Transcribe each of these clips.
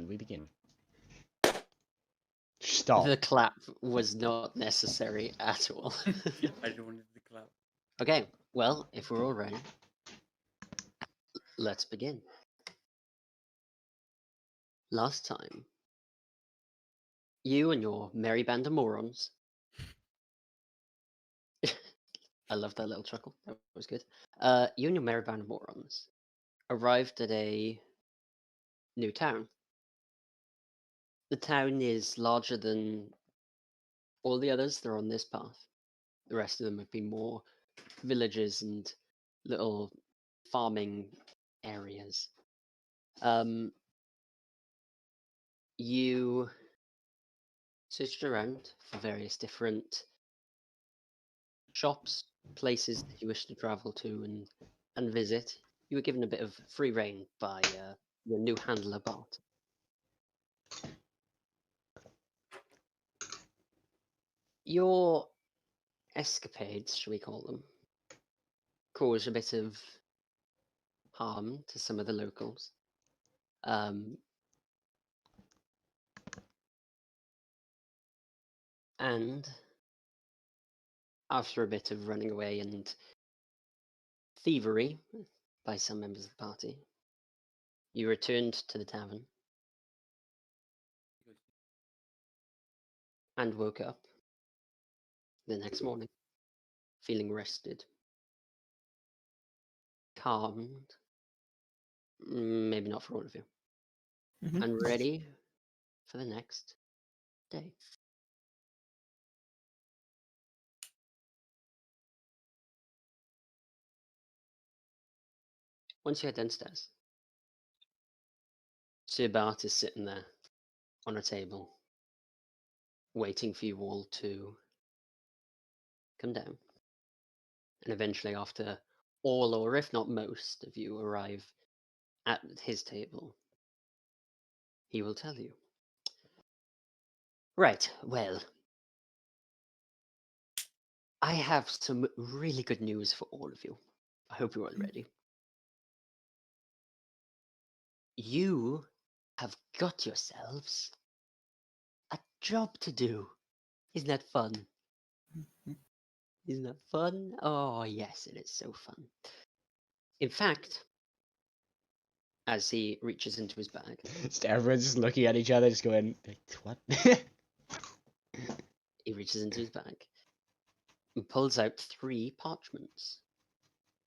And we begin. Stop. The clap was not necessary at all. I just wanted to clap. Okay, well, if we're all ready, let's begin. Last time, you and your merry band of morons. I love that little chuckle. That was good. You and your merry band of morons arrived at a new town. The town is larger than all the others that are on this path. The rest of them have been more villages and little farming areas. You searched around for various different shops, places that you wish to travel to and visit. You were given a bit of free rein by your new handler, Bart. Your escapades, shall we call them, caused a bit of harm to some of the locals. And after a bit of running away and thievery by some members of the party, you returned to the tavern and woke up the next morning feeling rested, calmed, maybe not for all of you, and ready for the next day. Once you head downstairs, Sir Bart is sitting there on a table, waiting for you all to come down. And eventually, after all, or if not most of you arrive at his table, he will tell you. Right, well, I have some really good news for all of you. I hope you're all ready. You have got yourselves a job to do. Isn't that fun? Isn't that fun? Oh, yes, it is so fun. In fact, as he reaches into his bag, Just everyone's just looking at each other, just going, what? he reaches into his bag and pulls out 3 parchments,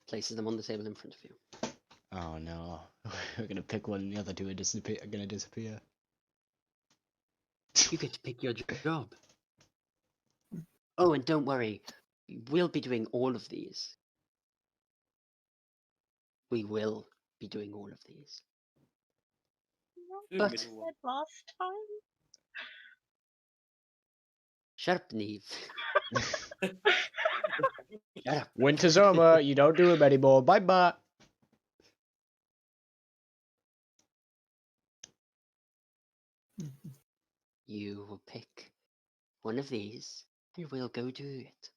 places them on the table in front of you. Oh no. We're gonna pick one and the other two are gonna disappear. You get to pick your job. Oh, and don't worry, we'll be doing all of these. We will be doing all of these. But Said last time. shut up, Neve. Shut up. Winter's over, you don't do them anymore, bye bye. You will pick one of these and we'll go do it.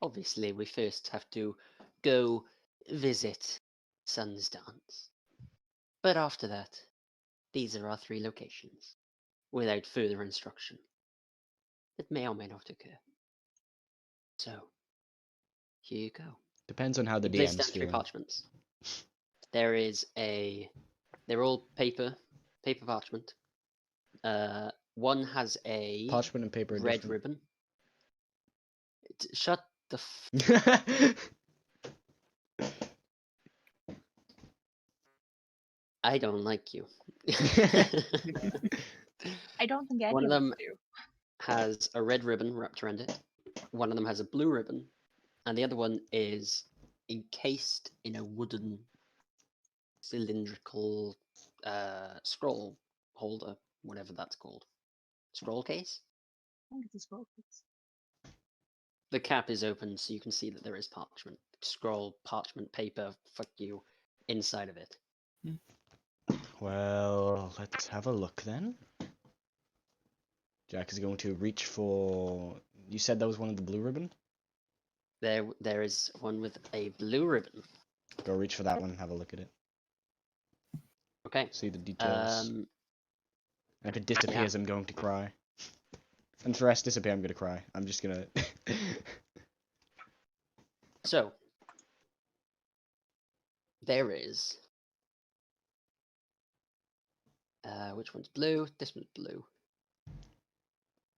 Obviously, we first have to go visit Sun's Dance. But after that, these are our 3 locations, without further instruction. It may or may not occur. So, here you go. Depends on how the Place DM's down 3 feeling. parchments. There is they're all paper parchment. One has a Parchment and paper are red different. ribbon. Shut the I don't like you. I don't think any One of us them do. has a red ribbon wrapped around it. One of them has a blue ribbon, and the other one is encased in a wooden cylindrical scroll holder, whatever that's called. Scroll case? I think it's a scroll case. The cap is open so you can see that there is parchment. Scroll, parchment, paper, fuck you, inside of it. Well, let's have a look then. Jack is going to reach for... You said that was one of the blue ribbon? There is one with a blue ribbon. Go reach for that one, have a look at it. Okay. See the details. Um, And if it disappears, I'm going to cry. And if the rest disappear, I'm going to cry. I'm just going to... so there is. Which one's blue? This one's blue.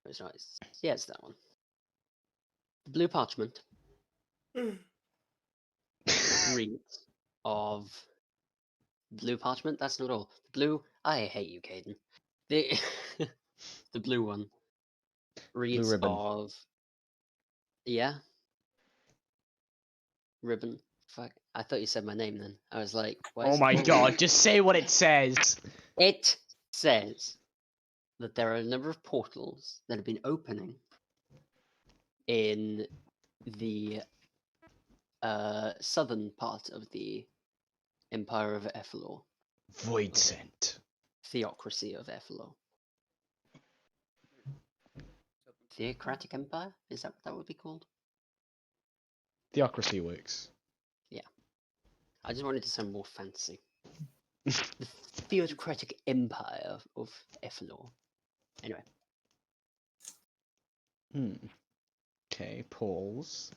It's not. Yeah, it's that one. Blue parchment reads of blue parchment. That's not all. Blue. I hate you, Caden. The the blue one reads ribbon. of. Yeah. Ribbon. Fuck. I thought you said my name then. I was like, why Oh is it my called god, ribbon? just say what it says! It says that there are a number of portals that have been opening in the southern part of the Empire of Ethelor, Void Scent. Theocracy of Ethelor. Theocratic Empire? Is that what that would be called? Theocracy works. I just wanted to sound more fancy. The Theocratic Empire of Ethelor. Anyway. Okay, polls.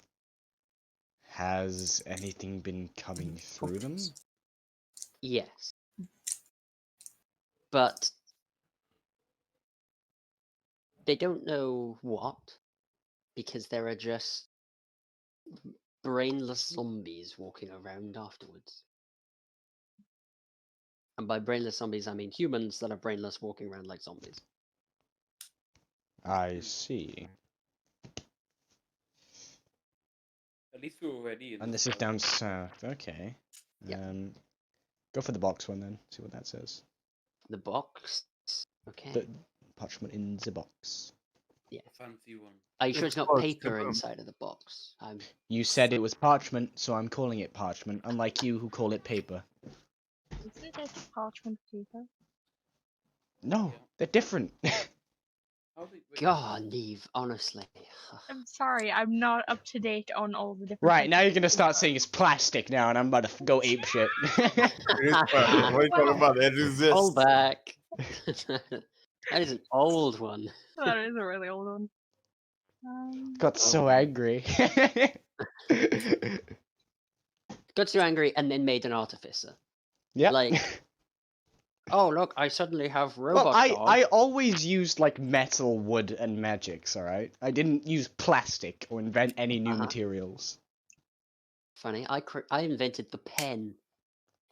Has anything been coming through them? Yes. But they don't know what, because there are just brainless zombies walking around afterwards. And by brainless zombies, I mean humans that are brainless walking around like zombies. I see. At least we're already in And the this is south. down south. Okay. Yeah. Go for the box one then. See what that says. The box. Okay. The parchment in the box. Yeah. Fancy one. Are you sure it's not close, paper confirm. inside of the box? You said it was parchment, so I'm calling it parchment, unlike you who call it paper. Is it a parchment paper? No, Yeah. they're different. God, Neve, honestly. I'm sorry, I'm not up to date on all the different. Right, types now of you're gonna start paper. saying it's plastic now, and I'm about to go ape shit. It is fine. What are you talking about? It exists. Hold back. That is an old one. That is a really old one. Got so angry. Got too angry and then made an artificer. Yeah. Like, oh look, I suddenly have robot Well, I dog. always used like metal, wood, and magics. All right, I didn't use plastic or invent any new materials. Funny, I invented the pen.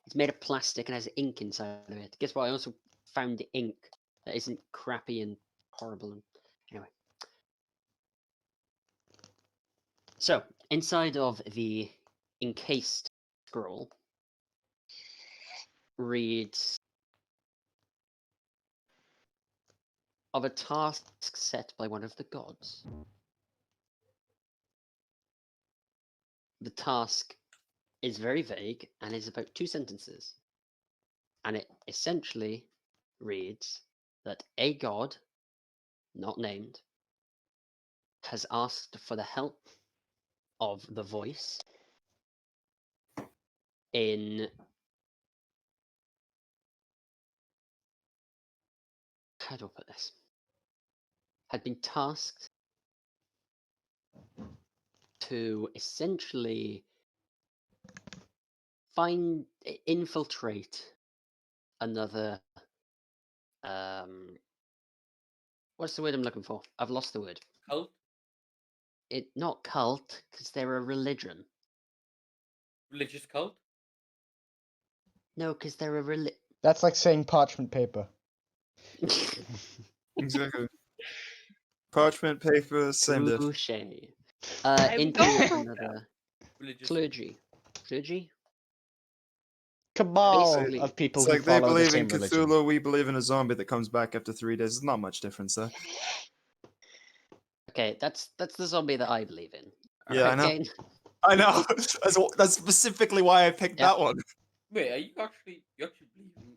It's made of plastic and has ink inside of it. Guess what? I also found ink that isn't crappy and horrible. And anyway, so inside of the encased scroll reads of a task set by one of the gods. The task is very vague and is about 2 sentences. And it essentially reads that a god, not named, has asked for the help of the voice in how do I put this? Had been tasked to essentially infiltrate another what's the word I'm looking for? I've lost the word. Cult? It not cult, because they're a religion. Religious cult? No, because they're a That's like saying parchment paper. Exactly. Parchment paper, same diff. Touche. I'm Into going for another Religious clergy. Clergy? Cabal Basically, of people It's who like they follow the believe same in religion. Cthulhu, we believe in a zombie that comes back after 3 days. There's not much difference there. Okay, that's the zombie that I believe in. Yeah, I know. Kane? I know. That's specifically why I picked Yeah. that one. Wait, are you actually believe in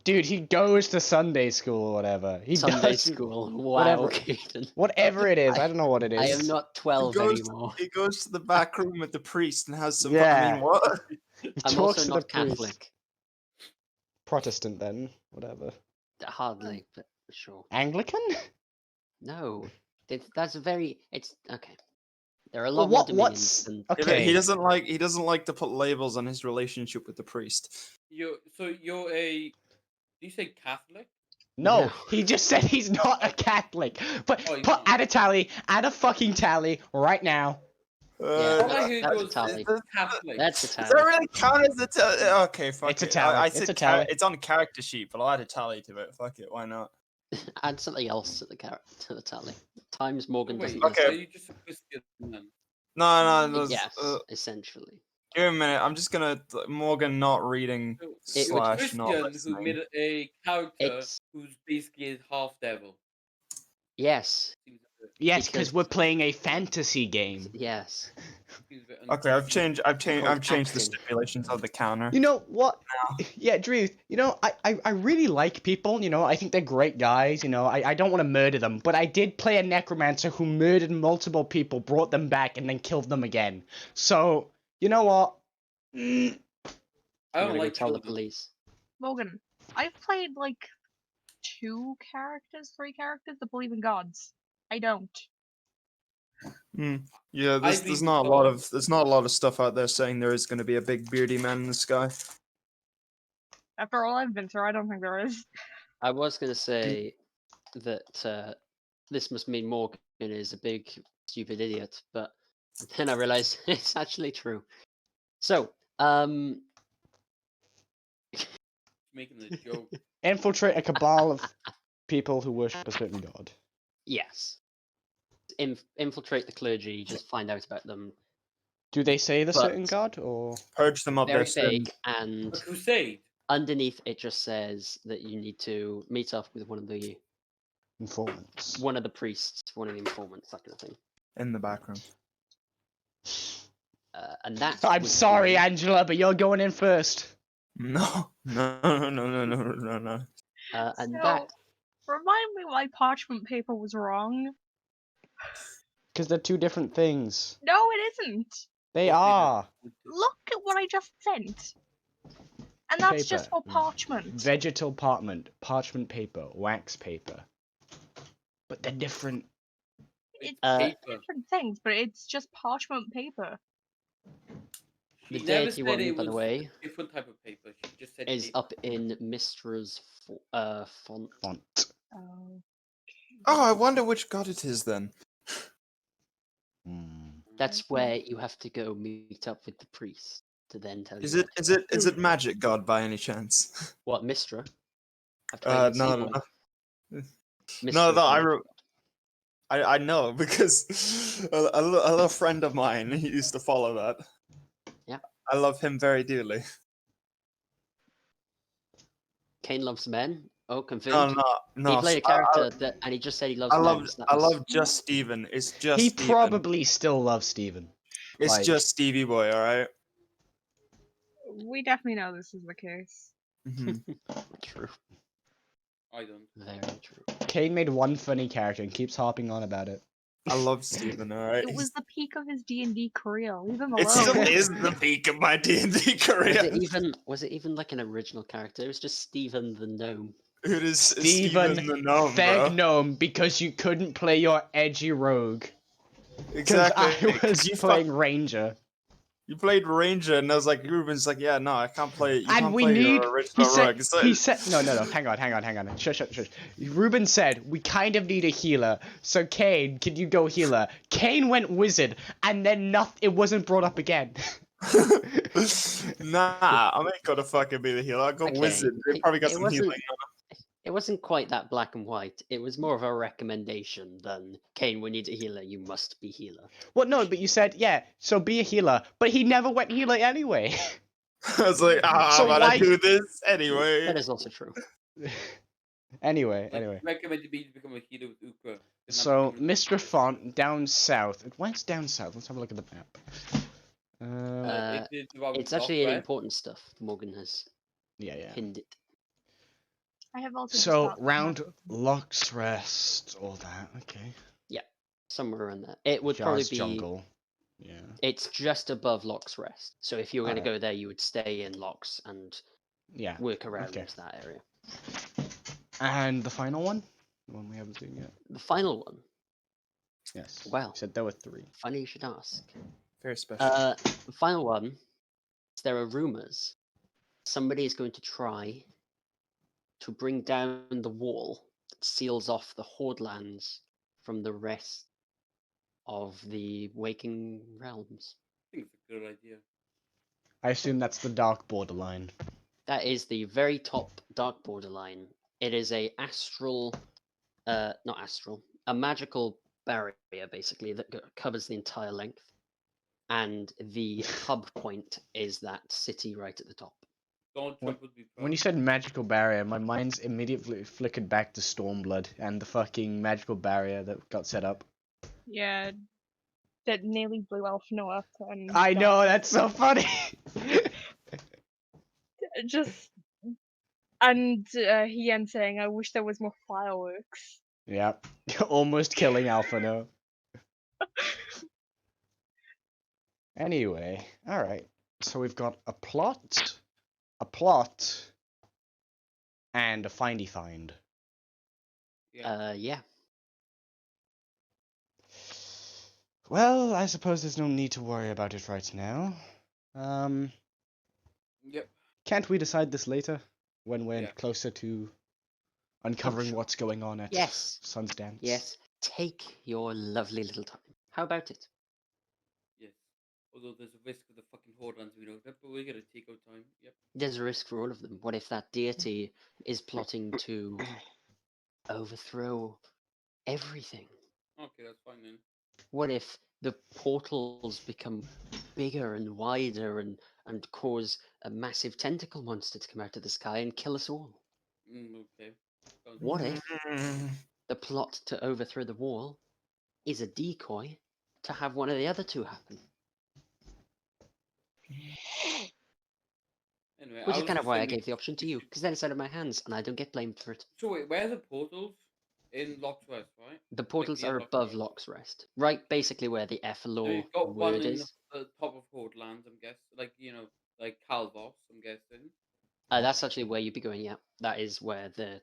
Dude, he goes to Sunday school or whatever. He Sunday does school. Wow, whatever. Caden. Whatever it is, I don't know what it is. I am not 12 anymore. He goes to the back room with the priest and has some. I Yeah. mean, what? He I'm talks also to not the priest. Catholic. Protestant then, whatever. Hardly, but sure. Anglican? No, that's a very. It's okay. There are a Well, lot more dominions what's than. okay? He doesn't like to put labels on his relationship with the priest. You're a. Do you say Catholic? No, No. he just said he's not a Catholic. But Oh, he's put not. add a fucking tally right now. All Uh, I heard that's a was tally. Catholic. That's a Does tally. that really count as a tally? Okay, fuck It's a it. tally. I It's said a tally. it's on character sheet, but I'll add a tally to it. Fuck it, why not? Add something else to the tally. Times Morgan Wait, doesn't. Okay. are you just a Christian then? No, Yes, essentially. give me a minute. I'm just gonna Morgan not reading So, It- a slash not Christian who listening. made a character It's who's basically a half devil. yes, Yes, Because- because we're playing a fantasy game. yes. Okay, I've changed the acting. stipulations of the counter. You know what? Yeah, Drew, you know, I really like people, you know, I think they're great guys, you know, I don't want to murder them, but I did play a necromancer who murdered multiple people, brought them back, and then killed them again. So, you know what? I I'm don't gonna like go tell the children. police. Morgan, I've played like 3 characters that believe in gods. I don't. Yeah, there's believe not a in lot God. of not a lot of stuff out there saying there is going to be a big beardy man in the sky. After all I've been through, I don't think there is. I was gonna say that this must mean Morgan is a big stupid idiot, but then I realized it's actually true. So, Making the joke. Infiltrate a cabal of people who worship a certain god. yes. Infiltrate the clergy, just find out about them. Do they say the But- certain god, or...? Purge them of Very their sins. vague, and A crusade. underneath it just says that you need to meet up with one of the Informants. priests, one of the informants, that kind of thing. In the background. And that. I'm would sorry, be- Angela, but you're going in first. No. and So, that. remind me why parchment paper was wrong. Because they're two different things. No, it isn't. They What are. Look at what I just sent. And that's just Paper. for parchment. Vegetal parchment paper, wax paper. But they're different. It's paper. different things, but it's just parchment paper. The She never deity said one, it by the was way, a different type of paper. She just said is paper. up in Mistra's font. Font. Oh. Oh, I wonder which god it is then. Hmm. That's where you have to go meet up with the priest to then tell Is you. it what- magic god by any chance? What, Mistra? I've played No, Seaboy. no. Mistra's No, magic. I know because a little friend of mine he used to follow that. Yeah. I love him very dearly. Kane loves men. Oh, No, confirmed. no. He played a character that, and he just said he loves I love gnomes. That I was- love just Steven. It's just He Steven. probably still loves Steven. It's like- just Stevie Boy, alright? We definitely know this is the case. True. I don't. Very true. Kane made one funny character and keeps harping on about it. I love Steven, alright? It was the peak of his D&D career. Leave him It alone. still is the peak of my D&D career. Was it even like an original character? It was just Steven the gnome. It is Steven Steven the gnome, Feg bro. Gnome because you couldn't play your edgy rogue. Because Exactly. I 'cause was you playing Ranger. You played Ranger, and I was like, Ruben's like, yeah, no, I can't play it. You And can't we play need. your original rogue. So, He said. No. Hang on. Shush. Ruben said we kind of need a healer. So Kane, can you go healer? Kane went wizard, and then it wasn't brought up again. nah, I ain't gonna fucking be the healer. I'll go Okay, wizard. They probably got it some wasn't- healing. It wasn't quite that black and white. It was more of a recommendation than Kane, we need a healer, you must be healer. Well, no, but you said so be a healer, but he never went healer anyway. I was like, So but why- I do this anyway. That is also true. anyway. Recommend me to become a healer with Ukra. Then I'm So becoming- Mr. Font down south. Where's down south? Let's have a look at the map. It's actually an important stuff Morgan has Yeah. pinned it. I have also just So got- round Locks Rest, all that. Okay. Somewhere around there. It would probably Jar's be. Jungle. Yeah. It's just above Locks Rest. So if you were going to Alright. go there, you would stay in Locks and Yeah. work around Okay. that area. And the final one? The one we haven't seen yet. The final one. Yes. Well. You said there were 3. Funny you should ask. Very special. The final one is there are rumors somebody is going to try to bring down the wall that seals off the Horde lands from the rest of the Waking Realms. I think it's a good idea. I assume that's the dark borderline. That is the very top dark borderline. It is a astral, not astral, a magical barrier basically that covers the entire length. And the hub point is that city right at the top. Donald Trump would be proud. When you said magical barrier, my mind's immediately flickered back to Stormblood and the fucking magical barrier that got set up. Yeah, that nearly blew Alphino up. And I know, that's so funny! just and Hien saying, "I wish there was more fireworks." Yeah, almost killing Alphino. Anyway, alright. So we've got a plot, and a findy find. Yeah. Yeah. Well, I suppose there's no need to worry about it right now. Yep. Can't we decide this later? When we're Yeah. closer to uncovering sure. what's going on at Yes. Sun's Dance? Yes. Take your lovely little time. How about it? Yes. Although there's a risk of the fucking horde lands we know that, but we're gonna take our time. Yep. There's a risk for all of them. What if that deity is plotting to overthrow everything? Okay, that's fine then. What if the portals become bigger and wider and cause a massive tentacle monster to come out of the sky and kill us all? Okay. Sounds What good. if the plot to overthrow the wall is a decoy to have one of the other two happen? Anyway, Which I is was kind of just why I saying gave the option to you, because then it's out of my hands and I don't get blamed for it. So wait, where are the portals? In Lock's Rest, right? The portals the end are of above Rest. Lock's Rest, right? Basically where the So Ethelor you've got one word in is. the top of Horde lands, I'm guessing. Like, like Calvos, I'm guessing. That's actually where you'd be going. Yeah, that is where the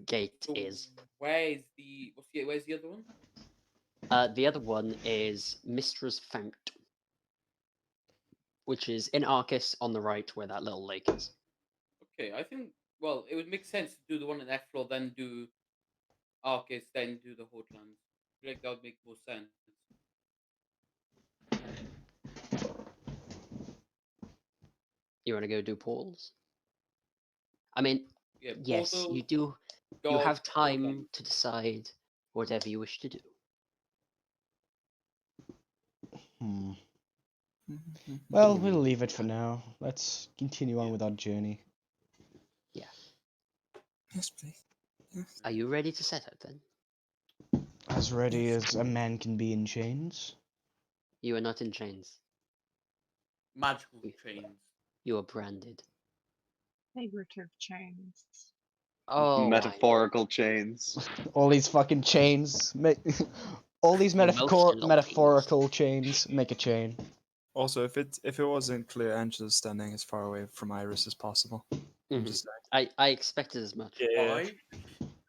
gate So is. where's the other one? The other one is Mistra's Fount, which is in Arcus on the right, where that little lake is. Okay, I think, well, it would make sense to do the one in Ethelor, then do Arcus, then do the Horde lands. I feel like that would make more sense. You want to go do portals? I mean, Yeah, yes, portal, you do. You God, have Horde time lands. to decide whatever you wish to do. Hmm. Well, we'll leave it for now. Let's continue on with our journey. Yes, please. Yes. Are you ready to set out then? As ready as a man can be in chains. You are not in chains. Magical chains. You are branded. Figurative chains. Oh, I Metaphorical chains. All these fucking chains. All these Emotional metaphorical chains make a chain. Also, if it wasn't clear, Angela's standing as far away from Iris as possible. I'm Mhm. just saying. I expected as much. Yeah. Why?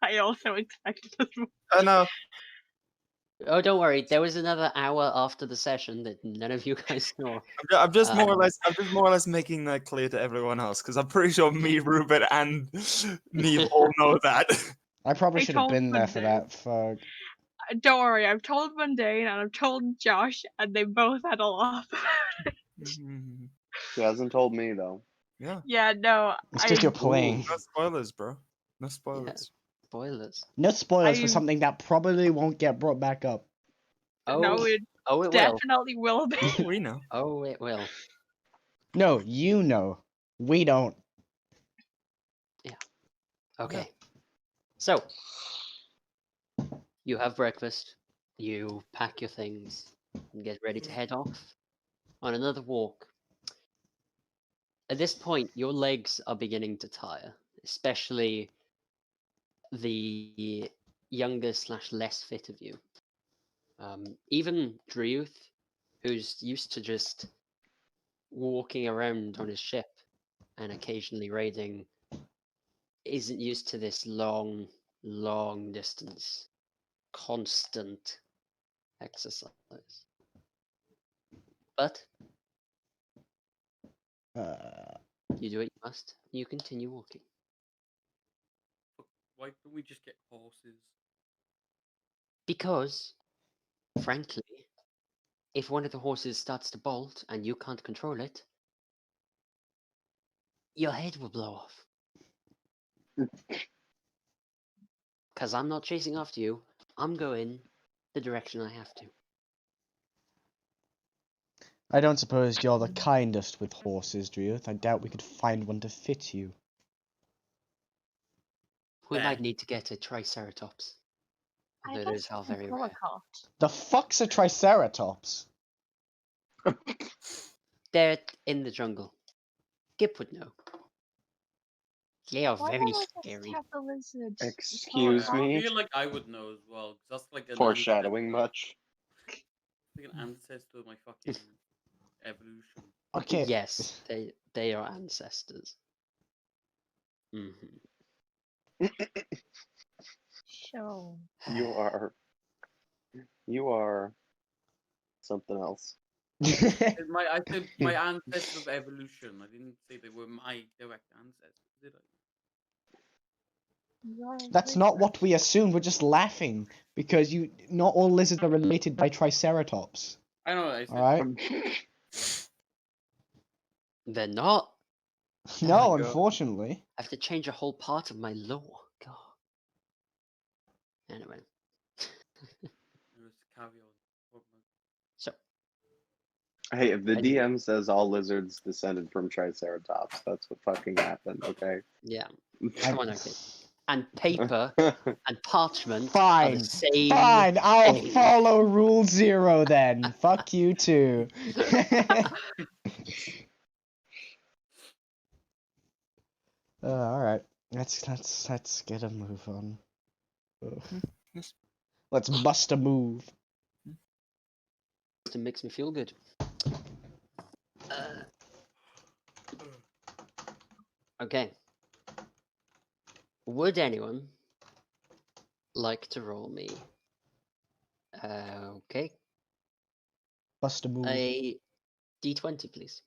I also expected as much. I know. Oh, don't worry. There was another hour after the session that none of you guys saw. I'm just more or Um, less. I'm just more or less making that clear to everyone else because I'm pretty sure me, Ruben, and Neve all know that. I probably I should have told been there for Monday. that. Fuck. Don't worry, I've told Mundane and I've told Josh, and they both had a laugh. Mhm. She hasn't told me though. Yeah. Yeah, no, It's because you're I playing. No spoilers, bro. No spoilers. spoilers. No spoilers for I- something that probably won't get brought back up. Oh, no, it oh, it will. definitely will be. We know. Oh, it will. No, you know. We don't. Okay. So, you have breakfast, you pack your things, and get ready to head off on another walk. At this point, your legs are beginning to tire, especially the younger / less fit of you. Even Dreuth, who's used to just walking around on his ship, and occasionally raiding isn't used to this long distance, constant exercise. But you do what you must. You continue walking. Why don't we just get horses? Because, frankly, if one of the horses starts to bolt and you can't control it, your head will blow off. Because I'm not chasing after you. I'm going the direction I have to. I don't suppose you're the kindest with horses, Druth. I doubt we could find one to fit you. We There. might need to get a Triceratops. I Although guess those are I can very pull a rare. cart. The fuck's a Triceratops? They're in the jungle. Gip would know. They are Why very don't I just scary. have the lizard? Excuse I me? feel like I would know as well, because that's like an Foreshadowing ancestor, much? like an ancestor of my fucking evolution. Okay. Yes, they are ancestors. Sure. You are something else. I said my ancestor of evolution. I didn't say they were my direct ancestors, did I? You're a That's not wizard. what we assumed. We're just laughing because not all lizards are related by Triceratops. I know what I said. All right. They're not. No, my God. unfortunately. I have to change a whole part of my lore. God. Anyway. Just carry on. So, Hey, if the Anyway. DM says all lizards descended from Triceratops, that's what fucking happened, okay? yeah. Come on, okay. And paper and parchment are Fine. the same. Fine. I'll thing. follow Rule 0 then. Fuck you too. All right. Let's get a move on. Yes. Let's bust a move. It makes me feel good. Okay. Would anyone like to roll me? Okay. Bust a move. A D20, please.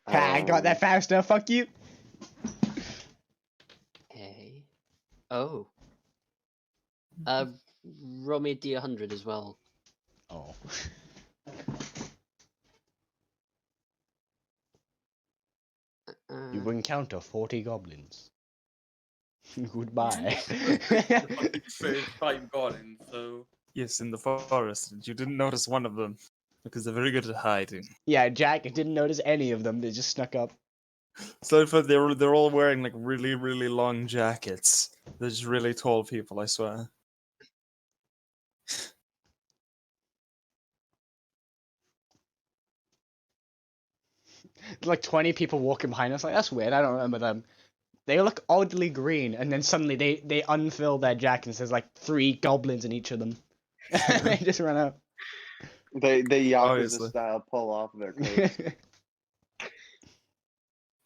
Ha, I got that faster. Fuck you. Okay. Oh. Roll me a D100 as well. Oh. You encounter 40 goblins. Goodbye. First time goblin, so Yes, in the forest. You didn't notice one of them because they're very good at hiding. Yeah, Jack didn't notice any of them. They just snuck up. So but they're all wearing like really, really long jackets. They're just really tall people, I swear. Like 20 people walking behind us. Like, that's weird. I don't remember them. They look oddly green, and then suddenly they unfill their jackets. There's like 3 goblins in each of them. They just run out. They Yakuza Obviously. style pull off their coats.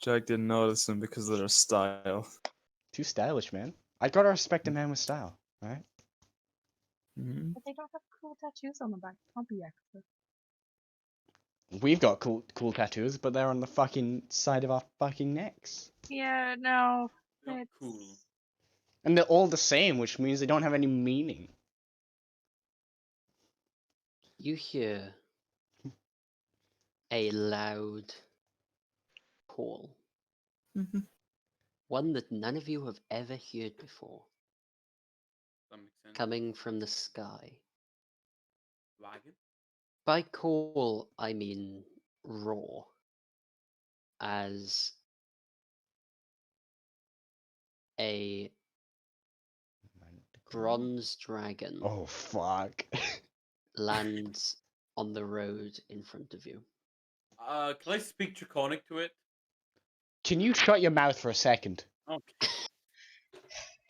Jack didn't notice them because of their style. Too stylish, man. I gotta respect a man with style, right? Mhm. But they don't have cool tattoos on the back. Can't be extra. We've got cool tattoos, but they're on the fucking side of our fucking necks. Yeah, no. not It's cool. And they're all the same, which means they don't have any meaning. You hear a loud call. Mhm. One that none of you have ever heard before. That makes sense. Coming from the sky. Wagon. By call, I mean roar. As a bronze dragon Oh, fuck. lands on the road in front of you. Can I speak Draconic to it? Can you shut your mouth for a second? Okay.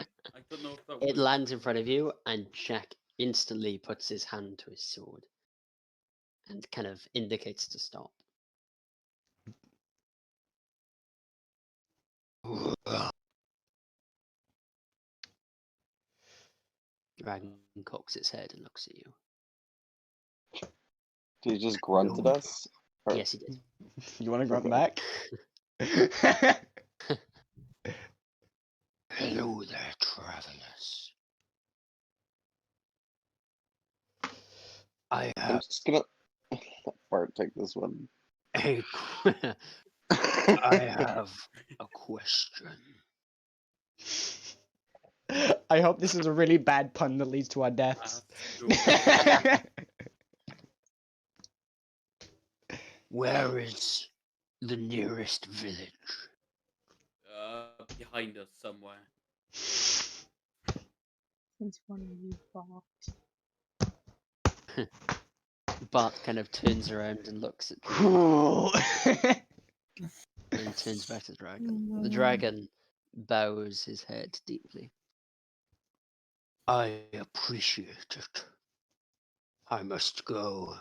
I don't know if that It works. lands in front of you, and Jack instantly puts his hand to his sword and kind of indicates to stop. Dragon cocks its head and looks at you. He just grunted No. us. Or- Yes, he did. You want to grunt Okay. back? Hello there, travelers. I I'm have just gonna let Bart take this one. a I have a question. I hope this is a really bad pun that leads to our deaths. Where is the nearest village? Behind us somewhere. Since when are you bought? Bart kind of turns around and looks at you Cool. and turns back to the dragon. The dragon bows his head deeply. I appreciate it. I must go.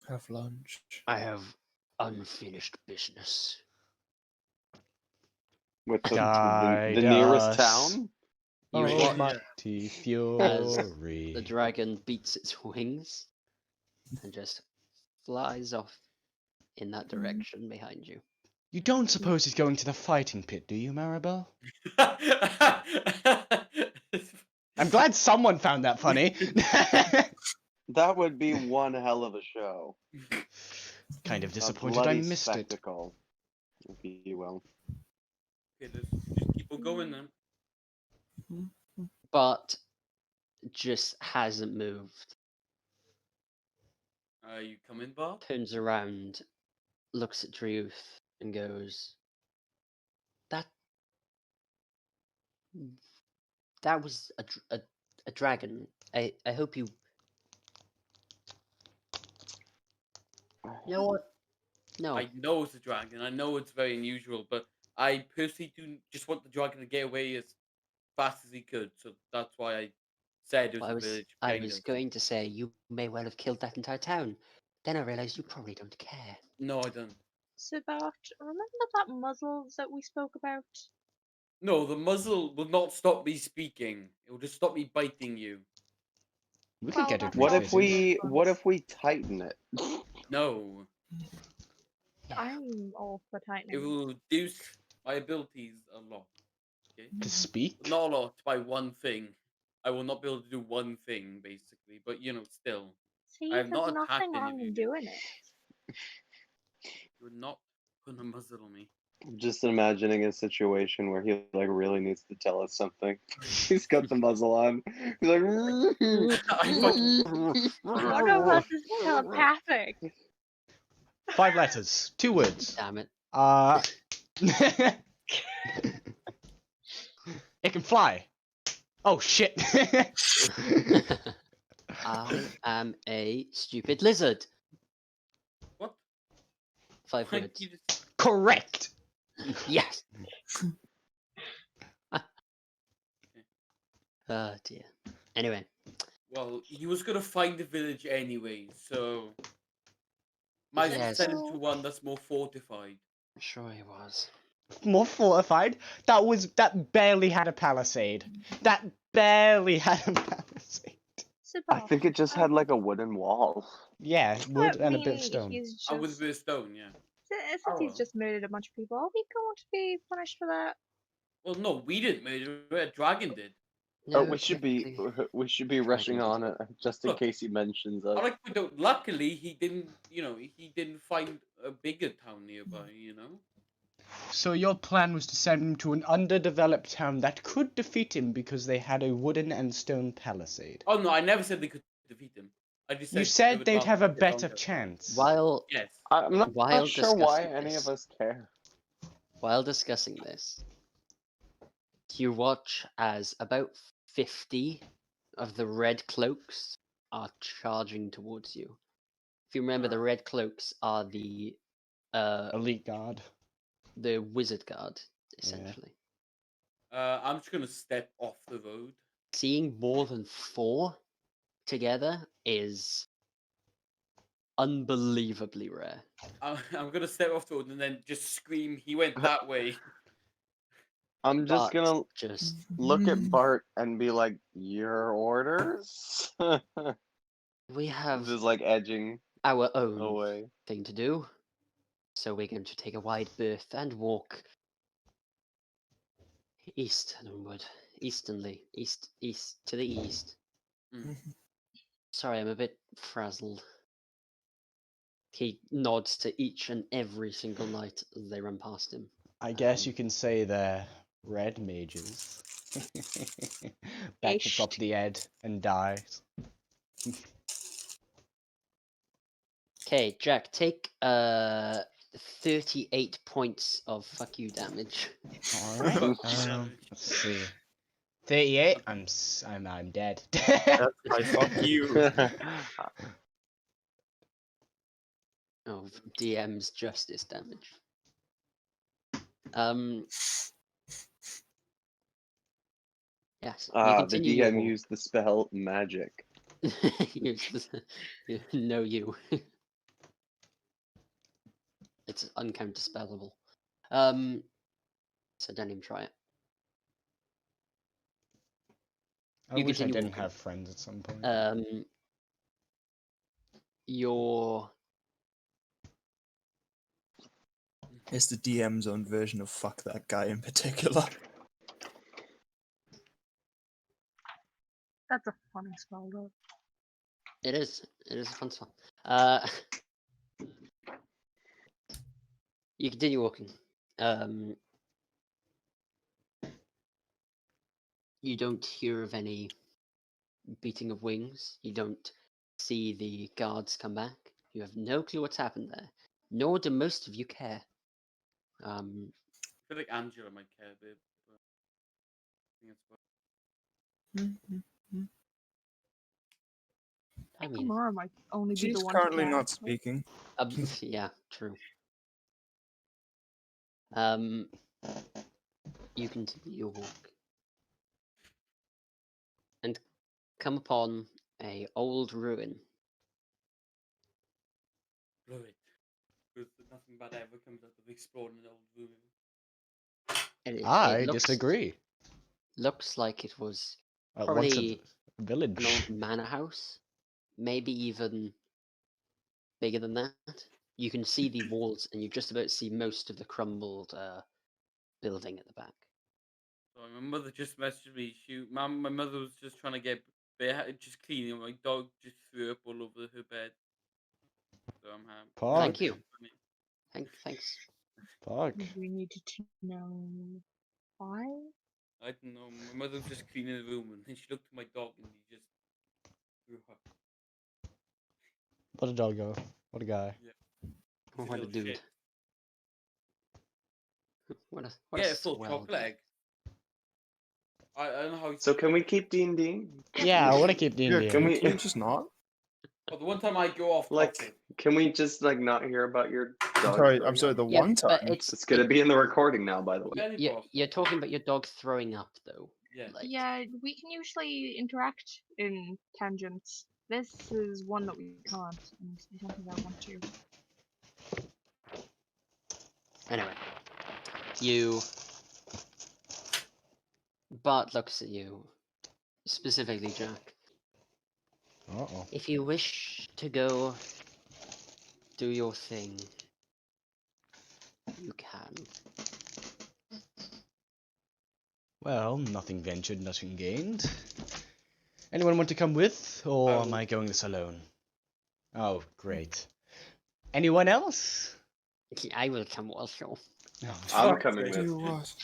Have lunch. I have unfinished business. With the Guide nearest us. town? You Oh, watch mighty as fury. the dragon beats its wings and just flies off in that direction behind you. You don't suppose he's going to the fighting pit, do you, Maribel? I'm glad someone found that funny. That would be one hell of a show. Kind of A disappointed I bloody missed it. spectacle, if you will. Okay, let's just keep on going then. But just hasn't moved. You coming, Bart? Turns around, looks at Druth, and goes, That was a dragon. I hope you. You know what? No. I know it's a dragon. I know it's very unusual, but I personally do just want the dragon to get away as fast as he could. So that's why I said it was I a was village I behind was us. going to say you may well have killed that entire town. Then I realized you probably don't care. No, I don't. So Bart, remember that muzzle that we spoke about? No, the muzzle will not stop me speaking. It will just stop me biting you. We could Well, get it that's What all if refitted. we fun. what if we tighten it? No, I'm all for it tightening. will reduce my abilities a lot. Okay, To speak? not a lot by one thing. I will not be able to do one thing basically, but still, See, I have there's not attacked nothing any wrong of in you. doing it. You're not gonna muzzle me. I'm just imagining a situation where he like really needs to tell us something. He's got the muzzle on. He's like, I fucking One of us is telepathic. 5 letters. 2 words. Damn it. It can fly. Oh shit. I am a stupid lizard. what? 5 Why words. you just- Correct. Yes. Oh dear. Anyway, Well, he was gonna find the village anyway, so might as well Yes. send him to one that's more fortified. I'm sure he was. More fortified. That barely had a palisade. That barely had a palisade. So I Bart, think it just had like a wooden wall. Yeah, wood and a bit of maybe stone. he's just, Oh, with a bit of stone, yeah. since Oh, he's well. just murdered a bunch of people, are we going to be punished for that? Well, no, we didn't murder it. A dragon did. Oh, No, we should be technically- rushing Dragon. on it just in Look, case he mentions I us. like to point out, luckily he didn't. He didn't find a bigger town nearby. So your plan was to send him to an underdeveloped town that could defeat him because they had a wooden and stone palisade. Oh no, I never said they could defeat him. I just said You they said would they'd last have a bit better longer. chance. While Yes. I'm not While sure why discussing any this- of us care. While discussing this, you watch as about 50 of the red cloaks are charging towards you. If you remember, the red cloaks are the Elite guard. wizard guard, essentially. I'm just gonna step off the road. Seeing more than 4 together is unbelievably rare. I'm gonna step off the road and then just scream. He went that way. I'm just but gonna just look at Bart and be like, "Your orders?" we have Just like edging our own away. thing to do. So we're going to take a wide berth and walk east and onward. Easternly. East to the east. Mm. Sorry, I'm a bit frazzled. He nods to each and every single knight as they run past him. I guess you can say they're red mages. Back to top Ish. the head and dies. Okay, Jack, take 38 points of fuck you damage. Alright. Fuck you, damage. Let's see. 38. I'm dead. That's my fuck you. Of DM's justice damage. Yes, you The continue your DM walk. used the spell magic. No, you. It's uncounterspellable. So don't even try it. I You wish I continue didn't walking. have friends at some point. Your It's the DM's own version of fuck that guy in particular. That's a funny spell, though. it is a fun song. You continue walking. You don't hear of any beating of wings. You don't see the guards come back. You have no clue what's happened there. Nor do most of you care. I feel like Angela might care a bit. But I think it's fine. I mean, Kamara might only be the She's one to currently care, not actually. speaking. yeah, true. You continue your walk and come upon a old ruin. Blow it. Because nothing bad ever comes out of exploring an old room. And it I looks, disagree. Looks like it was Once probably a village. an old manor house, maybe even bigger than that. You can see the walls, and you just about see most of the crumbled building at the back. So my mother just messaged me. My mother was just trying to get just cleaning. My dog just threw up all over her bed. So I'm happy. Pog. Thank you. Thanks. Fuck. We needed to know why. I don't know. My mother was just cleaning the room, and then she looked at my dog, and he just threw up. What a doggo. What a guy. He's What a little dude. shit. What a Yeah, a full swell chocolate dude. egg. I don't know how. So can we keep D&D? Yeah, I want to keep D&D. Can we- we just not? Oh, the one time I go off Like, topic. can we just like not hear about your dog? I'm sorry, the Yeah, one but time. It's gonna be in the recording now, by the way. Any boss. You're talking about your dog throwing up, though. Yeah. Like, Yeah, we can usually interact in tangents. This is one that we can't, and I don't think I want to. Anyway, Bart looks at you, specifically Jack. Uh-oh. If you wish to go do your thing, you can. Well, nothing ventured, nothing gained. Anyone want to come with, or am will. I going this alone? Oh, great. Anyone else? I will come also. Oh, I'm fuck. coming Do with. what?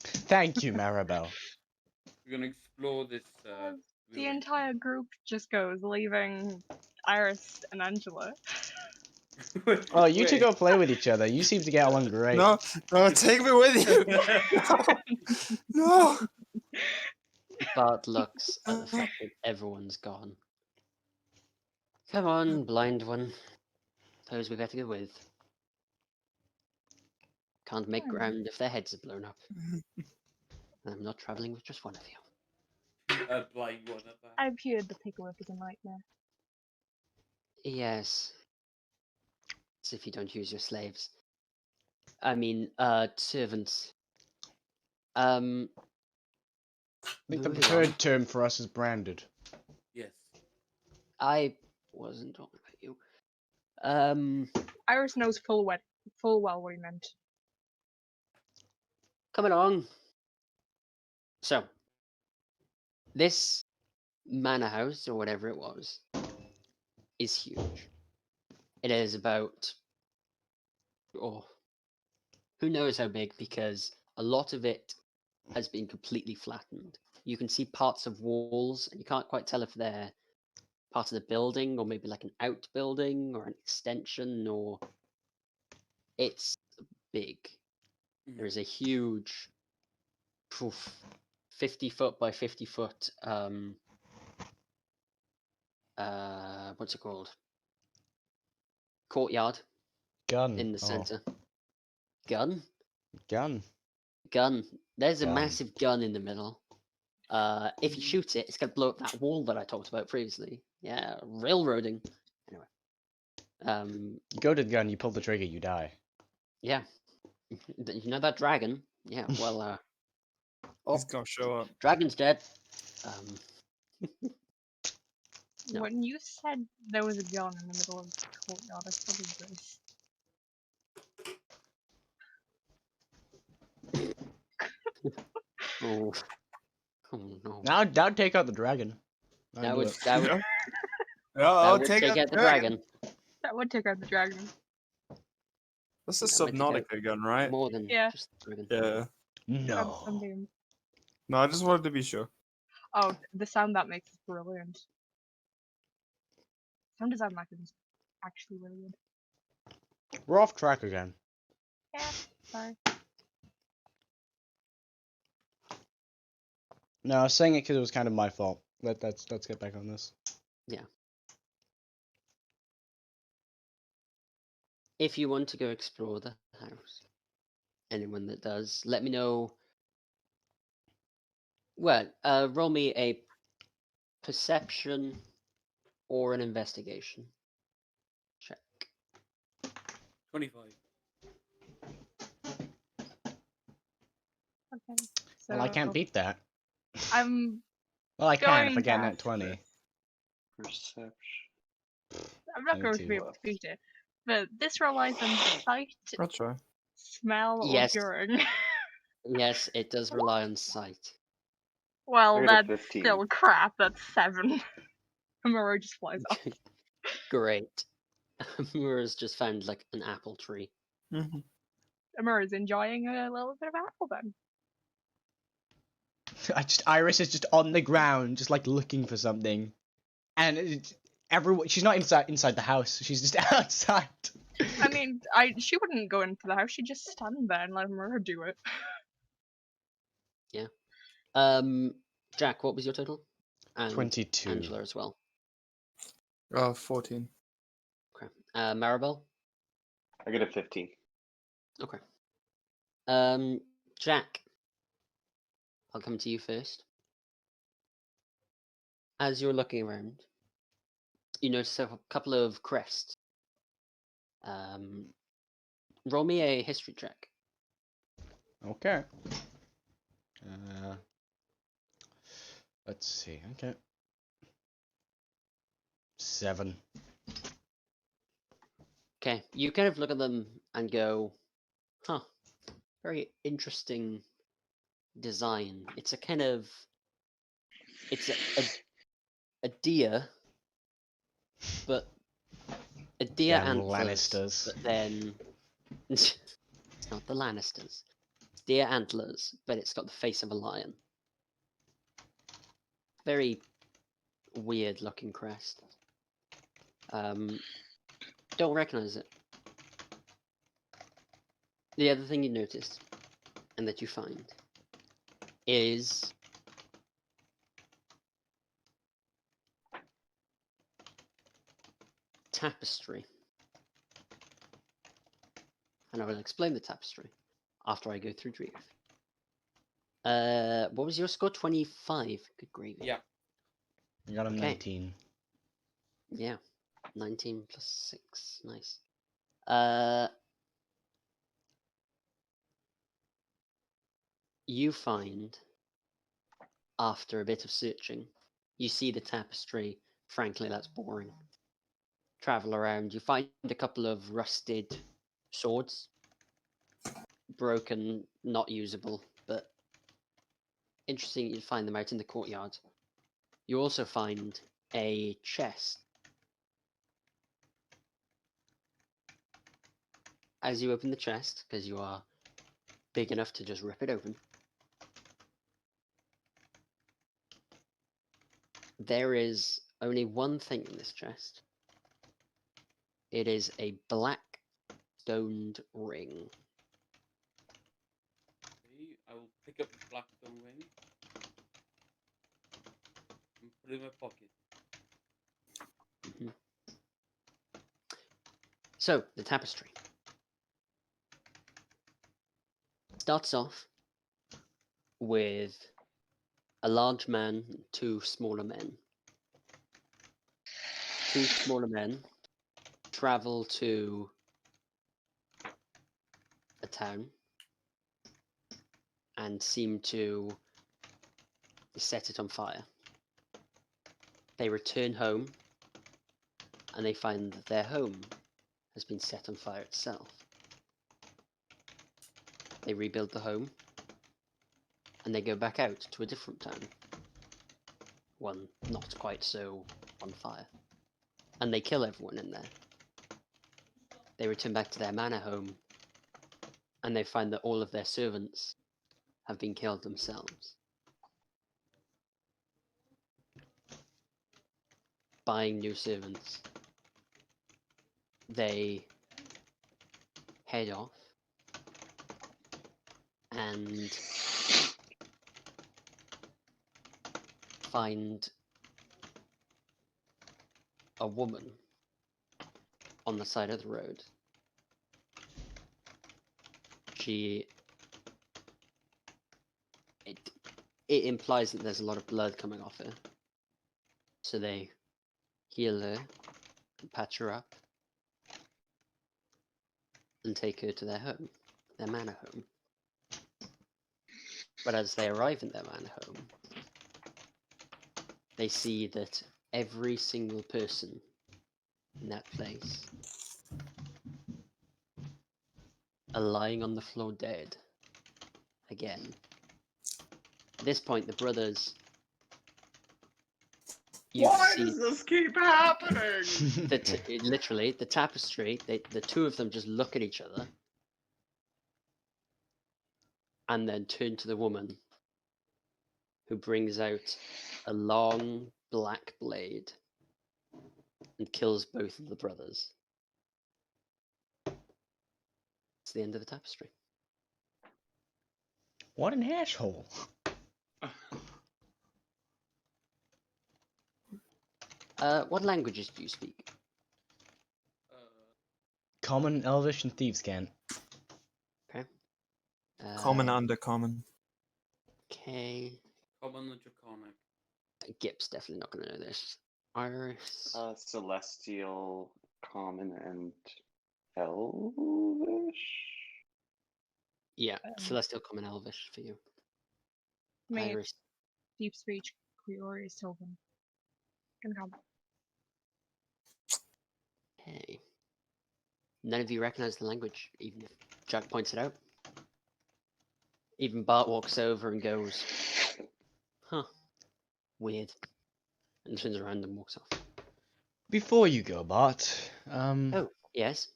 Thank you, Maribel. We're gonna explore this. The ruin. entire group just goes, leaving Iris and Angela. Oh, you two Wait. go play with each other. You seem to get along great. No, take me with you. No. Bart looks at the fact that everyone's gone. Come on, blind one. Those we better go with. Can't make ground if their heads are blown up. I'm not travelling with just one of you. A blind one at that. I've heard the paperwork is a nightmare. Yes. As if you don't use your slaves. I mean, servants. Um, I think the moving preferred on. term for us is branded. Yes. I wasn't talking about you. Um, Iris knows full well what he meant. coming on. So, this manor house, or whatever it was, is huge. It is about, oh, who knows how big, because a lot of it has been completely flattened. You can see parts of walls, and you can't quite tell if they're part of the building, or maybe like an outbuilding, or an extension, or it's big. There is a huge 50 foot by 50 foot what's it called, courtyard Gun. in the center. Gun there's a Gun. massive gun in the middle. If you shoot it, it's gonna blow up that wall that I talked about previously. Yeah, railroading. Anyway, You go to the gun, you pull the trigger, you die. yeah. You know that dragon? Yeah, well, oh, He's gonna show up. dragon's dead. No. When you said there was a gun in the middle of the courtyard, I thought of Grace. Oh, oh no. Now, that'd take out the dragon. I'd That do would it. that would, Yeah, that I'll would take take out out the dragon. That would take out the dragon. That's a That might take out Subnautica gun, right? more than Yeah. just the dragon. Yeah. No. Something. No, I just wanted to be sure. Oh, the sound that makes is brilliant. Sound design like is actually really good. We're off track again. Yeah, sorry. No, I was saying it because it was kind of my fault. Let's get back on this. If you want to go explore the house, anyone that does, let me know. Well, roll me a perception or an investigation check. 25. Okay. So Well, I can't beat that. I'm Well, I can if I going get back. net 20. Perception. not going to be able to beat it. But this relies on sight, I'll try. smell, Yes. or hearing. Yes, it does rely on sight. Well, I got a that's 15. still crap. That's 7. Amuro just flies off. Great. Mura's just found like an apple tree. Mm-hmm. Amuro's enjoying a little bit of apple then. Iris is just on the ground, just like looking for something, and everyone. She's not inside the house. She's just outside. I mean, she wouldn't go into the house. She'd just stand there and let Amuro do it. Jack, what was your total? And 22. Angela as well. 14. Okay. Maribel? I got a 15. Okay. Jack, I'll come to you first. As you're looking around, you notice a couple of crests. Roll me a history check. Okay. Let's see. Okay. 7. Okay, you kind of look at them and go, huh, very interesting design. It's a kind of, it's a deer, but a deer Damn antlers, Lannisters. but then it's not the Lannisters. It's deer antlers, but it's got the face of a lion. Very weird looking crest. Don't recognize it. The other thing you notice, and that you find, is tapestry. And I will explain the tapestry after I go through Dreef. What was your score? 25. Good gravy. Yeah. You got a Okay. 19. Yeah. 19 plus 6. Nice. You find, after a bit of searching, you see the tapestry. Frankly, that's boring. Travel around, you find a couple of rusted swords. Broken, not usable, but interesting you find them out in the courtyard. You also find a chest. As you open the chest, because you are big enough to just rip it open, there is only one thing in this chest. It is a black stoned ring. Okay, I will pick up the Blackstone ring and put it in my pocket. So, the tapestry starts off with a large man and two smaller men. Two smaller men travel to a town and seem to set it on fire. They return home and they find that their home has been set on fire itself. They rebuild the home and they go back out to a different town. One not quite so on fire. And they kill everyone in there. They return back to their manor home and they find that all of their servants have been killed themselves. Buying new servants, they head off and find a woman on the side of the road. It implies that there's a lot of blood coming off her. So they heal her, and patch her up, and take her to their home, their manor home. But as they arrive in their manor home, they see that every single person in that place are lying on the floor dead again. At this point, the brothers. Why does this keep happening? Literally, the tapestry, the two of them just look at each other and then turn to the woman, who brings out a long black blade and kills both of the brothers. It's the end of the tapestry. What an asshole. What languages do you speak? Common, Elvish, and Thieves' Cant. Okay. Common, undercommon. Okay. Common and Draconic. Gip's definitely not going to know this. Iris. Celestial, common, and elvish. Yeah, Celestial, Common, Elvish for you. Me, it's Iris. Deep Speech, Creori, Sylvan. And Common. Okay. None of you recognize the language, even if Jack points it out. Even Bart walks over and goes, huh, weird. And turns around and walks off. Before you go, Bart, Oh, yes?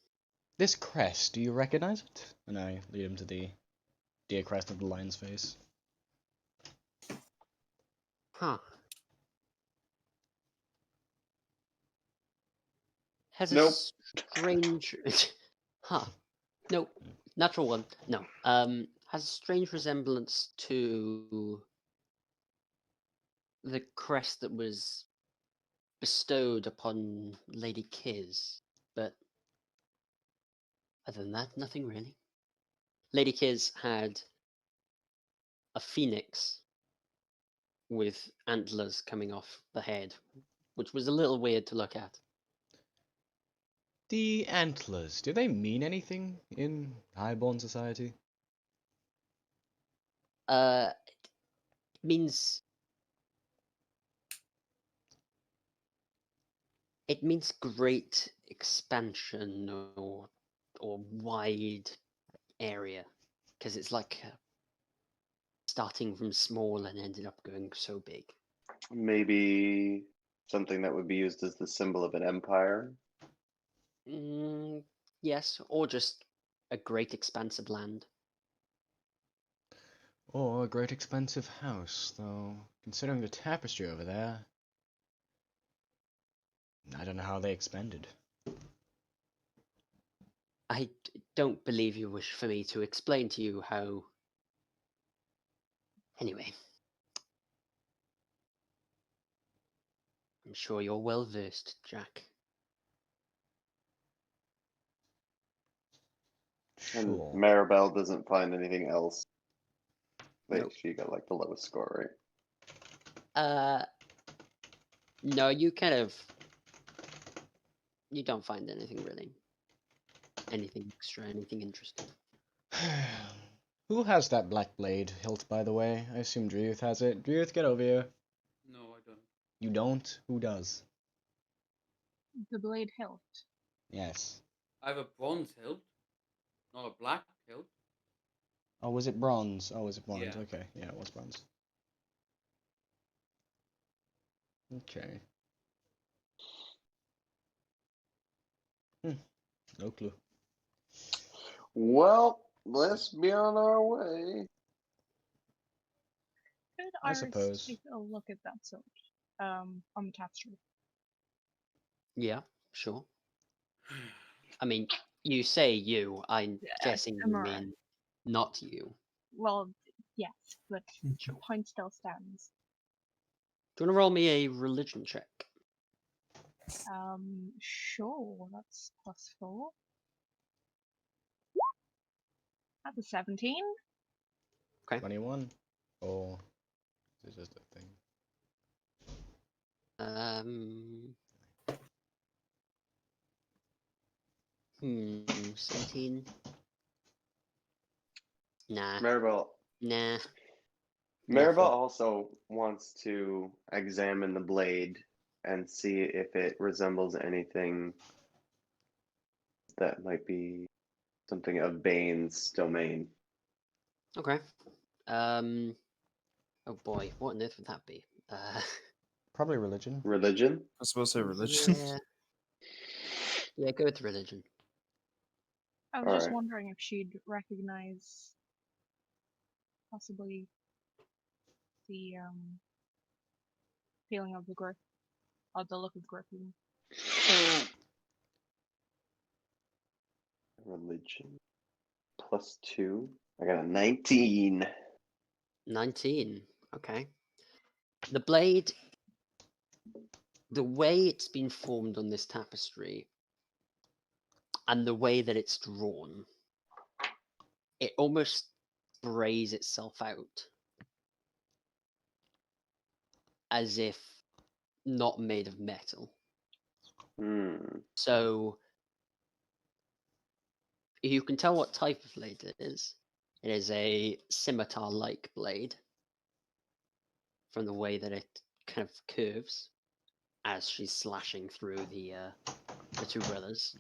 this crest, do you recognize it? And I lead him to the deer crest of the lion's face. Huh. Has Nope. a strange... huh. No. Natural one. No. Has a strange resemblance to the crest that was bestowed upon Lady Kiz, but other than that, nothing really. Lady Kiz had a phoenix with antlers coming off the head, which was a little weird to look at. The antlers, do they mean anything in Highborn society? means it means great expansion or wide area, because it's like starting from small and ended up going so big. Maybe something that would be used as the symbol of an empire. Yes, or just a great expanse of land. Or a great expensive house, though, considering the tapestry over there, I don't know how they expanded. I don't believe you wish for me to explain to you how. Anyway, I'm sure you're well versed, Jack. And Sure. Maribel doesn't find anything else. Wait, Nope. she got like the lowest score, right? No, you don't find anything really. Anything extra, anything interesting. Who has that black blade hilt, by the way? I assume Dreuth has it. Dreuth, get over here. No, I don't. You don't? Who does? The blade hilt. Yes. I have a bronze hilt, not a black hilt. Oh, was it bronze? Oh, was it bronze? Yeah. Okay, yeah, it was bronze. Okay. No clue. Well, let's be on our way. Could I Iris suppose. take a look at that sword? On the tapestry. Yeah, sure. I mean, you say you. I'm guessing you Amara. mean not you. Well, yes, but the point still stands. Do you want to roll me a religion check? Sure, that's +4. That's a 17. 21? Or is it just a thing? 17. Nah. Maribel. Nah. Maribel Nothing. also wants to examine the blade and see if it resembles anything that might be something of Bane's domain. Okay. Oh boy, what on earth would that be? Probably religion. Religion? I suppose say religion. Yeah. Yeah, go with religion. I was just Alright. wondering if she'd recognize possibly the feeling of the grip, or the look of the grip. Even. Religion. +2. I got a 19. 19. Okay. The blade, the way it's been formed on this tapestry, and the way that it's drawn, it almost sprays itself out as if not made of metal. So you can tell what type of blade it is. It is a scimitar-like blade from the way that it kind of curves as she's slashing through the two brothers.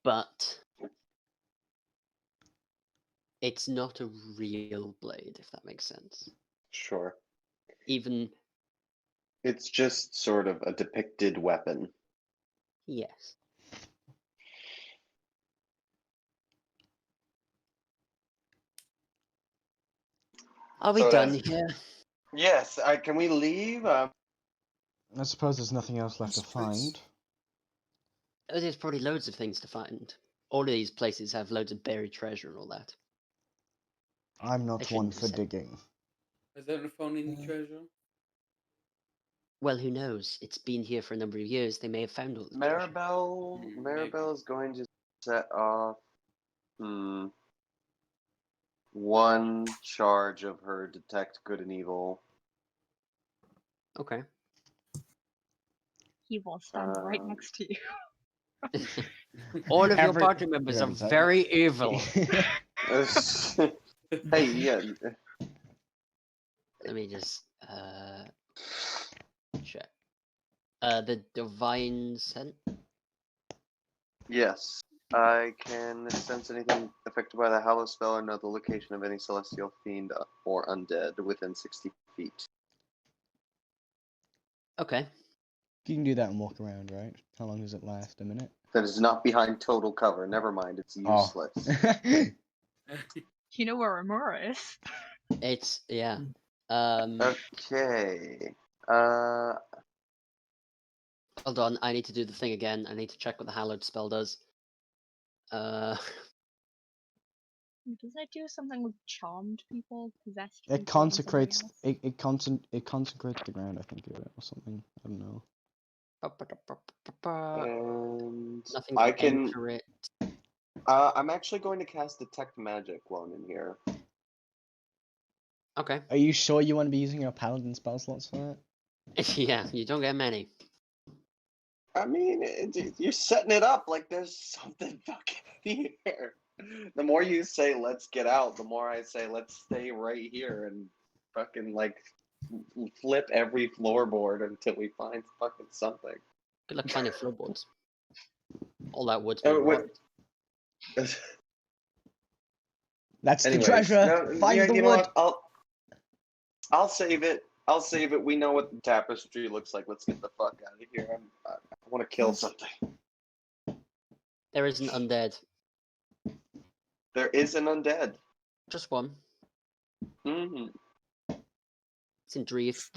But it's not a real blade, if that makes sense. Sure. Even It's just sort of a depicted weapon. yes. Are we So it done has- here? Yes, can we leave? I suppose there's nothing else left to Yes, please. find. Oh, there's probably loads of things to find. All of these places have loads of buried treasure and all that. I'm I not shouldn't one have for said- digging. Has anyone found any treasure? Well, who knows? It's been here for a number of years. They may have found all the treasure. Maribel is going to set off one charge of her detect good and evil. Okay. He will stand right Um, next to you. All of your Every- party members are Yeah, very evil. Hey, yeah. Let me just check. The divine scent. Yes. I can sense anything affected by the Hallow spell or know the location of any celestial fiend or undead within 60 feet. Okay. You can do that and walk around, right? How long does it last? A minute? That is not behind total cover. Never mind, it's Oh. useless. You know where Amura is. It's yeah. Okay. Hold on. I need to do the thing again. I need to check what the hallowed spell does. Does that do something with charmed people, possessed people, It and consecrates. something else? It consecrates the ground. I think or something. I don't know. And Nothing I can can. enter it. I'm actually going to cast Detect Magic while I'm in here. Okay. Are you sure you want to be using your paladin spell slots for that? Yeah, you don't get many. I mean, you're setting it up like there's something fucking here. The more you say "let's get out," the more I say "let's stay right here" and fucking like flip every floorboard until we find fucking something. Good luck finding floorboards. All that wood's been Oh, rotted. That's the Anyways, treasure. no, Find yeah, the you know wood. what? I'll save it. I'll save it. We know what the tapestry looks like. Let's get the fuck out of here. I want to kill something. There is an undead. There is an undead. Just one. Mm-hmm. It's in Dreeth's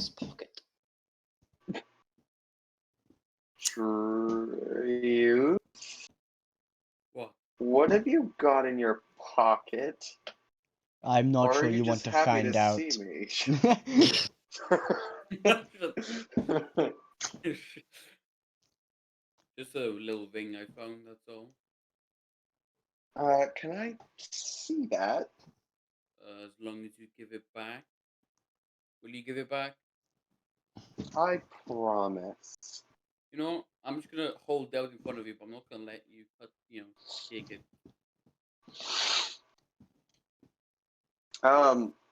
pocket. True. What? What have you got in your pocket? I'm not Or sure are you you want just to happy find to out. see me? Just a little thing I found, that's all. Can I see that? As long as you give it back. Will you give it back? I promise. You know, I'm just gonna hold out in front of you, but I'm not gonna let you cut, take it.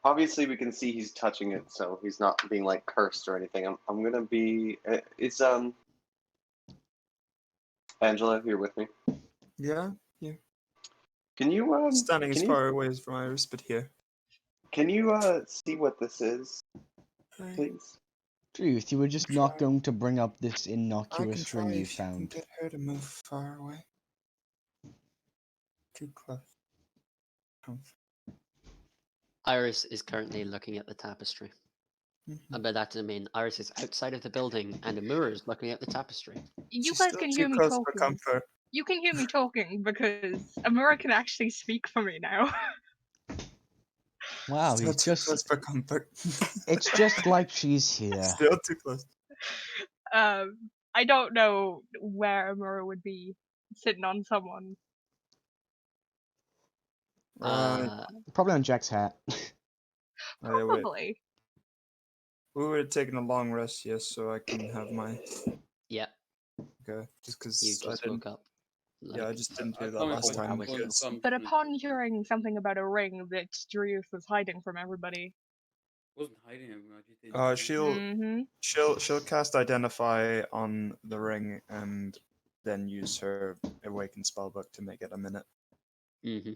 Obviously we can see he's touching it, so he's not being like cursed or anything. I'm gonna be. It's Angela, you're with me. Yeah, Can you standing as can far away as from Iris, but here. Can you see what this is, please? Truth, you were just not going to bring up this I can innocuous try ring you if you can found. get her to move far away. Too close. Oh. Iris is currently looking at the tapestry. And by that I mean Iris is outside of the building and Amura is looking at the tapestry. You She's guys still can too hear me close for talking. comfort. You can hear me talking because Amura can actually speak for me now. Wow, Still he's too close just. for comfort. It's just like she's here. Still too close. I don't know where Amura would be sitting on someone. Probably on Jack's hat. Oh, yeah, wait. Probably. We would have taken a long rest, yes, so I can have my. Yeah, Okay, just because you I just didn't. woke up. Yeah, I just didn't do I that promise last I time won't because. come But to me. upon hearing something about a ring that Druth was hiding from everybody. I wasn't hiding it, I just didn't see it. She'll cast Identify on the ring and then use her Awaken spellbook to make it a minute. Mm-hmm.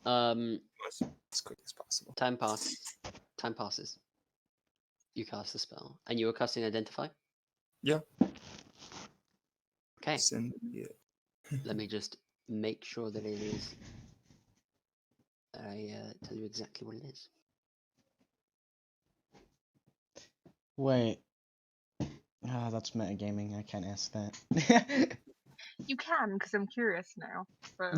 As quick as possible. Time passes. You cast the spell. And you were casting Identify? Yeah. Okay. Send it. Let me just make sure that it is. I tell you exactly what it is. Wait. Ah, that's metagaming. I can't ask that. You can, because I'm curious now. But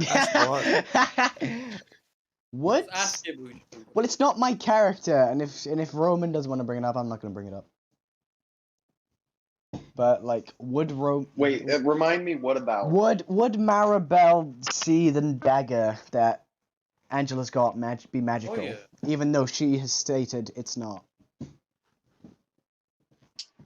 What? Just ask him who you- Well, it's not my character, and if Roman doesn't want to bring it up, I'm not going to bring it up. But like, would Wait, remind me what about? Would Maribel see the dagger that Angela's got be magical, yeah. even though she has stated it's not?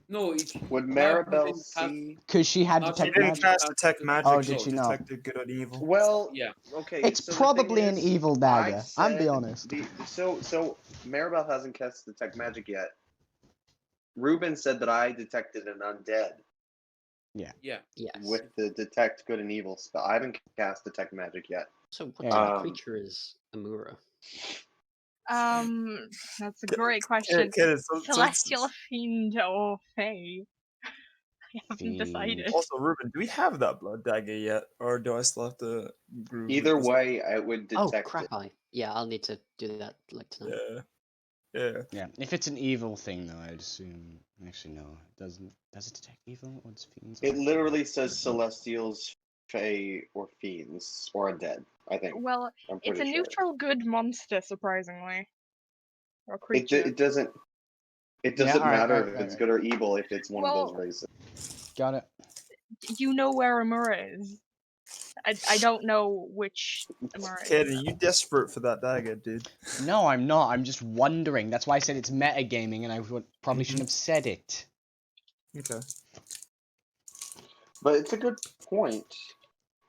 No, it's Would Maribel Maribel didn't cast- see? Because she had She She detect didn't magic. cast detect magic. Oh, she did she not? detected good and evil. Well, Yeah. okay. It's so the thing probably an is, evil I dagger. I'm be said honest. So Maribel hasn't cast detect magic yet. Ruben said that I detected an undead Yeah. Yes. with the detect good and evil spell. I haven't cast detect magic yet. So what Yeah. type of Um, creature is Amura? That's a great question. So Celestial fiend or fae? I haven't Fiend. decided. also, Ruben, do we have that blood dagger yet, or do I still have to groove it Either as- way, I would Oh detect crap! it. Yeah, I'll need to do that like tonight. Yeah. Yeah, if it's an evil thing, though, I'd assume. Actually, no, it doesn't. Does it detect evil or does fiends? It literally says celestials, fae, or fiends, or undead. I think. Well, I'm it's pretty a sure. neutral good monster, surprisingly. Or It, creature. it doesn't. It Yeah, doesn't alright, matter alright, if it's alright. good or evil if it's one of Well- those races. Got it. You know where Amura is. I don't know which Amura Kid, are is. you desperate for that dagger, dude? No, I'm not. I'm just wondering. That's why I said it's metagaming, and I probably shouldn't have said it. Okay. But it's a good point.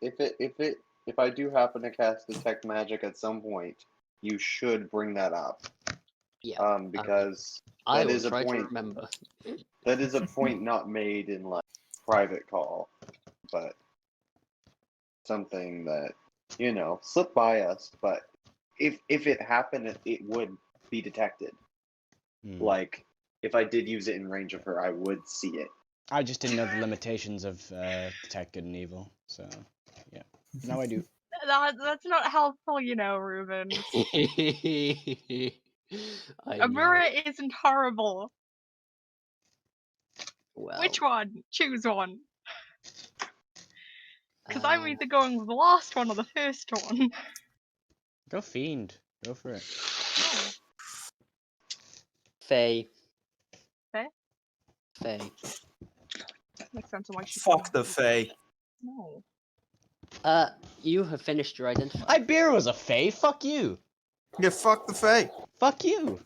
If I do happen to cast detect magic at some point, you should bring that up. Yeah. Because I that will is a try to point. remember. That is a point not made in like private call, but something that slipped by us. But if it happened, it would be detected. Hmm. Like if I did use it in range of her, I would see it. I just didn't know the limitations of detect good and evil, so yeah. Now I do. That's not helpful, Ruben. I know. Amura isn't horrible. Well, Which one? Choose one. Because I'm um, either going with the last one or the first one. Go fiend. Go for it. Oh, Faye. Faye? Faye. makes sense of why she's Fuck the Fae. No. You have finished your identifier. Iberia was a fae. Fuck you. Yeah, fuck the Fae. Fuck you.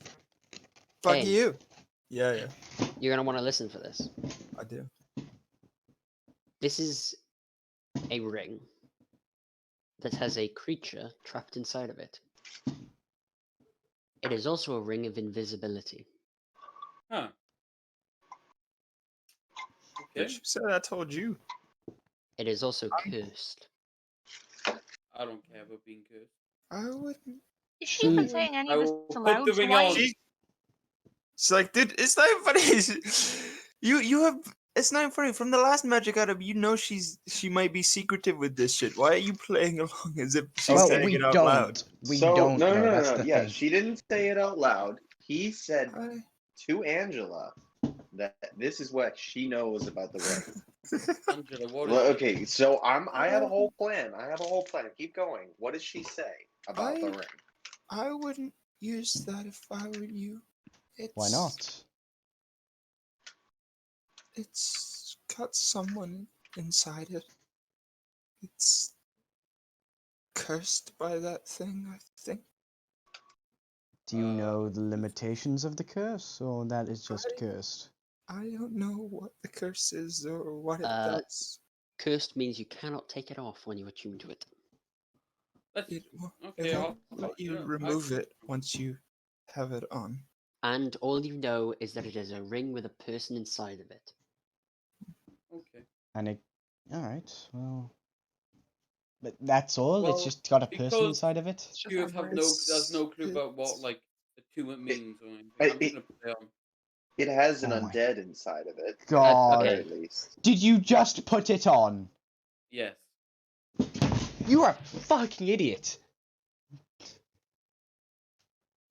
Fuck Hey. you. Yeah, You're gonna want to listen for this. I do. This is a ring that has a creature trapped inside of it. It is also a ring of invisibility. Huh. Okay. Bitch, you said I told you. It is also cursed. I don't care about being cursed. I wouldn't. Is she even She- saying any I of this will put aloud? the So ring why? on. It's like, dude, it's not funny. You have. It's not funny. From the last Magic item, she might be secretive with this shit. Why are you playing along as if she's Well, saying we it out don't. loud? We So, don't. No, know. no, That's no, the yeah, thing. she didn't say it out loud. He said I- to Angela that this is what she knows about the ring. Angela, what Well, is it? okay, so I have a whole plan. Keep going. What does she say about the I- ring? I wouldn't use that if I were you. Why not? It's got someone inside it. It's cursed by that thing, I think. Do you know the limitations of the curse, or that is just I- cursed? I don't know what the curse is or what it Uh, does. Cursed means you cannot take it off when you attune to it. Let's, It will okay, it'll I'll let you yeah, remove it once you have it on. And all you know is that it is a ring with a person inside of it. Okay. And it. Alright, well. But that's all? Well, it's just got a person because inside of it? It's just You a have ring. no, there's no clue about It's- what like attunement means or anything. I- I'm just gonna put it on. It has an Oh my undead inside of it. God. At Okay. the very least. Did you just put it on? Yes. You are a fucking idiot.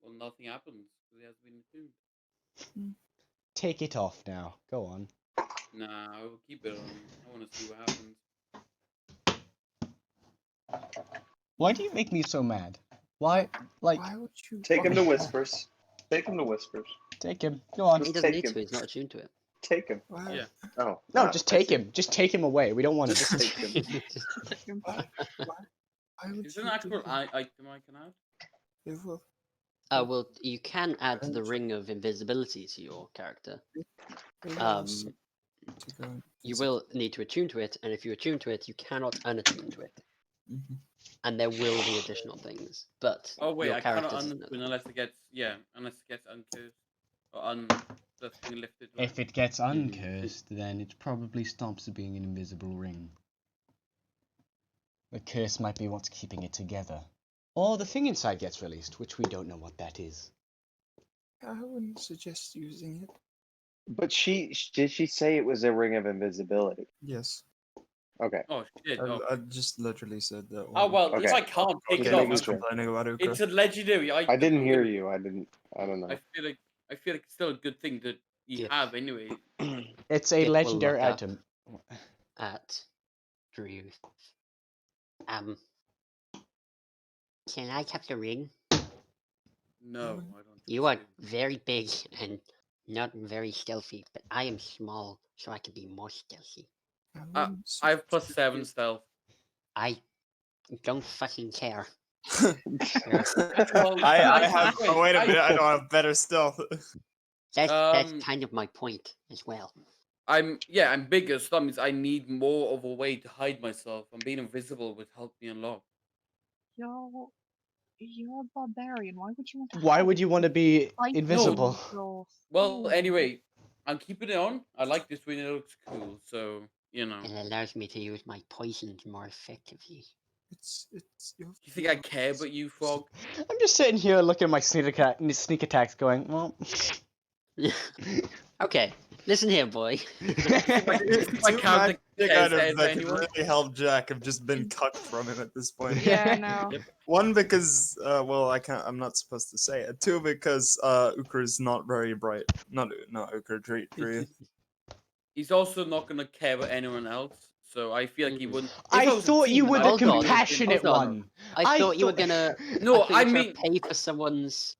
Well, nothing happens because it has been attuned. Take it off now. Go on. Nah, I will keep it on. I want to see what happens. Why do you make me so mad? Why? Like, Why would you Take him to Why? whispers. Take him to whispers. take him. Go on. He Just doesn't take need him. to, he's not attuned to it. Take him. Why, Yeah. Oh. No, ah, just I take see. him. Just take him away. We don't want Just him. take him. why would Is there you an do actual that? item I can add? It will Well, you can add the ring of invisibility to your character. You will need to attune to it, and if you attune to it, you cannot unattune to it. Mhm. And there will be additional things, but Oh wait, your I character cannot doesn't know untune that. unless it gets uncursed or the thing lifted. Right? If it gets uncursed, then it probably stops being an invisible ring. The curse might be what's keeping it together. Or the thing inside gets released, which we don't know what that is. I wouldn't suggest using it. But did she say it was a ring of invisibility? Yes. Okay. Oh shit! I just literally said that. Oh well, if Okay. I can't take Just it off, making sure. complaining about it. it's a legendary item. I didn't though, hear isn't it? you. I don't know. I feel like it's still a good thing that you Yeah. have anyway. It's a It will legendary look up. item. At Drew. Can I touch the ring? No, I don't. You are very big and not very stealthy, but I am small, so I can be more stealthy. I have +7 stealth. I don't fucking care. Well, I that's have. the Oh, wait a point. minute! I don't have better stealth. That's kind of my point as well. I'm bigger, so that means I need more of a way to hide myself. And being invisible would help me unlock. Yo, you're a barbarian. Why would you want to? Why would you want to be hide invisible? yourself? Well, Oh. anyway, I'm keeping it on. I like this when it looks cool, so you know. It allows me to use my poisons more effectively. It's your. Do you think I care about you, Frog? I'm just sitting here looking at my sneak attacks going, well... Okay, listen here, boy. My Two character magic cares items that could anyone? really help Jack have just been cut from him at this point. Yeah, no. One, because well, I'm not supposed to say it. Two, because Ukra is not very bright. Not Ukra, Drew. He's also not gonna care about anyone else, so I feel like he wouldn't. If I was a thought you team, were I the would Hold on, compassionate hold on. one. I thought you were gonna. No, I I mean, mean, pay for someone's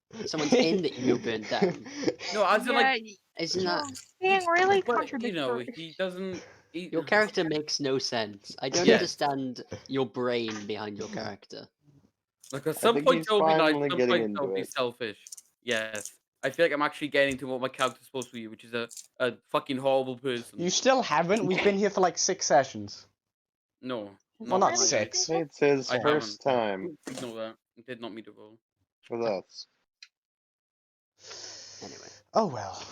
inn that you burned down. no, as in like, Isn't that being really but, contradictory. you know, he doesn't. your character makes no sense? I don't Yes. understand your brain behind your character. Like at some think point he's it'll be nice, finally some getting point into it'll be it. selfish. Yes. I feel like I'm actually getting to what my character's supposed to be, which is a fucking horrible person. You still haven't? We've been here for like 6 sessions. No. Well, not really. 6. It's his I first haven't. time Ignore that. It did not meet the role. with us. Anyway, Oh well.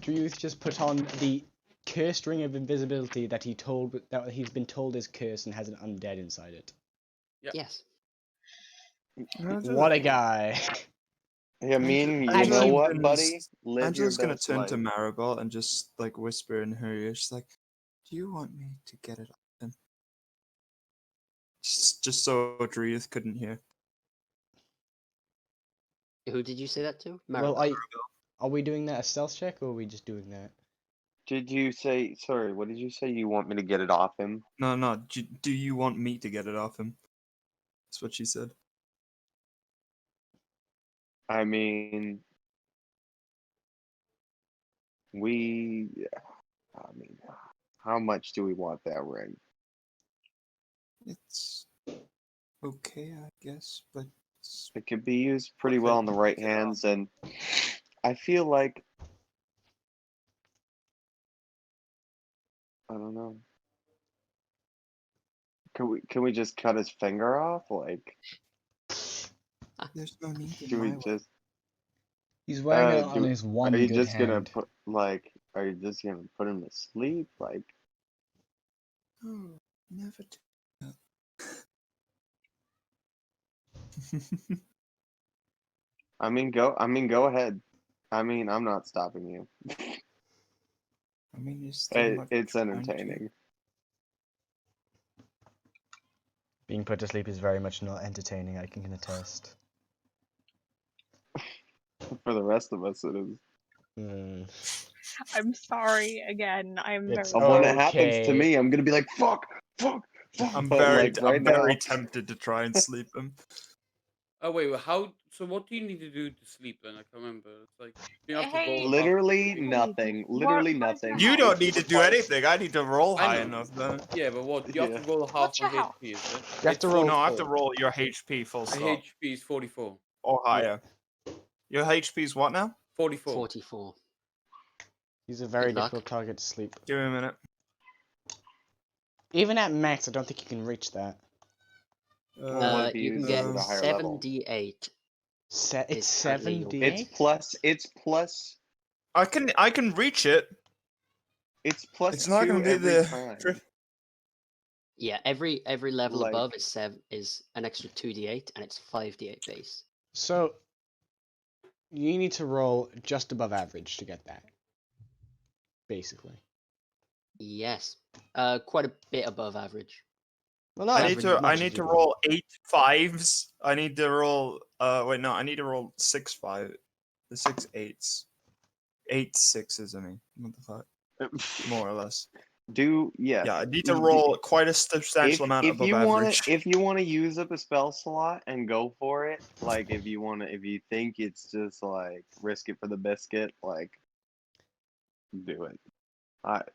Drewth just put on the cursed ring of invisibility that he's been told is cursed and has an undead inside it. Yep. yes. What a guy. I mean, you And know you- what, buddy? Live Angela's your gonna best turn life. to Maribel and just like whisper in her ear. She's like, "Do you want me to get it off him?" Just so Dreeth couldn't hear. Who did you say that to? Well, Maribel. are we doing that a stealth check or are we just doing that? Did you say? Sorry, what did you say? You want me to get it off him? No. Do you want me to get it off him? That's what she said. I mean, how much do we want that ring? It's okay, I guess, but It could be used pretty well in the right hands, and I feel like I don't know. Can we just cut his finger off? Like, there's no need in do we my way. just? He's wearing it on his one Are you good just gonna hand. put like? Are you just gonna put him to sleep? Like, Oh, never do that. I mean, go ahead. I mean, I'm not stopping you. I mean, you're still not It's trying to. entertaining. Being put to sleep is very much not entertaining, I can attest. For the rest of us, it is. I'm sorry again. I'm It's very. And when it happens to Okay. me, I'm gonna be like, fuck. I'm But, very, like, right I'm very now- tempted to try and sleep him. Oh wait, how? So what do you need to do to sleep then? I can't remember. It's like you have to Hey, roll. Literally half- nothing. What- Literally what's your nothing. You house? don't It need to do requires- anything. I need to roll I high know. enough then. Yeah, but what? You have to Yeah. roll half What's my your house? HP, is it? You have It's to roll. No, I have to 44. roll your HP full My stop HP is 44. or higher. Your HP is what now? 44. 44. He's a very Good luck. difficult target to sleep. Give me a minute. Even at max, I don't think you can reach that. Well, what if You can use get it at a higher level? 7d8. It's Is currently your 7d8. It's plus. It's plus. I can reach it. It's plus It's not 2 gonna be every the time. Yeah, every level Like- above is an extra 2d8, and it's 5d8 base. So you need to roll just above average to get that. Basically. Yes, quite a bit above average. Well, not I average need as to much as I need you to want. roll 8 5s. I need to roll wait no, I need to roll 6 5. The 6 8s. 8 6s, I mean. What the fuck? More or less. Yeah. Yeah, I need to roll quite a substantial amount if above you average. if you want to use up a spell slot and go for it, like if you think it's just like risk it for the biscuit, like do it.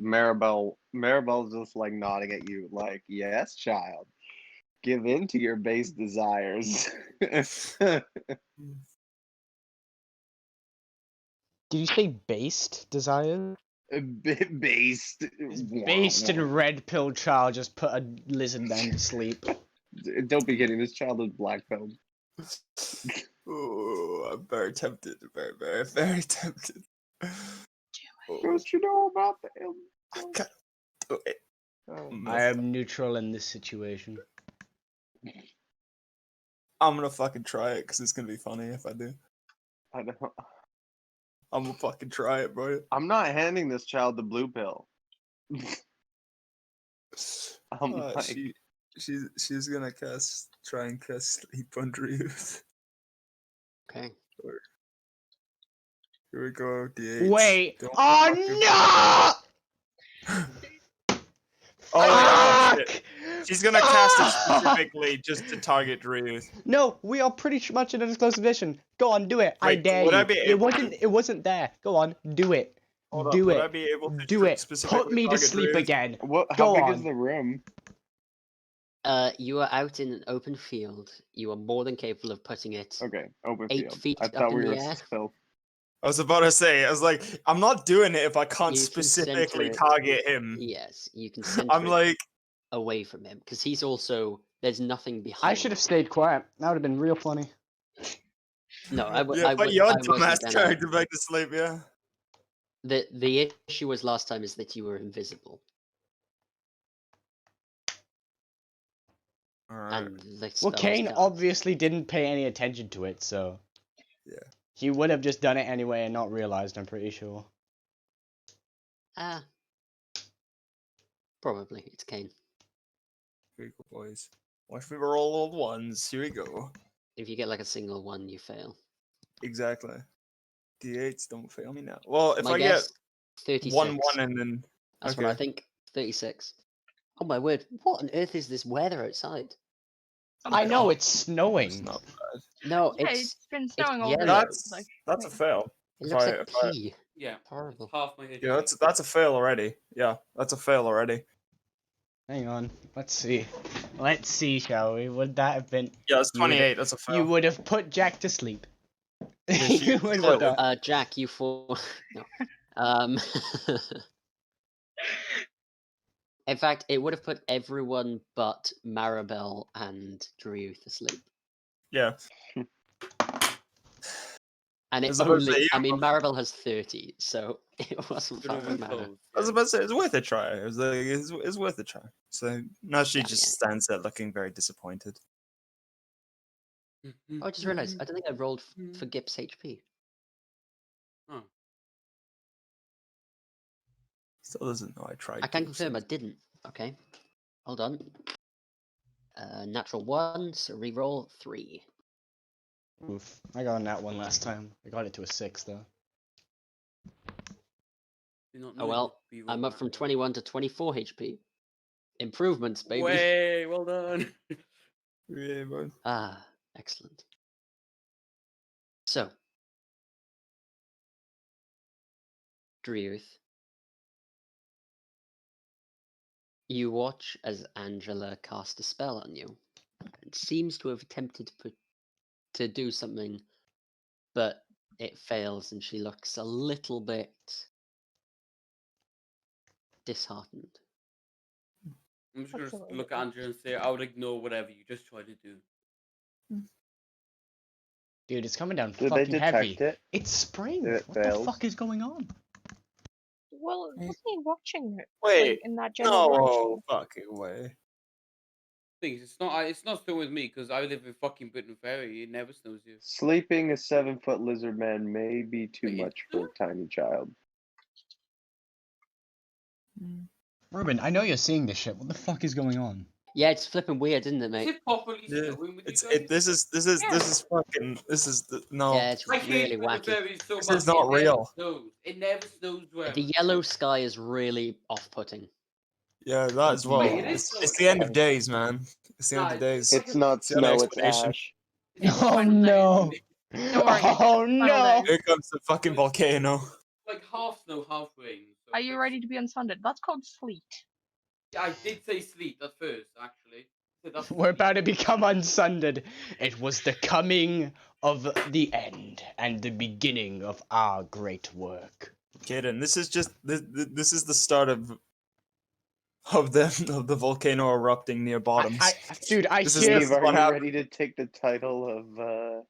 Maribel's just like nodding at you, like, yes, child. Give in to your base desires. Did you say based desire? Based. Based and red pill child just put a lizard man to sleep. Don't be kidding. This child is black pilled. Oh, I'm very tempted. Very, very, very tempted. What you know about them? I can't do it. I am neutral in this situation. I'm gonna fucking try it because it's gonna be funny if I do. I don't. I'm gonna fucking try it, bro. I'm not handing this child the blue pill. I'm like, She's gonna try and cast sleep on Drews. Okay. Here we go, D8. Wait! Don't Oh fucking- no! Oh, Fuck! shit. She's gonna cast it specifically just to target Drews. No, we are pretty much in an exclusive edition. Go on, do it. I Wait, dare would you. I be able to- It wasn't there. Go on, do it. Hold up, Do would it. I be able to Do it. specifically Put me to target sleep Drews? again. how Go big on. is the room? You are out in an open field. You are more than capable of putting it. Okay, open 8 field. feet I up thought in we the were air. still. I was about to say, I was like, I'm not doing it if I can't You can center specifically it. target him. Yes, you can center I'm it like, away from him because he's also there's nothing behind. I should have stayed quiet. That would have been real funny. No, I would. yeah, I but would. your I dumbass wasn't gonna. character back to sleep, yeah. The issue was last time is that you were invisible, Alright. and the Well, spells Kane can't. obviously didn't pay any attention to it, so. Yeah. He would have just done it anyway and not realized, I'm pretty sure. Ah, probably it's Kane. Very cool, boys. Watch me roll all ones. Here we go. If you get like a single one, you fail. Exactly. D8s don't fail me now. Well, if My I guess, get 36. 1 1 and then. That's what I okay. think. 36. Oh my word! What on earth is this weather outside? I know, it's It's snowing. not No, Yeah, it's been snowing all yellow. day. That's a fail. it if looks I- like if I- pee. Yeah. Horrible. It's half my HP. Yeah, that's a fail already. Yeah, that's a fail already. Hang on, let's see. Let's see, shall we? Would that have been... Yeah, it's You would've- 28. That's a fail. You would have put Jack to sleep. Yes, You you- would So, have done. Jack, you fall. No. Um. In fact, it would have put everyone but Maribel and Drew to sleep. Yeah. And it As opposed to only, you, I mean, but- Maribel has 30, so it wasn't Could that have would been matter. close, I was yeah. about to say it's worth a try. It was like, it's worth a try. So now she Yeah, just yeah. stands there looking very disappointed. Oh, I just realised, I don't think I rolled for Gip's HP. Oh. Still doesn't know I tried. I can to, confirm so- I didn't. Okay. Hold on. Natural 1, so reroll 3. Oof. I got on that one last time. I got it to a 6, though. Do not Oh know well, what be I'm rolled up from at. 21 to 24 HP. Improvements, baby. Way, well done. Yeah, but Ah, excellent. So, Drewth, you watch as Angela cast a spell on you, and seems to have attempted to do something, but it fails, and she looks a little bit disheartened. I'm just That's gonna a little look bit at Andrew and say, I would ignore whatever you just tried to do. Dude, it's coming down Did they fucking detect heavy. it? It's spring. It What fails. the fuck is going on? Well, it wasn't me watching it Wait, like, in that general direction. no fucking way. Things, it's not still with me because I live in fucking Britain Ferry. It never snows here. Sleeping a 7-foot lizard man may be too Wait, much for a tiny child. Ruben, I know you're seeing this shit. What the fuck is going on? Yeah, it's flipping weird, isn't it, Is mate? it properly Yeah, snowing with it's you guys? this is fucking no. Yeah, it's I hate really Britain wacky. Ferry so This much. is not it never real. Snows. It never snows where The yellow sky is really off-putting. Yeah, that as well. Wait, it is It's snowing. the end of days, man. It's the end of days. It's not It's the only snow, it's explanation. ash. It's Oh Final no! Don't worry, it's Oh final no! day. Here comes the fucking volcano. like half snow, half rain. So Are it's you like- ready to be unsunned? That's called sleet. Yeah, I did say sleep at first, actually. So that's We're about to become unsunded. It was the coming of the end and the beginning of our great work. Kaden, this is just this is the start of the volcano erupting near bottoms. Dude, I This is hear, this Steve, are what you happened. ready to take the title of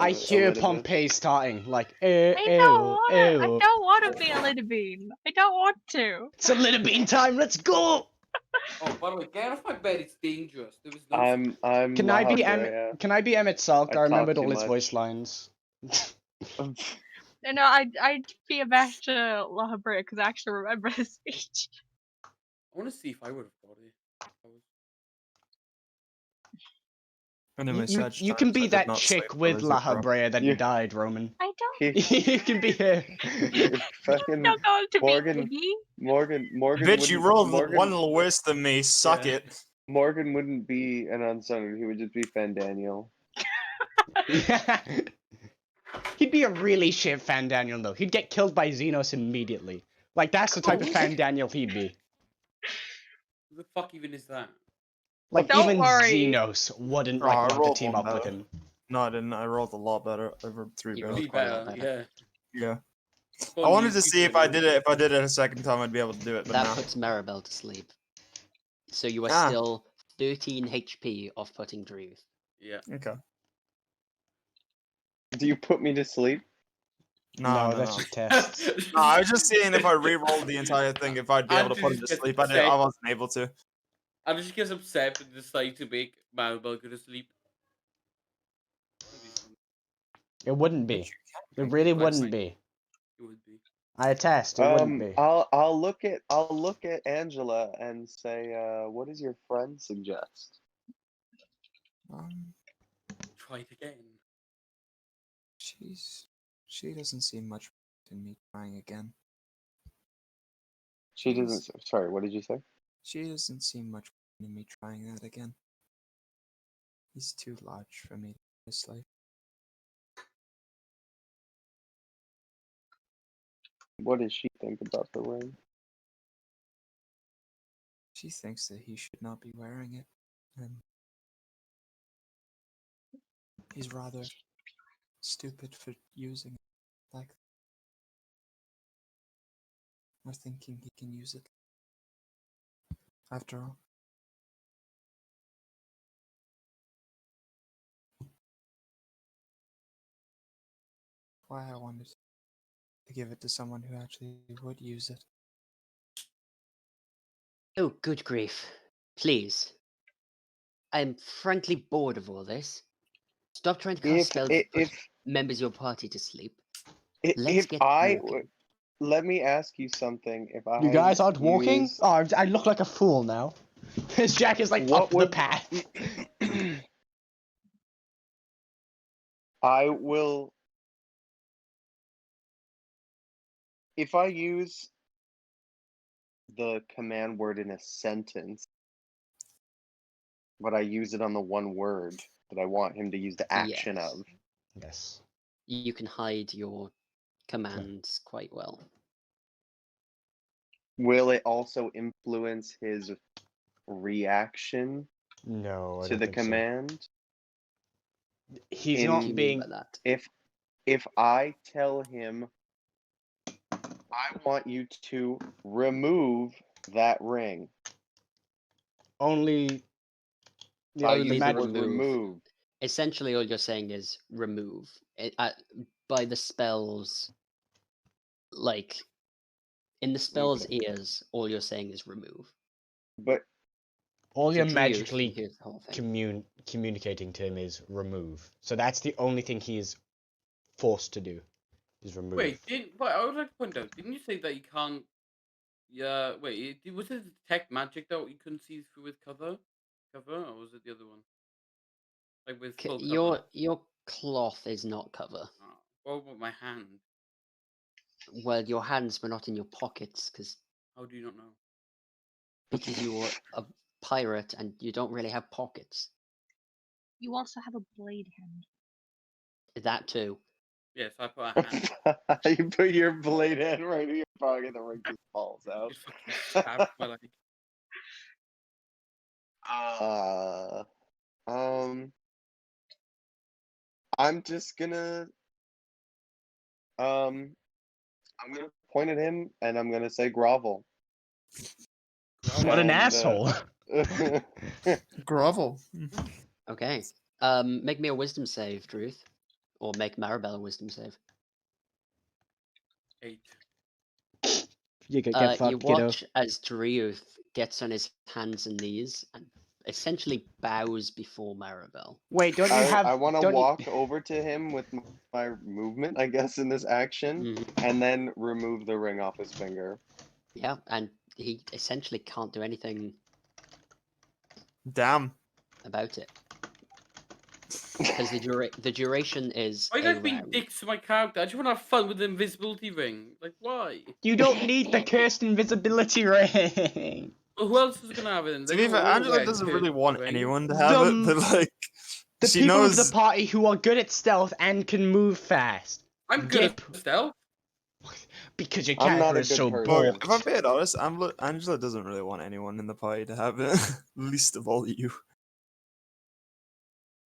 I hear Elizabeth? Pompeii starting like, I ew. don't want to be a little bean. I don't want to. It's a little bean time. Let's go. Oh, by the way, get off my bed. It's dangerous. There was no. I'm Can I be Lahabrea. Can I be Emmett Salk? I I remembered talk all too his much. voice lines. No, I'd be a better Lahabrea because I actually remember his speech. I want to see if I would have got it. Anyway, such You times can I be did that not chick sleep with well, La Habrea that You- died, Roman. I don't. You can be her. Fucking Don't go to Morgan- be Morgan Bitch, you wouldn't- rolled Morgan, one little worse than me. Suck Yeah. it. Morgan wouldn't be an unsunned, he would just be Fandaniel. Yeah. He'd be a really shit Fan Daniel though. He'd get killed by Xenos immediately. Like that's the type of Fan Daniel he'd be. Who the fuck even is that? Like Don't even worry. Xenos wouldn't Oh, like I want to rolled team one up with better. him. No, I didn't. I rolled a lot better. Over 3 You better. rolled Be quite a lot better, better. yeah. Yeah. Go I on, wanted you to see if do I it. did it. If I did it a second time, I'd be able to do it. But That no. puts Maribel to sleep. So you are Ah. still 13 HP off-putting Drew. Yeah. Okay. Do you put me to sleep? No, that's no. just tests. No, I was just seeing if I re-rolled the entire thing, if I'd be able to Andrew put him just to gets sleep. I upset. wasn't able to. I just gets upset and decide to make Maribel go to sleep. That'd be fun. It wouldn't be. It really wouldn't be. It would be. I attest, it wouldn't be. I'll look at Angela and say, what does your friend suggest? Try it again. She doesn't seem much in me trying again. She doesn't. Sorry, what did you say? She doesn't seem much in me trying that again. He's too large for me to slay. What does she think about the ring? She thinks that he should not be wearing it, and he's rather stupid for using it like that. Or thinking he can use it. After all. Why I wanted to give it to someone who actually would use it. Oh, good grief. Please. I'm frankly bored of all this. Stop trying to cast spells to put members of your party to sleep. Let's get walking. Let me ask you something. If I You guys aren't walking? use- Oh, I look like a fool now. His Jack is like What up the would- path. I will. If I use the command word in a sentence, would I use it on the one word that I want him to use the action Yes. of? Yes. you can hide your commands quite well. Will it also influence his reaction No, I to don't the think so. command? He's In- What not do you mean being. by that? If I tell him I want you to remove that ring, Only. I Only use the the word remove. remove. Essentially, all you're saying is remove. By the spells, like in the spell's Okay. ears, all you're saying is remove. But All So you're Drew, magically he hears the whole thing. communicating to him is remove. So that's the only thing he is forced to do. Is remove. Wait, I would like to point out, didn't you say that you can't? Yeah, wait, was it detect magic that you couldn't see through with cover, or was it the other one? Like with full cover. Your cloth is not cover. Oh, what about my hand? Well, your hands were not in your pockets because How do you not know? you're a pirate and you don't really have pockets. You also have a blade hand. That too. Yes, I put a hand. you put your blade hand right in your pocket, the ring just falls out. Just fucking stabbed my leg. I'm just gonna I'm gonna point at him and I'm gonna say grovel. What an And, asshole! Grovel. Okay. Make me a wisdom save, Druth. Or make Maribel a wisdom save. 8. You get You fucked, kiddo. watch as Druth gets on his hands and knees and essentially bows before Maribel. Wait, don't you have? I want to don't you- walk over to him with my movement, I guess, in this action, Mhm. and then remove the ring off his finger. Yeah, and he essentially can't do anything Damn. about it. Because the duration is Why a you guys being round. dicks to my character? I just want to have fun with the invisibility ring. Like, why? You don't need the cursed invisibility ring. Well, who else is gonna have it? Then? To They be all fair, Angela wear doesn't cursed really want ring. anyone to have it, but like, The she people knows. of the party who are good at stealth and can move fast. I'm good at stealth. Because your I'm not character a is good so person. Look, bold. if I'm being honest, Angela doesn't really want anyone in the party to have it. Least of all you.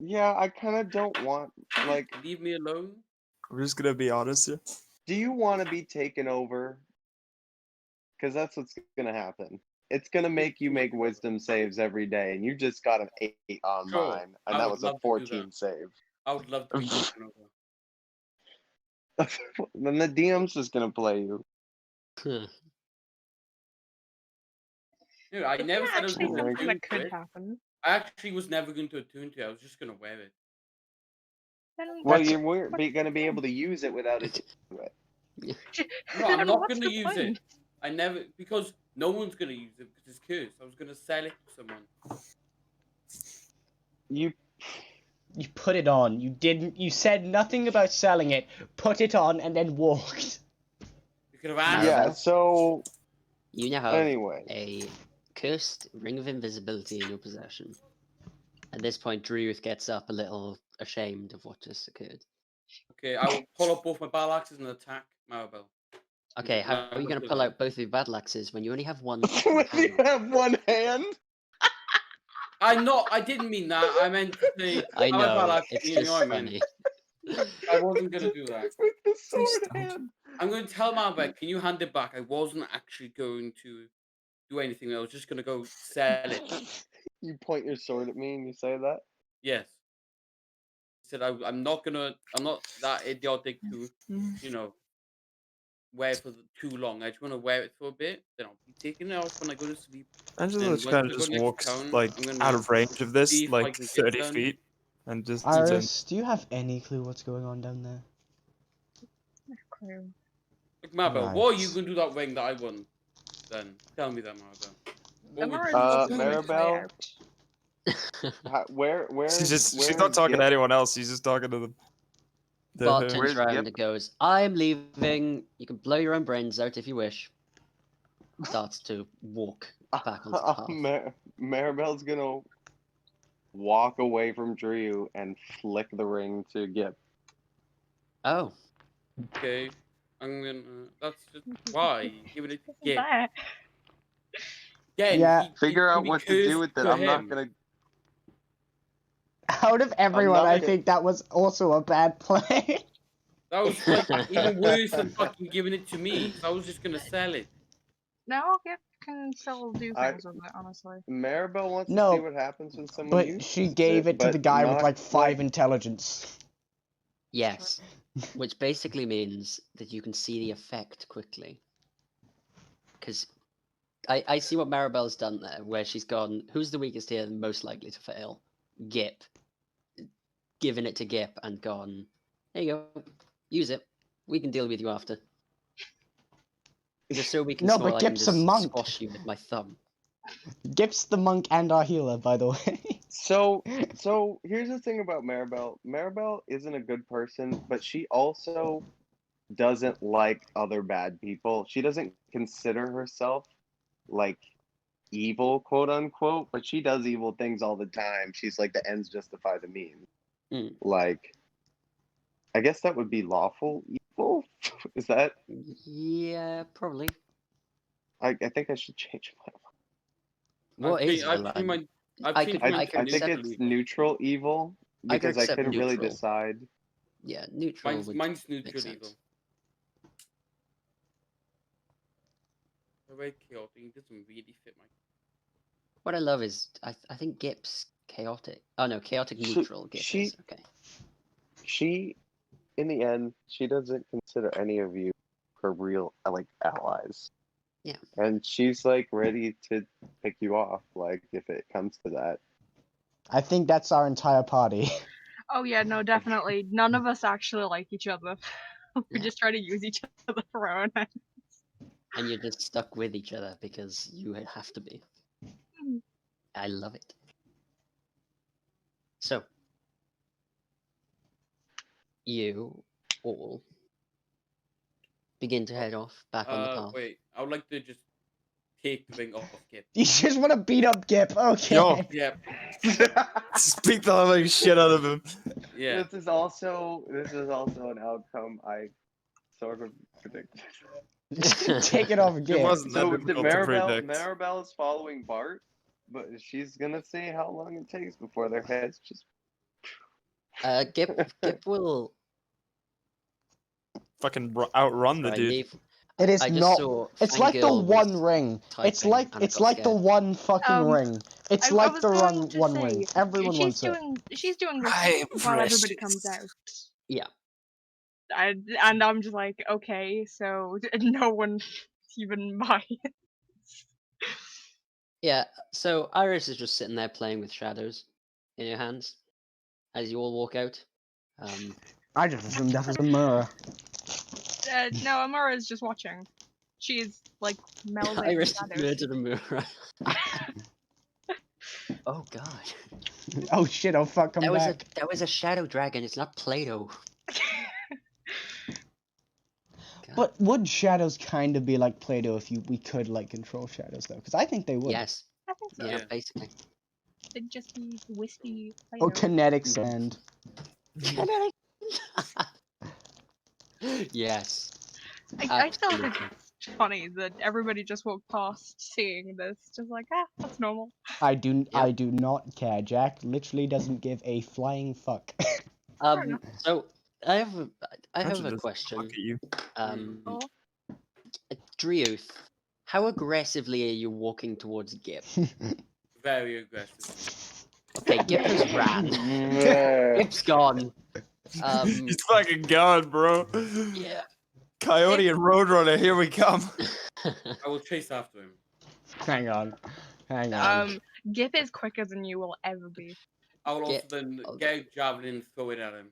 Yeah, I kind of don't want, like, Leave me alone. We're just gonna be honest here. do you want to be taken over? Because that's what's gonna happen. It's gonna make you make wisdom saves every day, and you just got an 8 on Sure, mine, and I that would was a love to do 14 that. save. I would love to be taken over. Then the DM's just gonna play you. Dude, I never Yeah, said I was actually going to something attune that to could it. happen. I actually was never going to attune to it. I was just going to wear it. Then, Well, That's- you weren't gonna be able to use it without it. No, then I'm not what's going to the use point? it. I never, because no one's going to use it because it's cursed. I was going to sell it to someone. You You put it on. You didn't. You said nothing about selling it. Put it on and then walked. You could have asked. yeah. Maribel? So You now have anyway, a cursed ring of invisibility in your possession. At this point, Druth gets up a little ashamed of what just occurred. Okay, I will pull up both my battle axes and attack Maribel. Okay, how are you going to pull out both of your battle axes when you only have one fucking when you hand? have one hand. I didn't mean that. I meant to say, I have my battle know, axe it's in the just arm, funny. I wasn't going to do that. With the Please sword don't. hand. I'm going to tell Maribel, can you hand it back? I wasn't actually going to do anything. I was just going to go sell it. You point your sword at me and you say that. Yes. He said, I'm not that idiotic to, you know, wear it for too long. I just want to wear it for a bit. Then I'll be taking it off when I go to sleep. Angela Then just once kind I of go just next walks town, like I'm gonna out of range of this, see if I like can get 30 done. feet, and just Iris, do you have any clue what's going on down there? Clue. Look, Maribel, what are you Right. going to do that ring that I won? Then tell me that, Maribel. The What would more you is do? Maribel? Where she's where not is talking to Gip? anyone else. She's just talking to them. Bart her. turns Where's around Gip? and goes, I'm leaving. You can blow your own brains out if you wish. Starts to walk back onto the path. Maribel's gonna walk away from Drew and flick the ring to Gip. Oh, Okay. I'm gonna. That's just why. Give it to Gip. There. Again, Yeah. Figure it can out be what to do cursed with it. to I'm not him. gonna. Out of everyone, not I gonna- think that was also a bad play. That was like even worse than fucking giving it to me. 'Cause I was just gonna sell it. No, Gip can still do I- things with it, honestly. Maribel wants to No, see what happens when someone But uses she gave it to but the guy with not, like 5 intelligence. yes. Which basically means that you can see the effect quickly. Because I see what Maribel's done there, where she's gone, who's the weakest here and most likely to fail? Gip. Given it to Gip and gone, there you go, use it. We can deal with you after. Just so we can No, smile, but I can Gip's a just monk. squash you with my thumb. Gip's the monk and our healer, by the way. So here's the thing about Maribel. Maribel isn't a good person, but she also doesn't like other bad people. She doesn't consider herself like evil, quote unquote, but she does evil things all the time. She's like the ends justify the means. Mm. Like, I guess that would be lawful evil. Is that? Yeah, probably. I think I should change my. What is I've your seen line? my. I've I changed could- mine I to could think neutral it's evil. neutral evil I could because I accept couldn't really neutral. decide. Yeah, neutral would Mine's make neutral sense. evil. Very chaotic. It doesn't really fit my. What I love is I think Gip's chaotic. Oh no, chaotic She- neutral Gip she- is okay. She, in the end, she doesn't consider any of you her real like allies. Yeah. And she's like ready to pick you off, like if it comes to that. I think that's our entire party. Oh yeah, no, definitely. None of us actually like each other. We Yeah. just try to use each other for our own ends. And you're just stuck with each other because you have to be. Mm. I love it. So, you all begin to head off back on the path. Wait. I would like to just take the ring off Gip. You just want to beat up Gip, okay. Yo. Yeah. Speak the living shit out of him. Yeah. This is also an outcome I sort of predicted. Take it off It Gip. wasn't that So the difficult to predict. Maribel is following Bart, but she's gonna see how long it takes before their heads just. Gip will. Fucking outrun the Sorry, dude. Neve, It is I just not. saw It's like the Fangirl one was ring. It's typing like and I it's got like the scared. one fucking ring. It's I like was the going to one say, ring. Everyone she's wants it. she's doing this I'm while everybody precious. comes out. Yeah. And I'm just like, okay, so no one even minds. Yeah, so Iris is just sitting there playing with shadows in your hands as you all walk out. I just assumed that was a mirror. No, Amara is just watching. She's like melding Iris shadows. murdered a mirror. Oh god. Oh shit! Oh fuck! Come back. That was a shadow dragon. It's not Play-Doh. God. But would shadows kind of be like Play-Doh if we could like control shadows though? Because I think they would. Yes. I think so. Yeah, Yeah. basically. They'd just be wispy. Or Play-Doh. kinetic sand. Yes. I still think Absolutely. it's funny that everybody just walked past seeing this, just like, that's normal. I do Yeah. not care. Jack literally doesn't give a flying fuck. enough. So I have a Imagine this question. Look at you. Oh, Driuth, how aggressively are you walking towards Gip? Very aggressive. Okay, Gip has ran. Gip's gone. He's fucking gone, bro. Yeah. Coyote and Roadrunner, here we come. I will chase after him. Hang on. Hang on. Gip is quicker than you will ever be. I will also Get- then oh. get a javelin and throw it at him.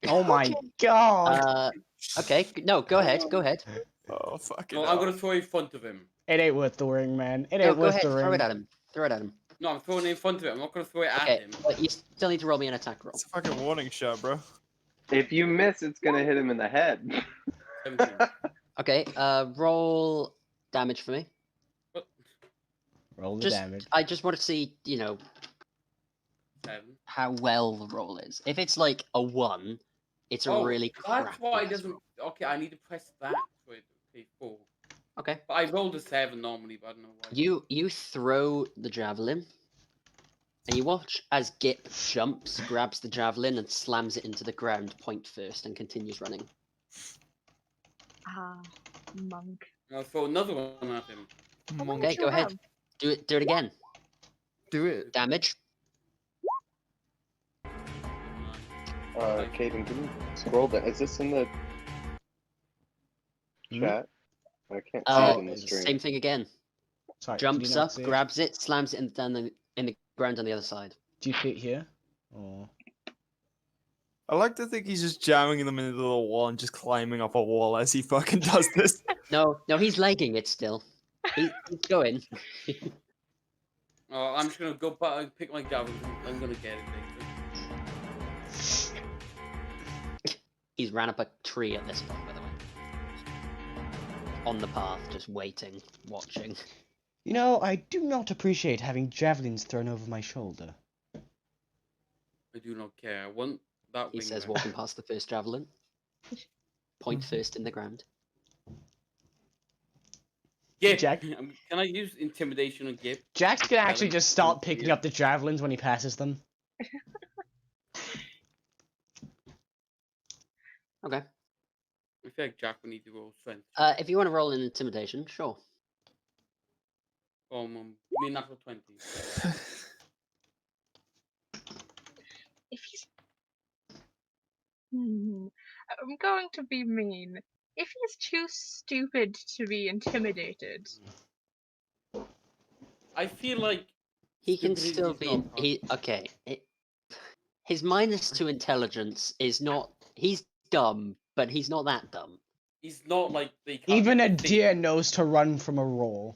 Oh my god. Okay, no, go ahead, go ahead. Oh, fucking No, I'm gonna throw it in front of him. It ain't worth the ring, man. It No, ain't go worth ahead, the ring. throw it at him. Throw it at him. No, I'm throwing it in front of him. I'm not gonna throw it at Okay, him. but you still need to roll me an attack roll. It's a fucking warning shot, bro. If you miss, it's gonna hit him in the head. 17. Okay, roll damage for me. Roll the Just, damage. I just want to see, 7. how well the roll is. If it's like a 1, It's a Oh, really crappy that's why it dice doesn't. roll. Okay, I need to press that for it. Okay, 4. Okay. But I rolled a 7 normally, but I don't know why. You throw the javelin, and you watch as Gip jumps, grabs the javelin, and slams it into the ground point first, and continues running. Ah, monk. I'll throw another one at him. How many Okay, do go you ahead. have? Do it again. Do it. Damage. Caden, can you scroll down? Is this in the Hmm? chat? I can't see it in the Same stream. thing again. Sorry, can you Jumps not up, see it? grabs it, slams it in the ground on the other side. Do you see it here? Or... I like to think he's just jamming them into the wall and just climbing up a wall as he fucking does this. No, he's legging it still. He's going. Oh, I'm just gonna go back and pick my javelin. I'm gonna get it later. He's ran up a tree at this point, by the way. On the path, just waiting, watching. You know, I do not appreciate having javelins thrown over my shoulder. I do not care. I want that He wing says, back. walking past the first javelin. Point first in the ground. Gip. Jack? Can I use intimidation on Gip? Jack's gonna actually him just to start come picking here. up the javelins when he passes them. Okay. I feel like Jack will need to roll strength. If you want to roll an intimidation, sure. You mean natural 20? If he's... I'm going to be mean. If he's too stupid to be intimidated, I feel like He can stupidity still is be. not Okay. His -2 intelligence is not. He's dumb, but he's not that dumb. he's not like they can't Even a think. deer knows to run from a roar.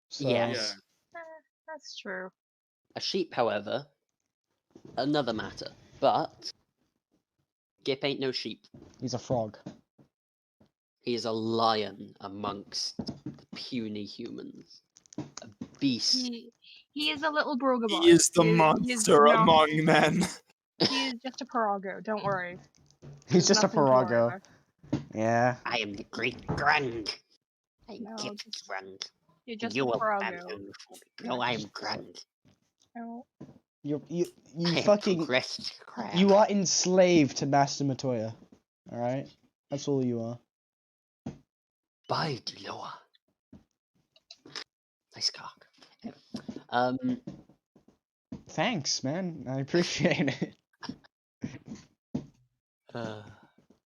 So... Yes. that's true. A sheep, however, another matter. But Gip ain't no sheep. He's a frog. He is a lion amongst the puny humans. A beast. He is a little brogabot. He is the He is monster not- among men. He is just a parago. Don't worry. He's There's just a nothing to worry parago. about. Yeah. I am the great Grand. I'm No, Gip just- Grand. You're just You a will parago. abandon for me. No, I am Grand. No. You I am fucking... progressed crab. You are enslaved to Master Matoya. Alright? That's all you are. By Diloa. Nice cock. Thanks, man. I appreciate it.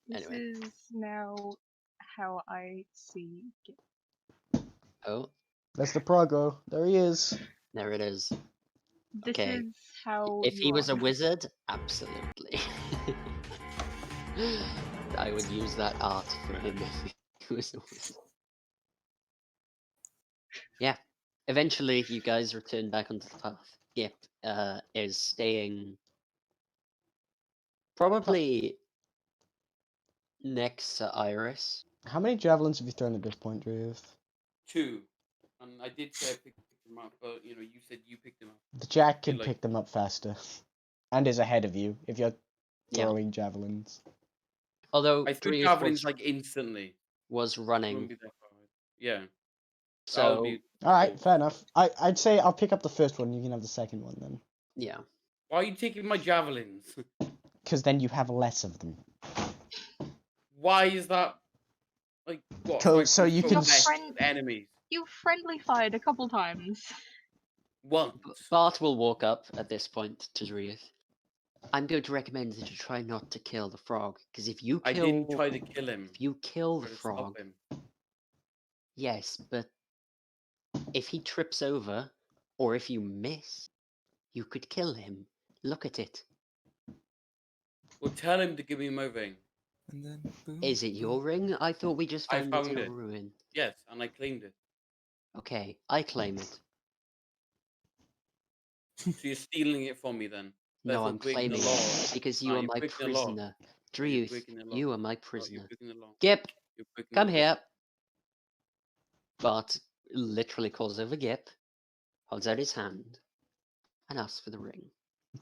This Anyway. is now how I see Gip. Oh, That's the Prago. There he is. there it is. This Okay. is how If you he was are a now. wizard, absolutely. I would use that art for him if he was a wizard. Yeah. Eventually, you guys return back onto the path. Gip is staying probably next to Iris. How many javelins have you thrown at this point, Drew? 2. And I did say I picked them up, but you said you picked them up. The Jack can like- pick them up faster. And is ahead of you if you're Yeah. throwing javelins. Although I threw Drius javelins like instantly. was Wouldn't running, be that far. Yeah. that so would be Alright, cool. fair enough. I'd say I'll pick up the first one, you can have the second one then. yeah. Why are you taking my javelins? Because then you have less of them. Why is that? Like what? So you can mess friend- with enemies You friendly fired a couple times. once. Bart will walk up at this point to Drius. I'm going to recommend that you try not to kill the frog, because if you I kill, didn't try to kill him. if you kill the Try to stop frog, him. yes, but if he trips over, or if you miss, you could kill him. Look at it. Well, tell him to give me my ring. And then boom, Is it your ring? I thought we just I found, found it in a it. ruin. Yes, and I claimed it. Okay, I claim it. So you're stealing it from me then? No, Therefore I'm breaking the claiming law. it because you Ah, are you're my breaking the law. prisoner. Oh, you're Drius, breaking the law. you are my Oh, you're prisoner. breaking the law. Gip, You're breaking come the law. here. Bart literally calls over Gip, holds out his hand, and asks for the ring.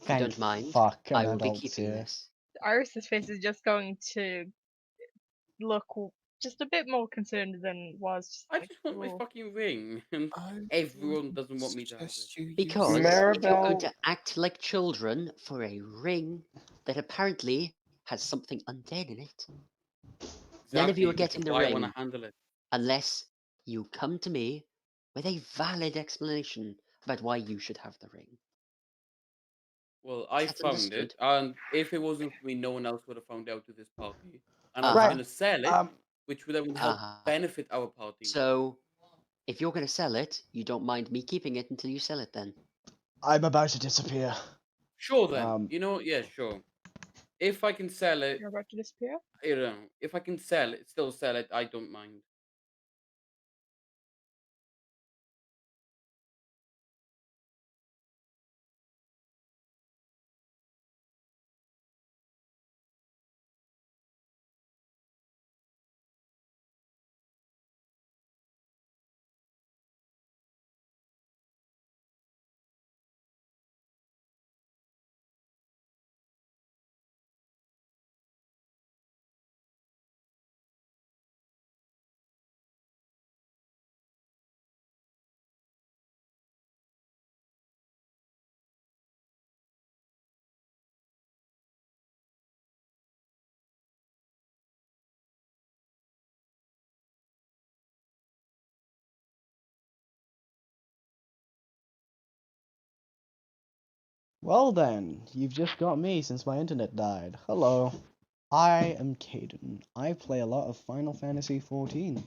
Thank don't mind, fuck, I an will be adult's keeping here. this. Iris's face is just going to look just a bit more concerned than it was. Just I like, just want my "Ooh." fucking ring, and I everyone doesn't want me to have it. suggest you use Because it. if you're going Maribel- to act like children for a ring that apparently has something undead in it, none of you are Exactly, which getting is the why I want ring to handle it. unless you come to me with a valid explanation about why you should have the ring. Well, I That's found understood. it, and if it wasn't for me, no one else would have found out to this party. And I was Uh-huh. going to sell it, Um, which would then help Uh-huh. benefit our party. So, if you're going to sell it, you don't mind me keeping it until you sell it then? I'm about to disappear. Sure, then. Um, You know, yeah, sure. If I can sell it, You're about to disappear. you know, if I can sell it, still sell it, I don't mind. well then, you've just got me since my internet died. Hello. I am Caden. I play a lot of Final Fantasy XIV.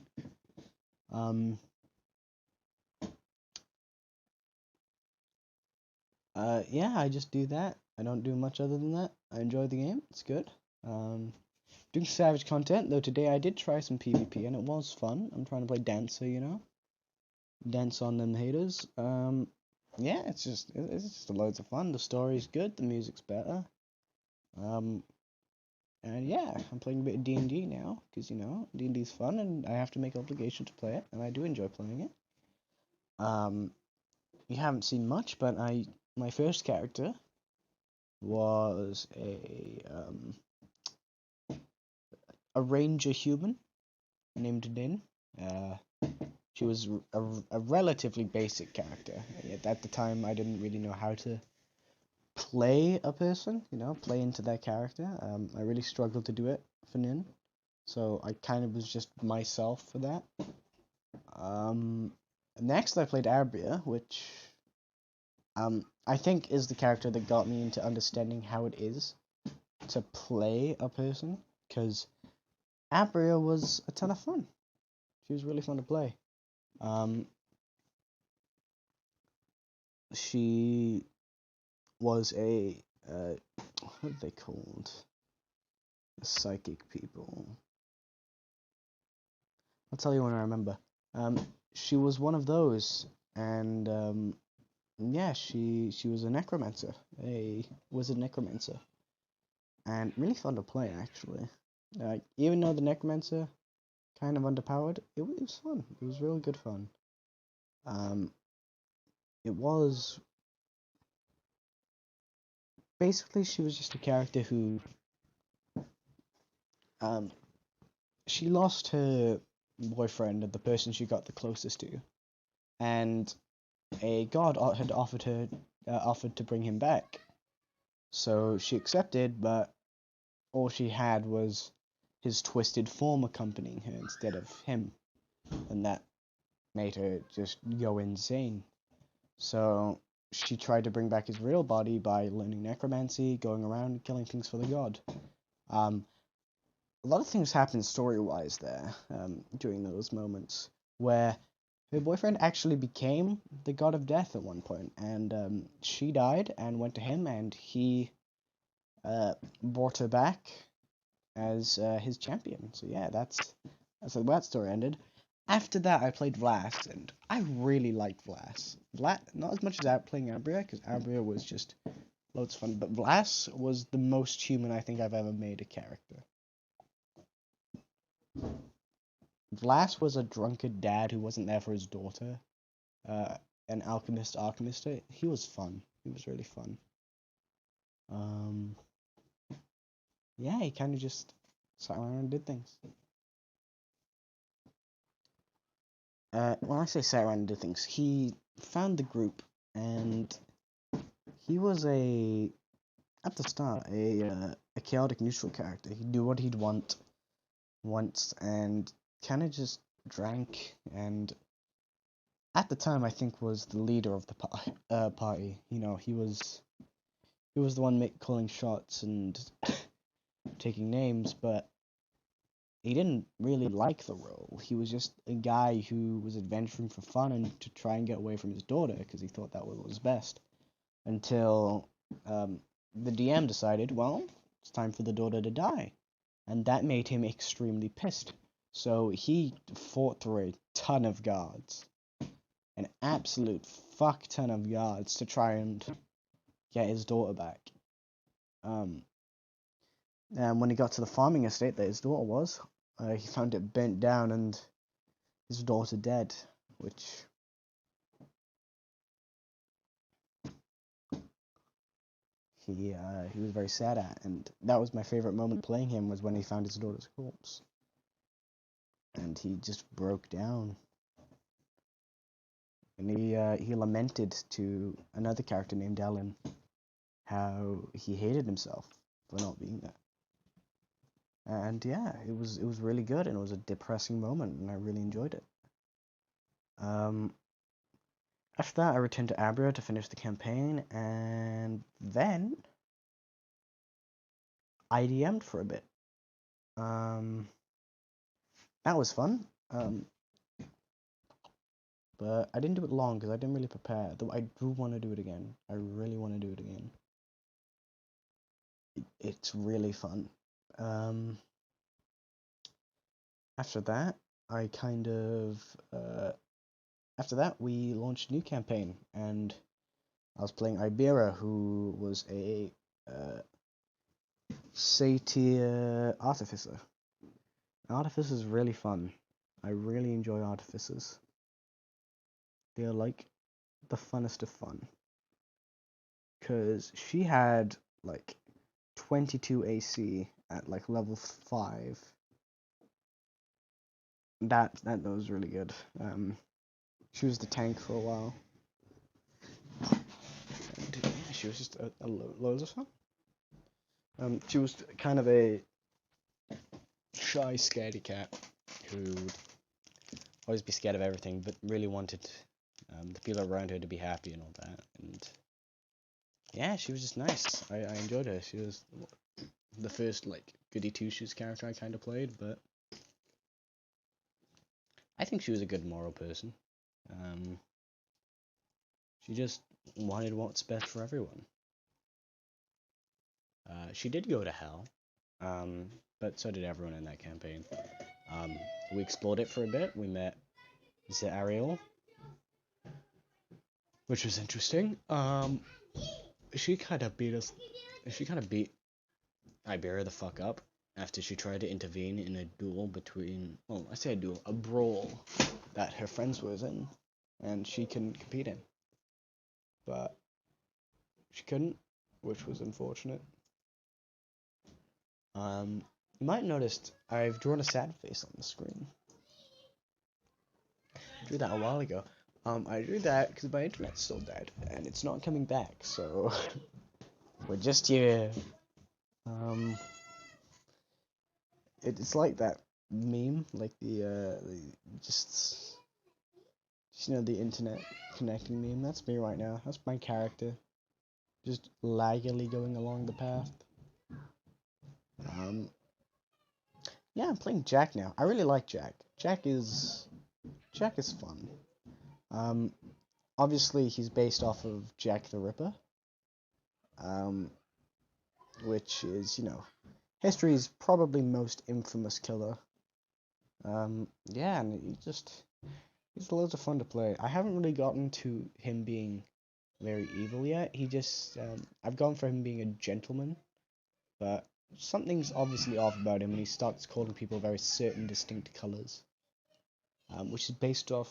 Yeah, I just do that. I don't do much other than that. I enjoy the game. It's good. Doing Savage content, though today I did try some PvP and it was fun. I'm trying to play Dancer, you know? Dance on them haters. Yeah, it's just loads of fun. The story's good, the music's better. And yeah, I'm playing a bit of D&D now, because, you know, D&D's fun and I have to make obligation to play it, and I do enjoy playing it. You haven't seen much, but my first character was a ranger human named Din. She was a relatively basic character. At the time, I didn't really know how to play a person, you know, play into their character. I really struggled to do it for Nin, so I kind of was just myself for that. Next, I played Arbria, which I think is the character that got me into understanding how it is to play a person, because Arbria was a ton of fun. She was really fun to play. She was a what are they called? The psychic people. I'll tell you when I remember. She was one of those, and yeah, she was a necromancer, a wizard necromancer, and really fun to play actually. Even though the necromancer kind of underpowered, it was fun. It was really good fun. It was basically she was just a character who she lost her boyfriend, the person she got the closest to, and a god had offered to bring him back. So she accepted, but all she had was his twisted form accompanying her instead of him, and that made her just go insane. So she tried to bring back his real body by learning necromancy, going around killing things for the god. A lot of things happened story-wise there during those moments, where her boyfriend actually became the god of death at one point, and she died and went to him, and he brought her back as his champion. So yeah, that's how that story ended. After that, I played Vlast, and I really liked Vlast. Not as much as playing Abria, because Abria was just loads of fun, but Vlast was the most human I think I've ever made a character. Vlast was a drunkard dad who wasn't there for his daughter. An alchemist. He was fun. He was really fun. yeah, he kind of just sat around and did things. When I say sat around and did things, he found the group, and he was at the start, a chaotic neutral character. He'd do what he'd want once, and kind of just drank, and at the time, I think was the leader of the party. You know, he was the one calling shots and taking names, but he didn't really like the role. He was just a guy who was adventuring for fun and to try and get away from his daughter because he thought that was best. Until the DM decided, well, it's time for the daughter to die. And that made him extremely pissed. So he fought through a ton of guards. An absolute fuck ton of guards to try and get his daughter back. And when he got to the farming estate that his daughter was, he found it burnt down and his daughter dead, which he was very sad at, and that was my favorite moment playing him, was when he found his daughter's corpse, and he just broke down, and he lamented to another character named Ellen how he hated himself for not being there. And yeah, it was really good, and it was a depressing moment, and I really enjoyed it. After that, I returned to Abra to finish the campaign, and then I DM'd for a bit. That was fun. But I didn't do it long because I didn't really prepare. Though I do want to do it again. I really want to do it again. It's really fun. After that, after that, we launched a new campaign, and I was playing Ibera, who was a C-tier artificer. Artificer is really fun. I really enjoy artificers. They're like the funnest of fun. Because she had like 22 AC at like level 5. That was really good. She was the tank for a while. And yeah, she was just loads of fun. She was kind of a shy, scaredy cat who would always be scared of everything, but really wanted the people around her to be happy and all that. And yeah, she was just nice. I enjoyed her. She was the first like goody two shoes character I kind of played, but I think she was a good moral person. She just wanted what's best for everyone. She did go to hell, but so did everyone in that campaign. We explored it for a bit. We met Ariel, which was interesting. She kind of beat Iberia the fuck up after she tried to intervene in a duel between, well, I say a duel, a brawl that her friends was in, and she couldn't compete in. But she couldn't, which was unfortunate. You might have noticed I've drawn a sad face on the screen. I drew that a while ago. I drew that because my internet's still dead, and it's not coming back, so we're just here. It's like that meme, like the just you know, the internet connecting meme. That's me right now. That's my character, just laggily going along the path. Yeah, I'm playing Jack now. I really like Jack. Jack is fun. Obviously he's based off of Jack the Ripper. Which is, you know, history's probably most infamous killer. Yeah, and he's loads of fun to play. I haven't really gotten to him being very evil yet. I've gone for him being a gentleman, but something's obviously off about him when he starts calling people very certain distinct colors, which is based off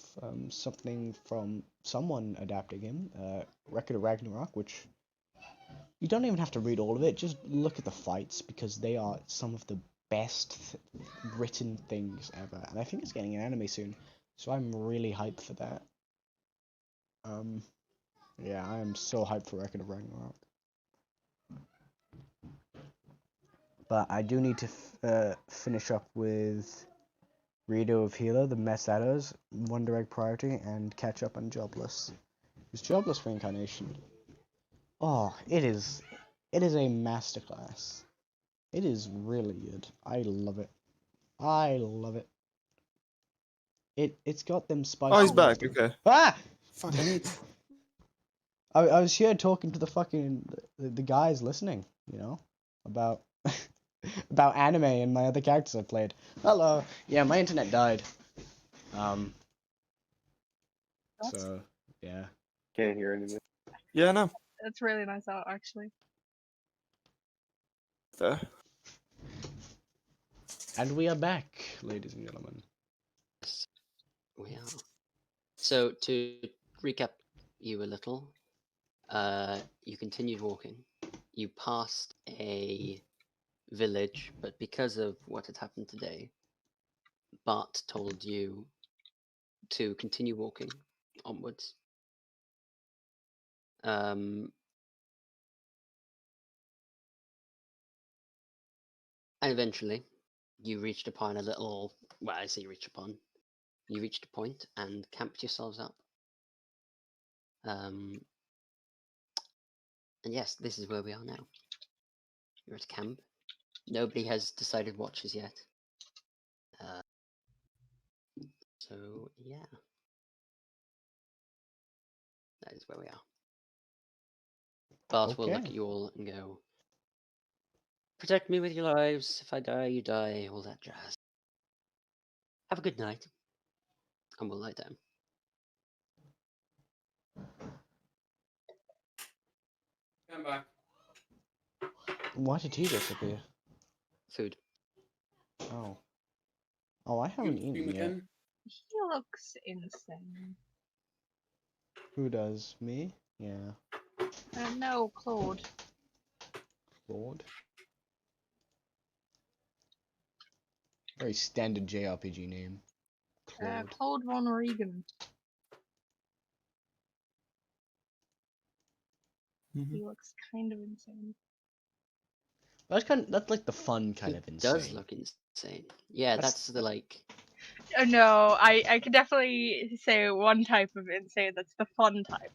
something from someone adapting him, Record of Ragnarok, which You don't even have to read all of it. Just look at the fights because they are some of the best written things ever. And I think it's getting an anime soon, so I'm really hyped for that. Yeah, I am so hyped for Record of Ragnarok. But I do need to finish up with Redo of Healer, The Mess That Is, One Direct Priority, and catch up on Jobless. It's Jobless Reincarnation. Oh, it is a masterclass. It is really good. I love it. I love it. It's got them spicy. Oh, he's back. Okay. Ah! Fucking it. I was here talking to the fucking the guys listening, you know, about about anime and my other characters I played. Hello. Yeah, my internet died. So yeah. Can't hear anything. Yeah, no. That's really nice art, actually. Fair. And we are back, ladies and gentlemen. Yes, we are. So to recap you a little, you continued walking. You passed a village, but because of what had happened today, Bart told you to continue walking onwards. And eventually, you reached upon a little. Well, I say reached upon. You reached a point and camped yourselves up. And yes, this is where we are now. You're at camp. Nobody has decided watches yet. So yeah, that is where we are. Bart will look Okay. at you all and go, "Protect me with your lives. If I die, you die. All that jazz. Have a good night." And we'll lie down. Come back. Why did he disappear? Food. Oh. Oh, I haven't You eaten stream yet. again? He looks insane. Who does? Me? Yeah. No, Claude. Lord. Very standard JRPG name. Claude. Claude Von Regan. Mhm. He looks kind of insane. That's like the fun kind He of insane. does look insane. Yeah, that's the like. Oh no, I can definitely say one type of insane that's the fun type.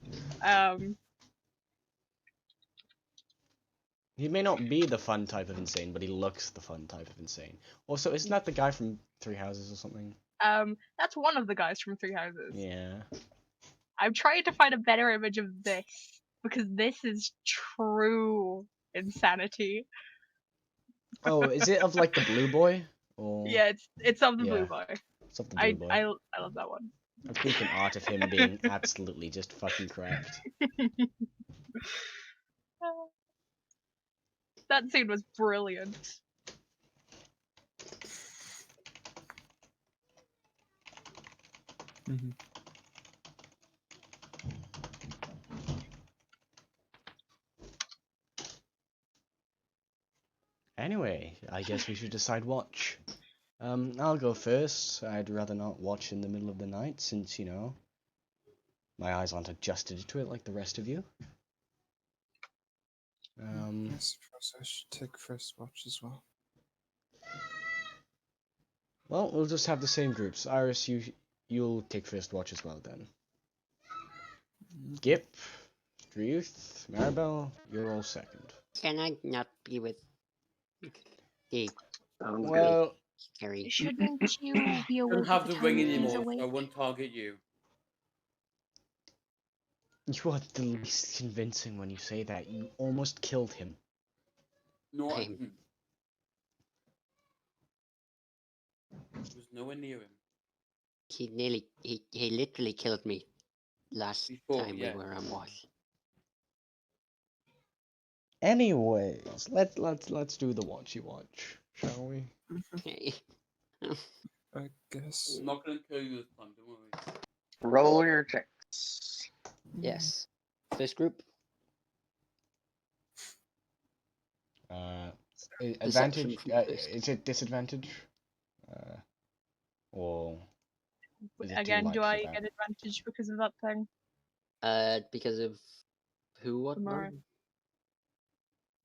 He may not be the fun type of insane, but he looks the fun type of insane. Also, isn't that the guy from Three Houses or something? That's one of the guys from Three Houses. Yeah. I'm trying to find a better image of this because this is true insanity. Oh, is it of like the blue boy? Or Yeah, it's of the Yeah. blue boy. it's of the blue boy? I love that one. I'm thinking art of him being absolutely just fucking cracked. That scene was brilliant. Mhm. Anyway, I guess we should decide watch. I'll go first. I'd rather not watch in the middle of the night since, you know, my eyes aren't adjusted to it like the rest of you. I suppose I should take first watch as well. Well, we'll just have the same groups. Iris, you'll take first watch as well then. Gip, Druth, Maribel, you're all second. Can I not be with the Sounds good. Well, scary? Shouldn't you be I awake don't have at the the ring time he's anymore, so awake? I won't target you. you are the least convincing when you say that. You almost killed him. No, I Same. didn't. I was nowhere near him. He literally killed me last Before, time yeah. we were on watch. Anyways, let's do the watchy watch, shall we? Okay. I guess. I'm not gonna kill you this time, don't worry. Roll your checks. Yes. First group. Advantage? from first. Is it disadvantage? Or is it too Again, light do for I that? get advantage because of that thing? Because of who? What? Mara. No?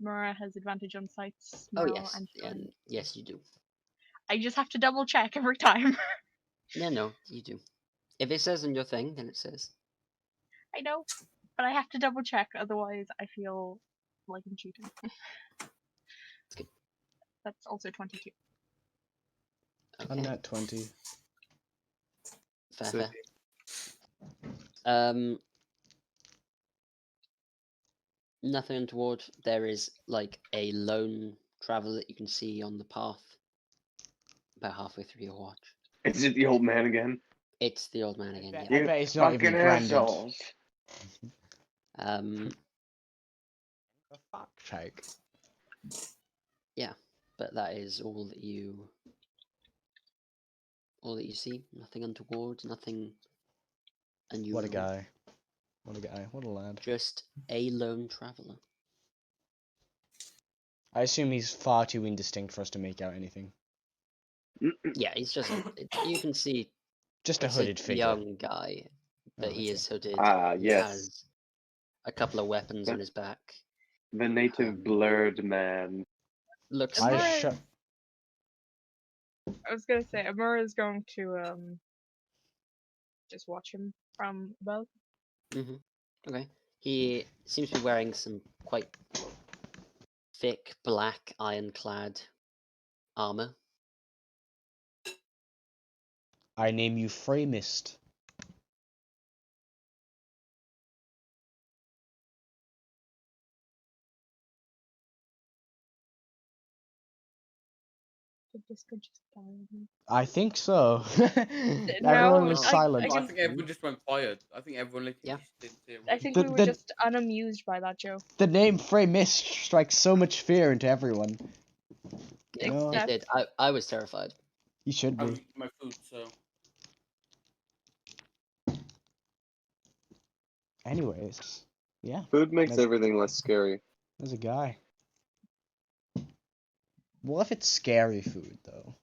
Mara has advantage on sights Oh now, yes, and and yes you do. I just have to double check every time. No, you do. If it says on your thing, then it says. I know, but I have to double check, otherwise I feel like I'm cheating. It's good. That's also 22. I'm Okay. at 20. Fair, So- fair. Nothing untoward. There is like a lone traveler that you can see on the path about halfway through your watch. Is it the old man again? It's the old man again, I yeah. bet it's not even Fucking branded. assholes. For fuck's sake. But that is all that you see. Nothing untoward, nothing unusual. What a guy. What a guy. What a lad. Just a lone traveler. I assume he's far too indistinct for us to make out anything. Yeah, he's just you can see Just a it's hooded figure. young guy, but Oh, he okay. is hooded. Ah, He yes. has a couple of weapons on his back. The native blurred man. Looks I Amara- shut. I was gonna say, Amara is going to just watch him from above. Okay. He seems to be wearing some quite thick black ironclad armor. I name you Framist. Did this could just die on me? I think so. No, Everyone was I silent. I can- think everyone just went quiet. I think everyone literally Yeah. just didn't say a I word. think The- we were the- just unamused by that joke. The name Framist strikes so much fear into everyone. You know, It Except did. I was terrified. you should I was be. eating my food, so Anyways, yeah, Food makes That's- everything less scary. there's a guy. What if it's scary food, though?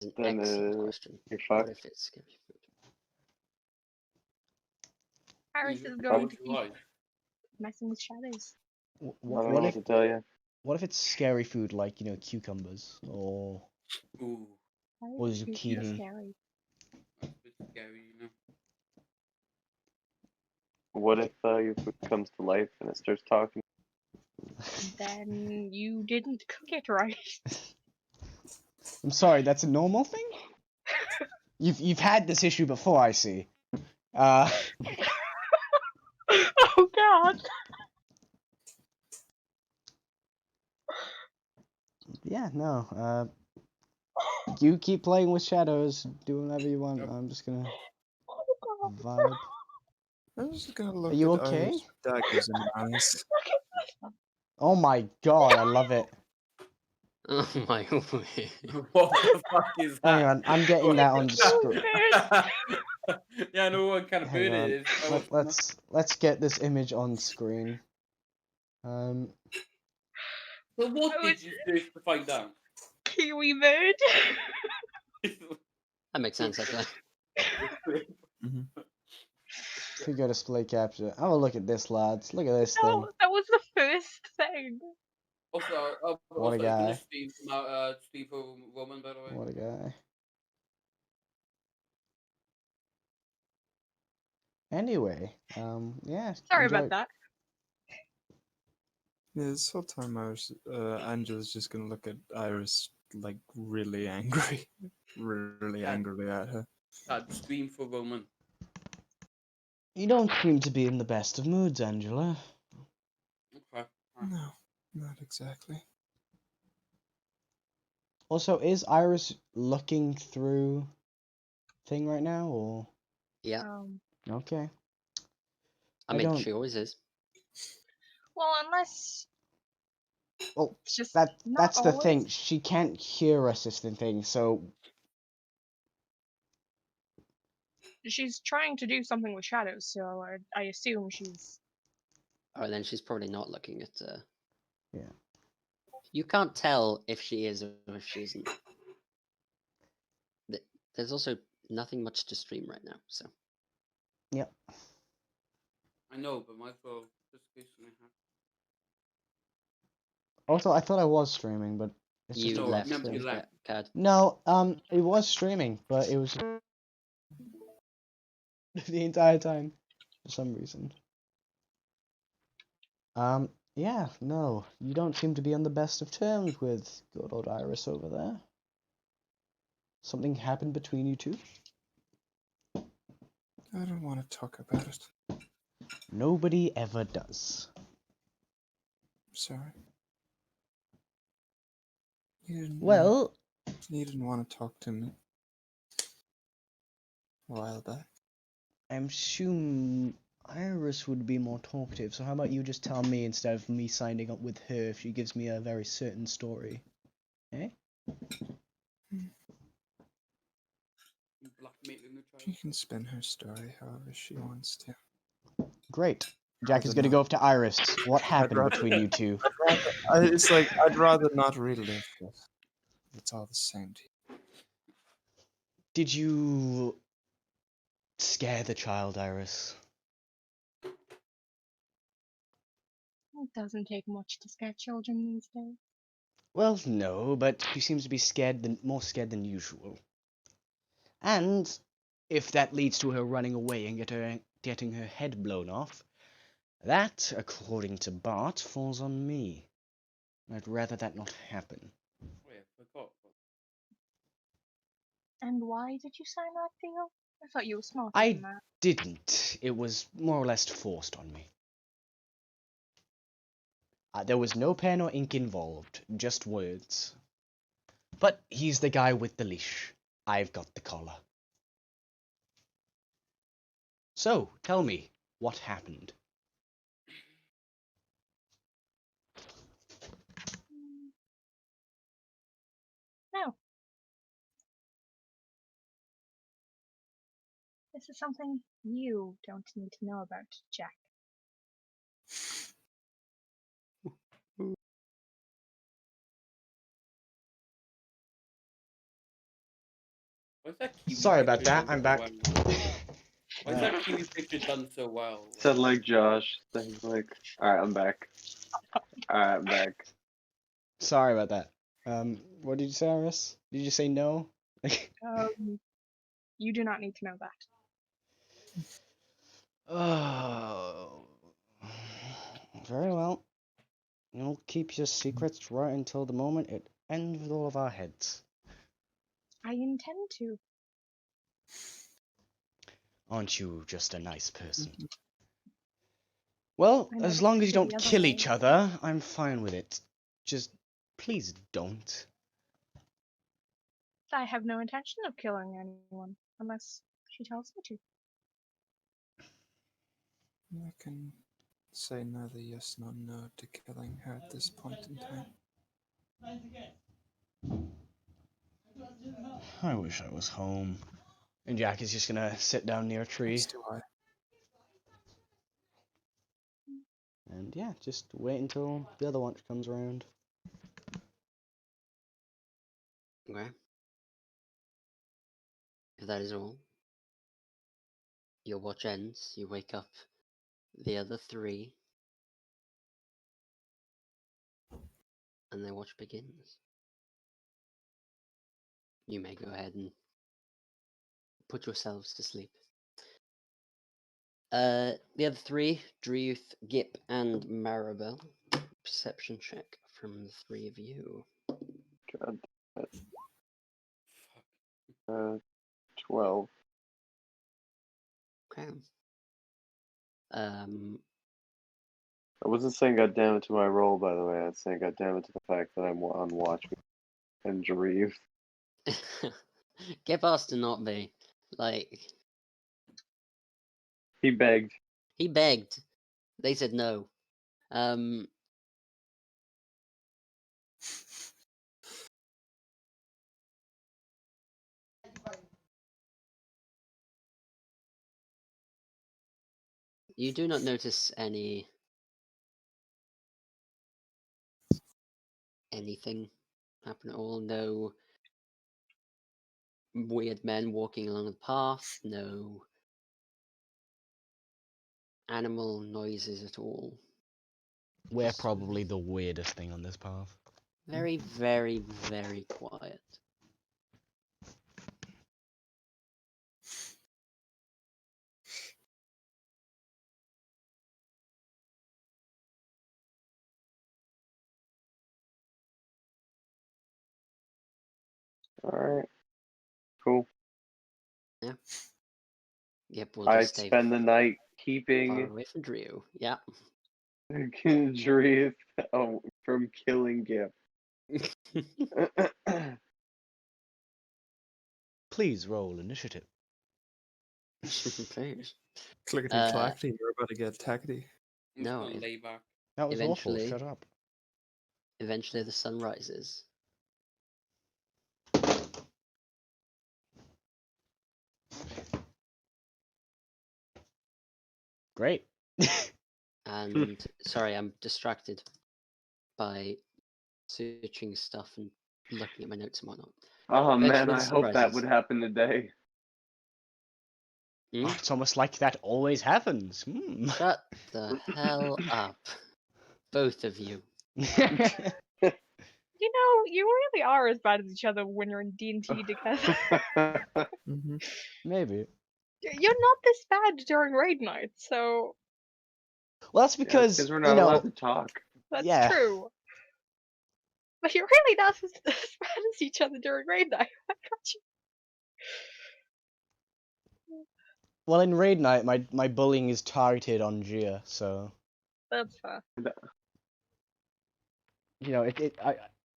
It's an Then, excellent question. you're What fucked. if it's scary food? Harris you is just going close to your keep eyes. messing with shadows. I don't What know what if to tell you. what if it's scary food like cucumbers or Ooh, Why Or is it zucchini. scary? that's a bit scary, you know. What if your food comes to life and it starts talking? Then you didn't cook it right. I'm sorry, that's a normal thing? You've had this issue before, I see. Oh god. Yeah, no. You keep playing with shadows, do whatever you want. Yep. I'm just gonna Oh god. vibe. I'm just gonna look you at okay? Iris with daggers in her eyes. Oh my god, I love it. Oh my god. What the fuck is that? Hang on, I'm getting that on screen. Yeah, I know what kind of Hang bird on. it is. I was- Let's get this image on screen. So what I did was- you search to find out? Kiwi bird. That makes sense, actually. If we go to display capture. Oh, look at this, lads. Look at this thing. No, that was the first thing. Also, What a also, guy. gonna stream for Roman, by the way. What a guy. Anyway, yeah. Sorry enjoy- about that. Yeah, this whole time Angela's just gonna look at Iris like really angry, really Yeah. angrily at her. Stream for Roman. You don't seem to be in the best of moods, Angela. Okay. No, not exactly. Also, is Iris looking through thing right now, or Yeah. okay? I I mean, don't- she always is. Well, unless Well, it's just that's not the thing. always. She can't hear us is the thing. So She's trying to do something with shadows, so I assume she's Oh, then she's probably not looking at. Yeah. You can't tell if she is or if she isn't. There's also nothing much to stream right now, so. Yep. I know, but might as well just in case something happens. Also, I thought I was streaming, but it's You just No, left remember you the left. card. No, it was streaming, but it was the entire time for some reason. Yeah, no, you don't seem to be on the best of terms with good old Iris over there. Something happened between you two? I don't want to talk about it. Nobody ever does. Sorry. You Well, didn't want to talk to me a while back. I'm assuming Iris would be more talkative, so how about you just tell me instead of me signing up with her if she gives me a very certain story? Eh? You blackmailing the She child. can spin her story however she wants to. Great. Jack is Rather gonna not. go up to Iris. What happened rather- between you two? It's like, I'd rather not relive it. It's all the same to you. Did you scare the child, Iris? It doesn't take much to scare children these days. Well, no, but she seems to be more scared than usual. And if that leads to her running away and getting her head blown off, that, according to Bart, falls on me. I'd rather that not happen. Oh yeah, forgot. And why did you sign that deal? I thought you were smarter I than that. didn't. It was more or less forced on me. There was no pen or ink involved, just words. But he's the guy with the leash. I've got the collar. So, tell me, what happened? No. This is something you don't need to know about, Jack. Why's that Kiwi Sorry about picture that, done I'm so back. well? Why is that Kiwi picture done so well? Said like Josh. Things like, all right, I'm back. All right, I'm back. Sorry about that. What did you say, Iris? Did you say no? You do not need to know that. Oh. Very well. You'll keep your secrets right until the moment it ends with all of our heads. I intend to. Aren't you just a nice person? Well, I as never long as you said the don't other kill way. each other, I'm fine with it. Just, please don't. I have no intention of killing anyone, unless she tells me to. I can say neither yes nor no to killing her at this point in time. I wish I was home. And Jack is just gonna sit down near a tree. As do I. And yeah, just wait until the other one comes around. Okay. If that is all, your watch ends, you wake up the other three, and their watch begins. You may go ahead and put yourselves to sleep. The other three, Dreuth, Gip, and Maribel. Perception check from the three of you. God. 12. Okay. I wasn't saying God damn it to my roll, by the way. I was saying God damn it to the fact that I'm on watch and Jareve. Gip asked to not be. Like, He begged. he begged. They said no. You do not notice any anything happen at all. No weird men walking along the path. No animal noises at all. We're Just probably the weirdest thing on this path. very, very, very quiet. All right. Cool. Yep, we'll I'd just stay spend the night far keeping away from Drew. Yeah. Drith from killing Gip. Please roll initiative. Please. Clickety Uh, clackety, you're about to get tackety. I'm just No, gonna lay back. That was awful. Eventually- Shut up. Eventually the sun rises. Great. And sorry, I'm distracted by searching stuff and looking at my notes and whatnot. Oh man, Eventually I the sun hope that rises. would happen today. Hmm? Oh, it's almost like that always happens. Hmm. Shut the hell up, both of you. You know, you really are as bad as each other when you're in D&D together. Mm-hmm. Maybe. You're not this bad during raid night, so Well, that's because we're you not know. allowed to talk. that's Yeah. true. But you're really not as bad as each other during raid night. Why can't you? Well, in raid night, my bullying is targeted on Gia, so That's fair. you know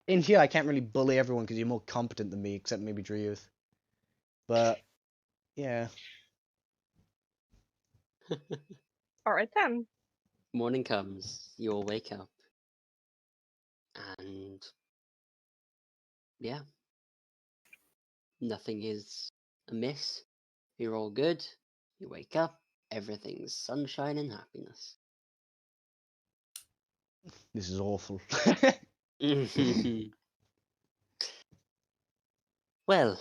in here I can't really bully everyone because you're more competent than me, except maybe Driyuth. But yeah, Alright then. Morning comes, you all wake up, and yeah, nothing is amiss. You're all good. You wake up, everything's sunshine and happiness. this is awful. Well,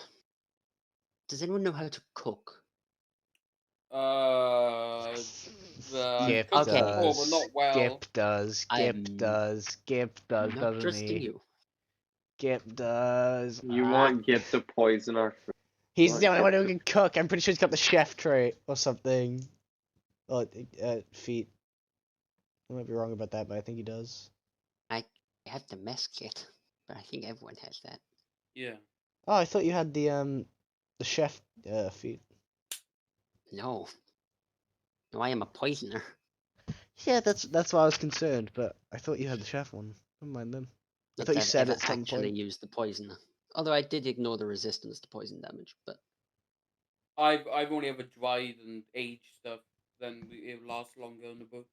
does anyone know how to cook? Skip cooked Okay. before, but does. not well. Skip does. Skip I'm does. Skip does, Not doesn't trusting he? you. Skip does. You Ah. want Gip to poison our food. He's the want only one who Gip can cook. I'm pretty sure he's got the chef trait or something. Oh, feet. I might be wrong about that, but I think he does. I have the mess kit, but I think everyone has that. Yeah. Oh, I thought you had the chef feet. No. No, I am a poisoner. Yeah, that's why I was concerned, but I thought you had the chef one. Never mind then. I Not thought you that I've said ever at some actually point. used the poisoner. Although I did ignore the resistance to poison damage, but I've only ever dried and aged stuff. Then it lasts longer on the boat,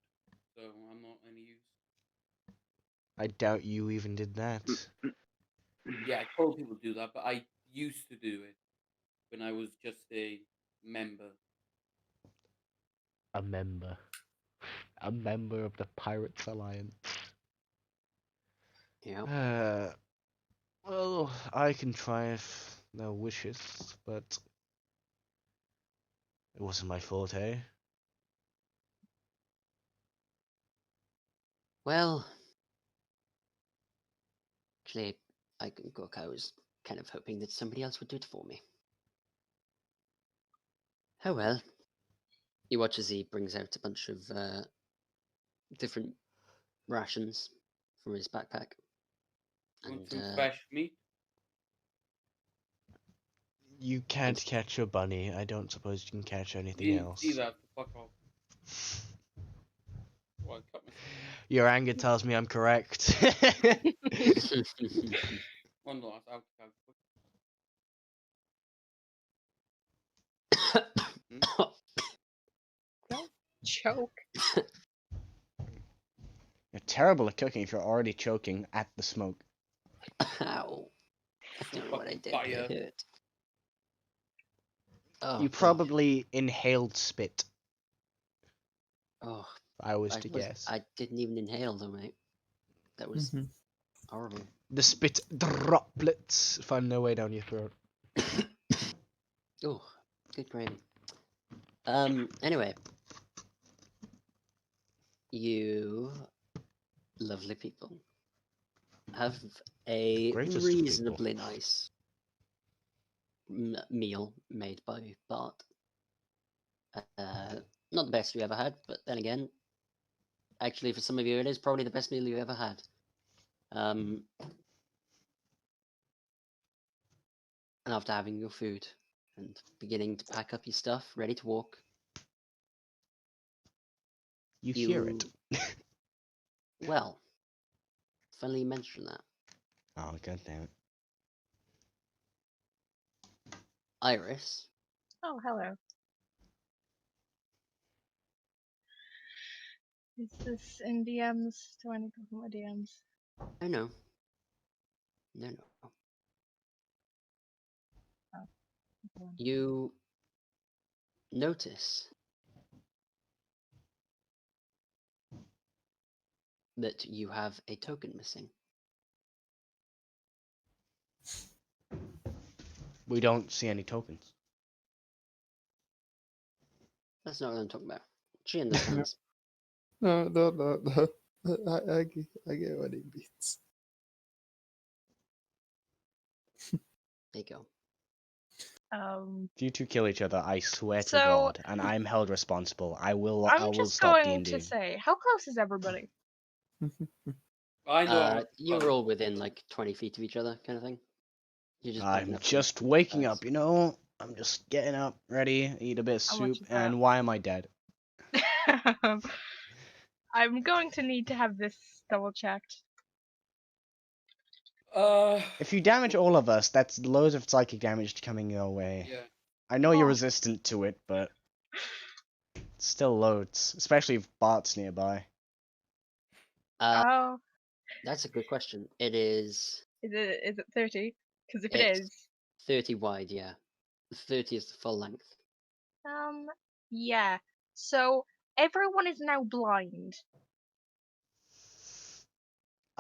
so I'm not any use. I doubt you even did that. Yeah, I told people to do that, but I used to do it when I was just a member. A member. A member of the Pirates Alliance. yeah. Well, I can try if thou wishes, but it wasn't my forte. Well, actually, I can cook. I was kind of hoping that somebody else would do it for me. Oh well. You watch as he brings out a bunch of different rations from his backpack. Want And some fresh meat? You can't catch a bunny. I don't suppose you can catch anything Didn't else. see that. Fuck off. Well, I cut myself. Your anger tells me I'm correct. One last out. Choke. You're terrible at cooking if you're already choking at the smoke. Ow. I don't know what I did, but Fire. it hurt. Oh, You God. probably inhaled spit, Oh, if I was to guess. I didn't even inhale though, mate. That was Mhm. Horrible. The spit droplets find their way down your throat. Oh, good gravy. Anyway. You lovely people have a Greatest of people. reasonably nice meal made by Bart. Not the best you ever had, but then again, actually for some of you it is probably the best meal you ever had. And after having your food and beginning to pack up your stuff, ready to walk, You hear it. Well, funnily you mention that. Oh, god damn it. Iris, Oh, hello. Is this in DMs? Do I need to look at my DMs? oh no. No. Okay. You notice that you have a token missing. We don't see any tokens. That's not what I'm talking about. She understands. No. I get what he means. There you go. If you two kill each other, I swear to So- God, and I'm held responsible. I will I'm will just stop going D&D. to say, how close is everybody? I know. You're all within like 20 feet of each other, kind of thing. You're just pointing I'm up to just waking guys. up, you know? I'm just getting up, ready, eat a bit of How much soup, is that? and why am I dead? I'm going to need to have this double checked. If you damage all of us, that's loads of psychic damage coming your way. Yeah. I know you're Oh. resistant to it, but it's still loads, especially if Bart's nearby. Oh, That's a good question. It is is it 30? Because if it It's- is, 30 wide, yeah. 30 is the full length. yeah. So everyone is now blind.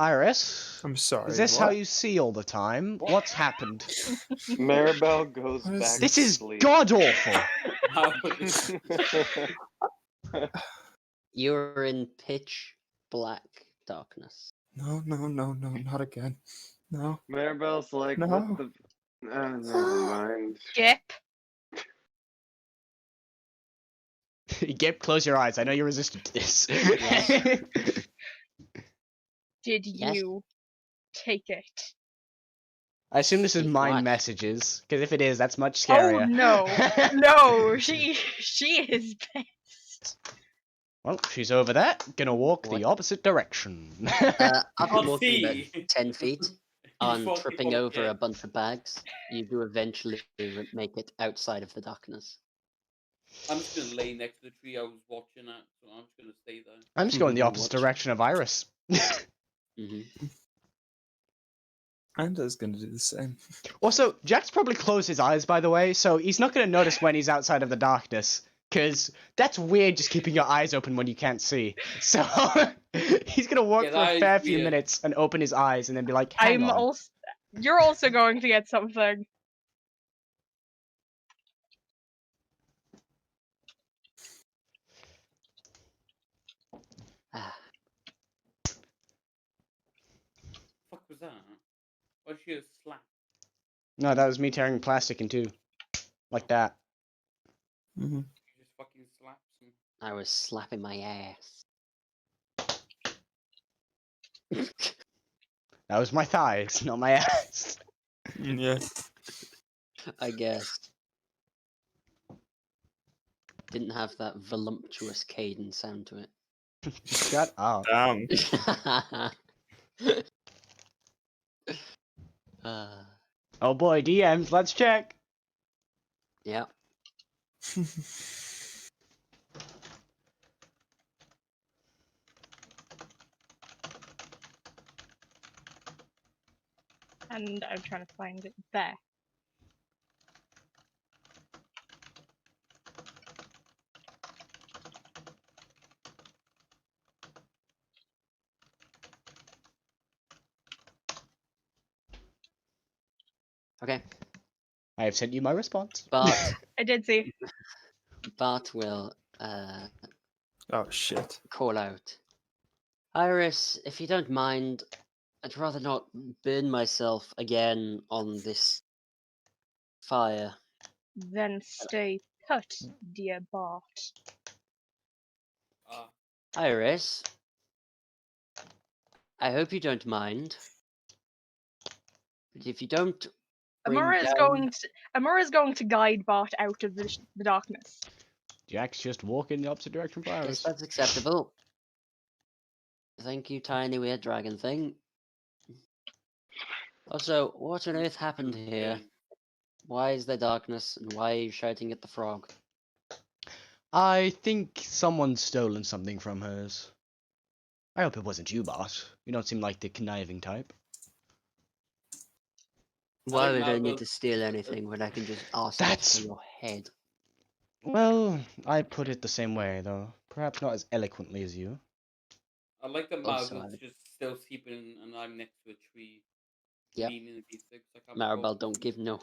Iris, I'm sorry. Is this what? how you see all the time? What? What's happened? Maribel goes What is back This to is sleep. god awful. You're in pitch black darkness. No, not again. No. Maribel's like, No. what the? Never mind. Skip. Gip, close your eyes. I know you're resistant to this. Yes. Did Yes. you take it? I assume this is Take mind what? messages, because if it is, that's much Oh scarier. no, no, she is pissed. Well, she's over there. Gonna walk What? the opposite direction. After I'll walking about see. 10 feet He's on walking tripping on over a jet. bunch of bags, you do eventually make it outside of the darkness. I'm just gonna lay next to the tree I was watching at, so I'm just gonna stay there. I'm just going the opposite Watch. direction of Iris. hmm Anda's gonna do the same. Also, Jack's probably closed his eyes, by the way, so he's not gonna notice when he's outside of the darkness. Because that's weird just keeping your eyes open when you can't see. So he's gonna walk Yeah, for that a is fair few weird. minutes and open his eyes and then be like, hang I'm on. also. You're also going to get something. Ah, Fuck was that? Why did she get slapped? No, that was me tearing plastic in two. Like that. Mm-hmm. She just fucking slaps him. I was slapping my ass. That was my thighs, not my ass. Yeah. I guess. Didn't have that voluptuous cadence sound to it. Shut up. Damn. uh, Oh boy, DMs, let's check. yeah. And I'm trying to find it there. Okay, I have sent you my response. Bart. I did see. Bart will Oh shit. call out. Iris, if you don't mind, I'd rather not burn myself again on this fire. Then stay put, dear Bart. Ah, Iris, I hope you don't mind. But if you don't bring down... Amura is going to guide Bart out of the darkness. Jack's just walking the opposite direction from Yes, Iris. that's acceptable. Thank you, tiny weird dragon thing. Also, what on earth happened here? okay. Why is there darkness, and why are you shouting at the frog? I think someone's stolen something from hers. I hope it wasn't you, Bart. You don't seem like the conniving type. Why like would I need Marvel. to steal anything when I can just ask That's- for your head? Well, I put it the same way, though. Perhaps not as eloquently as you. I like that Also, Marvel's just still sleeping and I'm next to a tree. Yep. Leaning in the EP6. I can't Maribel, both. don't give no.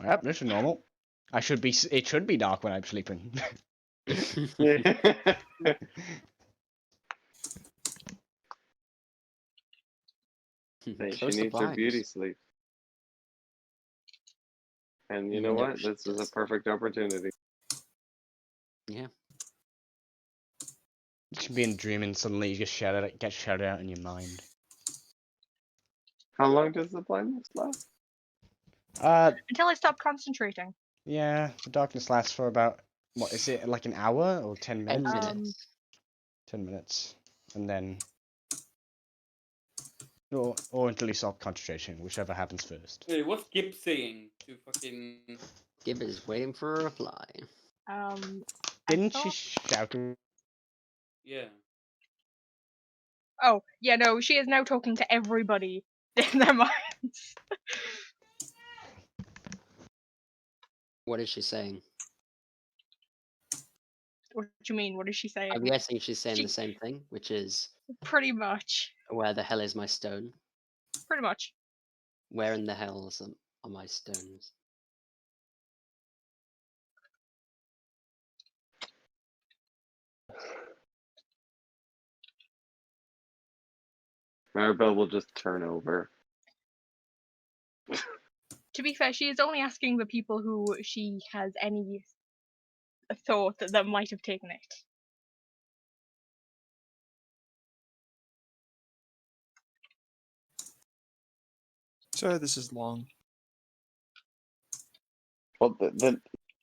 Yep, this is normal. It should be dark when I'm sleeping. Hey, she Close the needs her beauty blinds. sleep. And you know No, what? she This is a doesn't. perfect opportunity. Yeah. You should be in a dream and suddenly you get shouted out in your mind. How long does the blindness last? Until I stop concentrating. Yeah, the darkness lasts for about, what, is it like an hour or 10 10 minutes? minutes. 10 minutes. And then... Or until you stop concentration, whichever happens first. Wait, what's Gib saying to fucking? Gib is waiting for a reply. I Didn't she thought- shout? Yeah. Oh, yeah, no, she is now talking to everybody in their minds. What is she saying? What do you mean? What is she saying? I'm guessing she's saying She- the same thing, which is, Pretty much. where the hell is my stone? Pretty much. Where in the hell are my stones? Maribel will just turn over. To be fair, she is only asking the people who she has any thought that might have taken it. Sorry, this is long. Well, then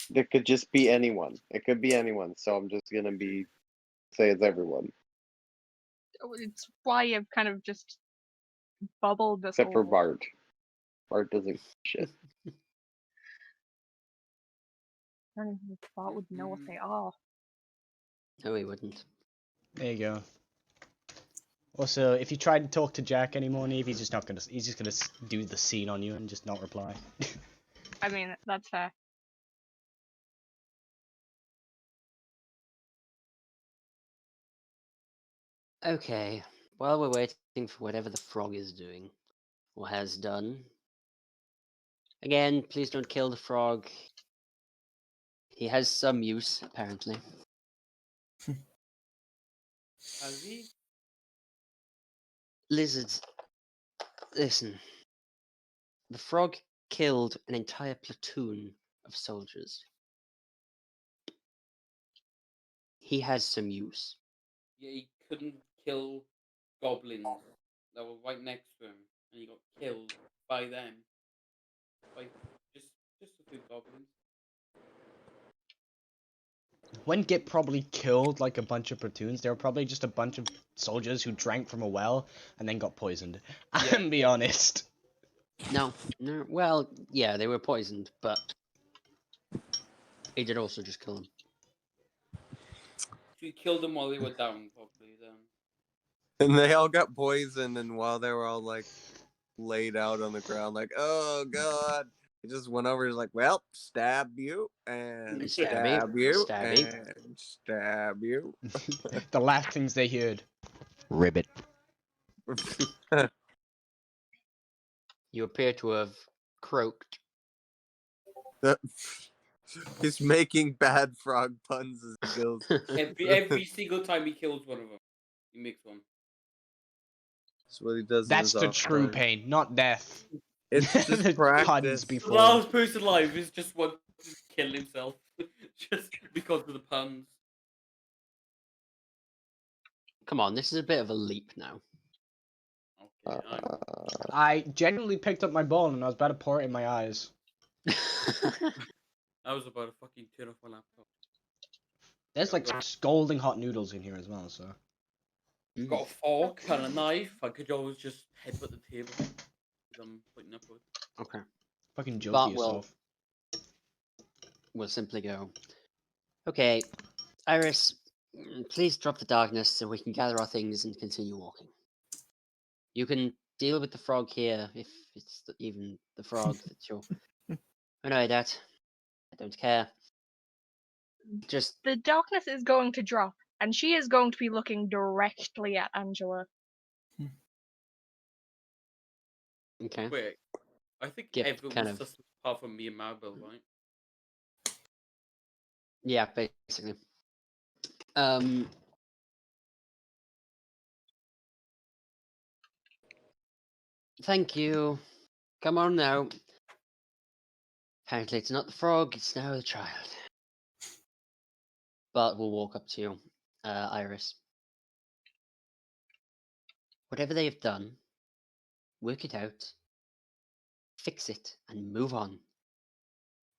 there could just be anyone. It could be anyone. So I'm just gonna say it's everyone It's why I've kind of just bubbled this except for whole- Bart. Bart doesn't shit. I don't even think Bart would know what they are. No, he wouldn't. There you go. Also, if you try to talk to Jack anymore, Neve, he's just gonna do the scene on you and just not reply. I mean, that's fair. Okay, while we're waiting for whatever the frog is doing, or has done. Again, please don't kill the frog. He has some use, apparently. Has he? Lizards, listen. The frog killed an entire platoon of soldiers. He has some use. Yeah, he couldn't kill goblins that were right next to him, and he got killed by them. Like just a few goblins. When Git probably killed like a bunch of platoons, they were probably just a bunch of soldiers who drank from a well and then got poisoned. Yeah. And be honest. No, well, yeah, they were poisoned, but he did also just kill them. He killed them while they were down, probably. Then. And they all got poisoned, and while they were all like laid out on the ground, like, oh god, he just went over. He's like, well, stab you and And stab you stabby. and stab you. The last things they heard. Ribbit. You You appear to have croaked. He's making bad frog puns as he goes. Every single time he kills one of them, he makes one. That's what he does. That's in the his off true time. pain, not death. It's The just puns practice. The before. last person alive is just one to kill himself just because of the puns. Come on, this is a bit of a leap now. Okay, I genuinely picked up my ball and I was about to pour it in my eyes. I was about to fucking turn off my laptop. There's like scalding hot noodles in here as well, so. Got a fork and a knife. I could always just headbutt the table. I'm putting up with. Okay. Fucking joke But to yourself. We'll simply go. Okay, Iris, please drop the darkness so we can gather our things and continue walking. You can deal with the frog here if it's even the frog that you're annoyed at. I don't care. Just The darkness is going to drop, and she is going to be looking directly at Angela. okay. Wait, I think Get everyone kind was of- sus apart from me and Marble, right? Yeah, basically. Thank you. Come on now. Apparently it's not the frog, it's now the child. But we'll walk up to you, Iris. Whatever they have done, work it out, fix it, and move on.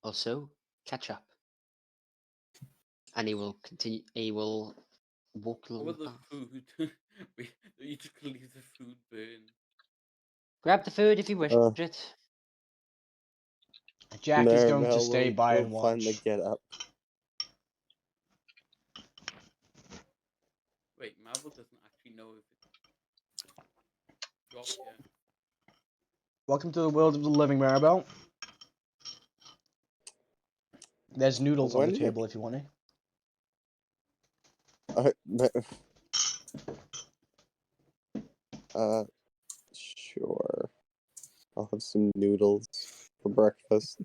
Also, catch up. And he will continue. He will walk along What the about path. the food? You just gonna leave the food burn. Grab the food if you wish Uh. it. Jack is going to Maribel stay by and will finally watch. get up. Wait, Marble doesn't actually know if it's dropped yet. Welcome to the world of the living, Maribel. There's noodles on When the did- table if you want it. Sure. I'll have some noodles for breakfast.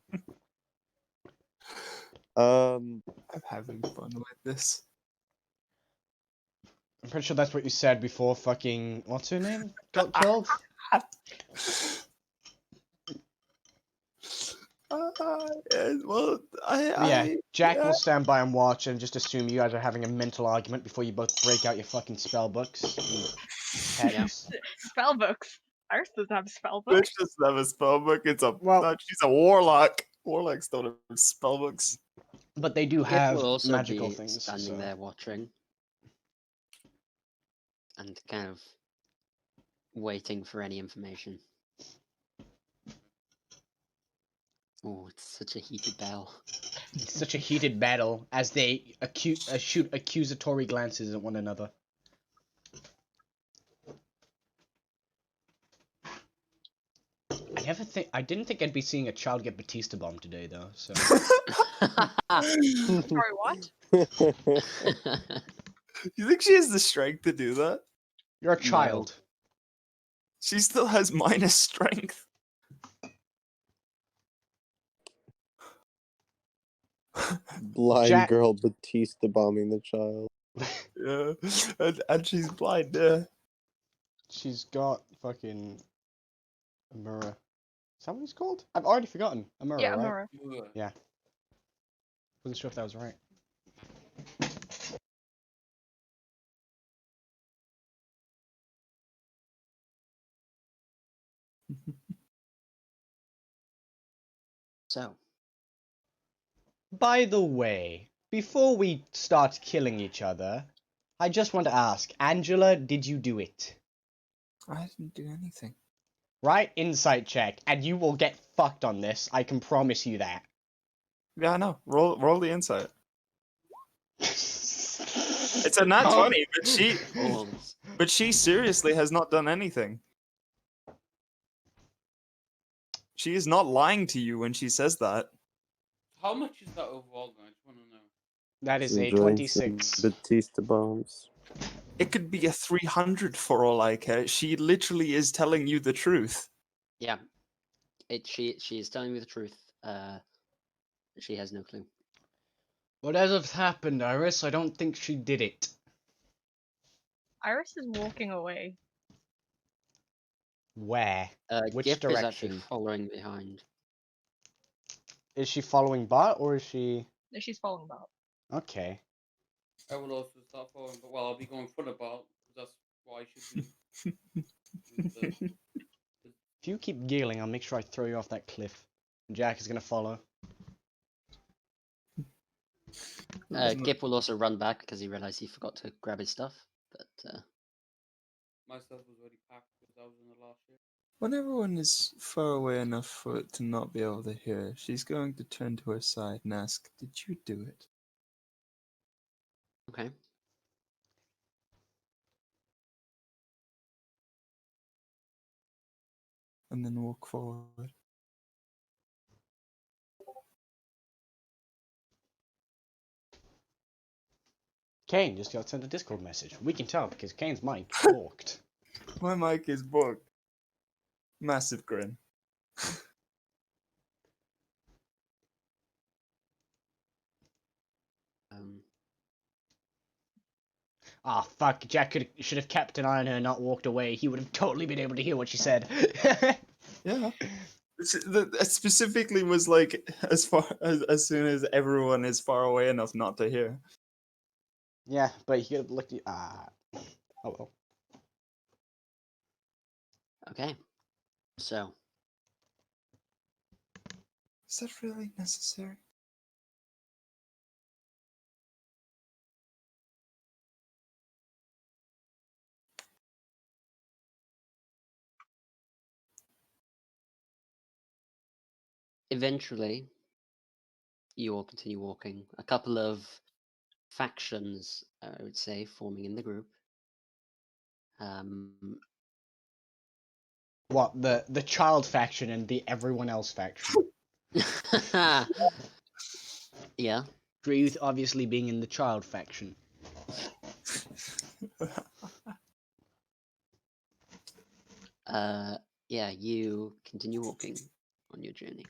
I'm having fun with this. I'm pretty sure that's what you said before fucking... What's her name? Got killed? Well, Yeah, Jack yeah. will stand by and watch and just assume you guys are having a mental argument before you both break out your fucking spell books. And hex. Spell books. Iris doesn't have spell Bitch books. doesn't have a spellbook. It's a Well- she's a warlock. Warlocks don't have spellbooks. But they do Gift have will also magical be things. standing So. there watching. And kind of waiting for any information. Oh, it's such a heated battle. It's such a heated battle as they shoot accusatory glances at one another. I didn't think I'd be seeing a child get Batista bombed today though, so. Sorry, what? You think she has the strength to do that? You're a child. She still has minus strength. Blind Jack- girl Batista bombing the child. Yeah. And she's blind, yeah. She's got fucking Amura. Is that what he's called? I've already forgotten. Amura, Yeah, right? Amora. Yeah. Wasn't sure if that was right. So, By the way, before we start killing each other, I just want to ask, Angela, did you do it? I didn't do anything. Right? Insight check, and you will get fucked on this, I can promise you that. Yeah, I know. Roll the insight. It's a nat 20, but she seriously has not done anything. She is not lying to you when she says that. How much is that overall, man? I just want to know. That is a Enjoying some 26. Batista bombs. It could be a 300 for all I care. She literally is telling you the truth. yeah. She is telling me the truth. She has no clue. Whatever's happened, Iris, I don't think she did it. Iris is walking away. Where? Which Gip is actually direction? following behind. Is she following Bart or is she? No, she's following Bob. Okay. I will also start following, but well, I'll be going front of Bart, because that's what I should do. If you keep giggling, I'll make sure I throw you off that cliff. Jack is gonna follow. Gip will also run back because he realized he forgot to grab his stuff. But My stuff was already packed because I was in the last year. When everyone is far away enough for it to not be able to hear, she's going to turn to her side and ask, "Did you do it?" okay. And then walk forward. Kane just got sent a Discord message. We can tell because Kane's mic walked. My mic is booked. Massive grin. Ah, fuck. Jack should have kept an eye on her, not walked away. He would have totally been able to hear what she said. Yeah. It specifically was like as soon as everyone is far away enough not to hear. Yeah, but he could have looked at. Oh well. Okay. So Is that really necessary? eventually, you all continue walking. A couple of factions, I would say, forming in the group. What, the child faction and the everyone else faction? Yeah. Druth obviously being in the child faction. Yeah, you continue walking on your journey.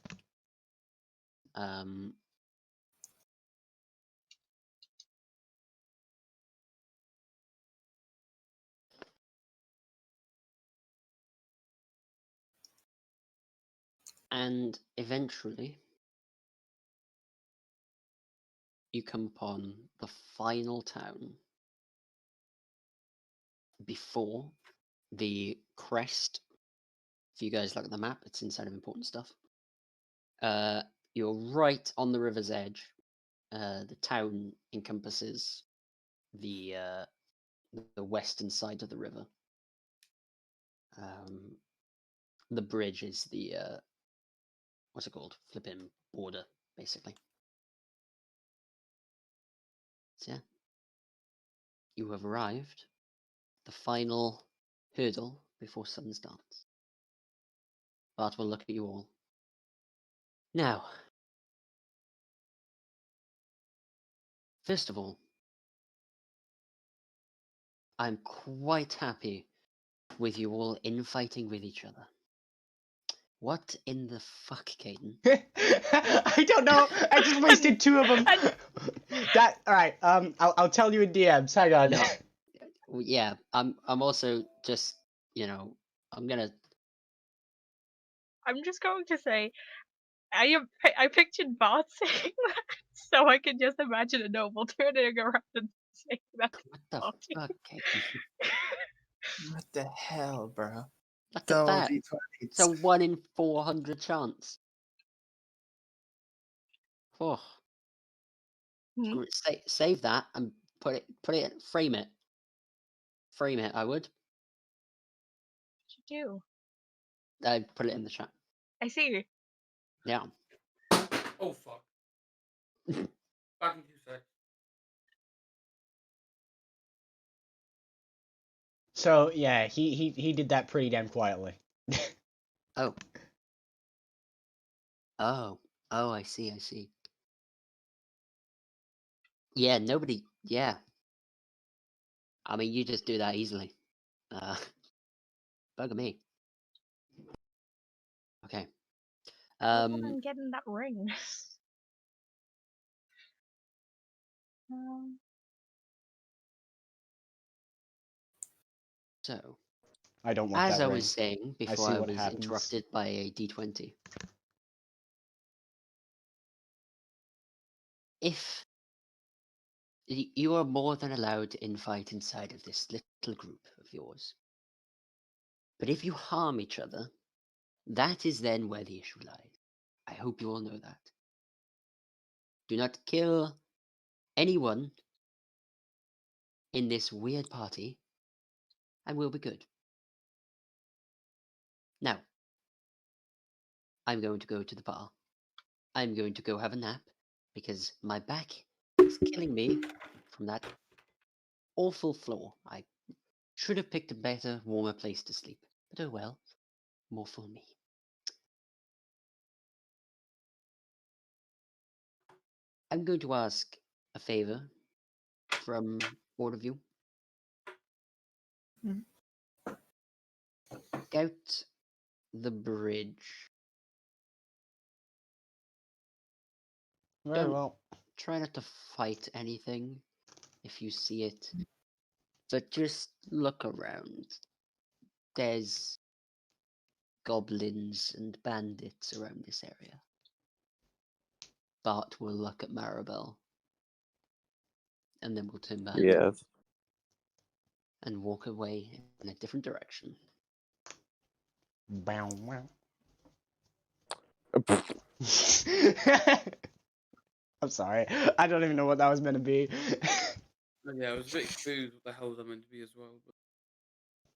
And eventually, you come upon the final town before the crest. If you guys look at the map, it's inside of important stuff. You're right on the river's edge. The town encompasses the western side of the river. The bridge is the what's it called? Flipping border, basically. So yeah, you have arrived. The final hurdle before sun starts. Bart will look at you all. Now, first of all, I'm quite happy with you all infighting with each other. What in the fuck, Caden? I don't know. I just wasted two of them. That alright. I'll tell you in DMs. Hang on. No. Yeah, I'm also just, I'm just going to say, I pictured Bart saying that, so I can just imagine a noble turning around and saying that. what the fuck, Caden? What the hell, bro? Look at that. D20s. It's a 1 in 400 chance. Oh. Hmm? Save that and frame it. Frame it, I would. What you do? I'd put it in the chat. I see. Yeah. Oh fuck. Back in 2 seconds. So yeah, he did that pretty damn quietly. Oh. Oh, I see. Yeah, nobody. Yeah. I mean, you just do that easily. Bugger me. Okay. I'm getting that ring. So, I don't want as that I ring. was saying before see I what was happens. interrupted by a D20, if you are more than allowed to infight inside of this little group of yours, but if you harm each other, that is then where the issue lies. I hope you all know that. Do not kill anyone in this weird party, and we'll be good. Now, I'm going to go to the bar. I'm going to go have a nap because my back is killing me from that awful floor. I should have picked a better, warmer place to sleep. But oh well, more for me. I'm going to ask a favor from all of you. Mhm. Scout the bridge. Very Don't well. try not to fight anything if you see it, but just look around. There's goblins and bandits around this area. Bart will look at Maribel, and then we'll turn back Yes. and walk away in a different direction. Bow, wow. I'm sorry. I don't even know what that was meant to be. Yeah, I was a bit confused what the hell that meant to be as well. But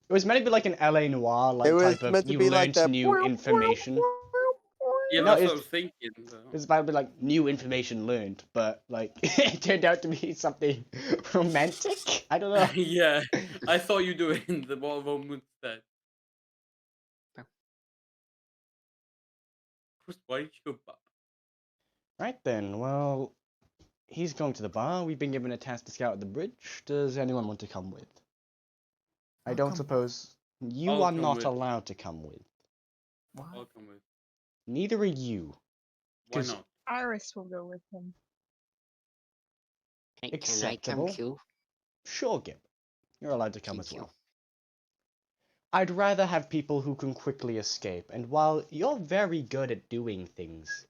It was meant to be like an LA Noir like It was type of meant to you be learned like that. new information. yeah, No, that's what I it's- was thinking. But... It's about to be like new information learned, but like it turned out to be something romantic. I don't know. yeah, I thought you were doing the Mortal Kombat instead. Why did you go back? Right then, well, he's going to the bar. We've been given a task to scout the bridge. Does anyone want to come with? I I'll don't come. suppose you I'll are come not with. allowed to come with. Why? I'll come with. Neither are you. Why 'Cause- not? Iris will go with him. Can I come Acceptable. too? Sure, Gib. You're allowed to come Thank as you. well. I'd rather have people who can quickly escape, and while you're very good at doing things,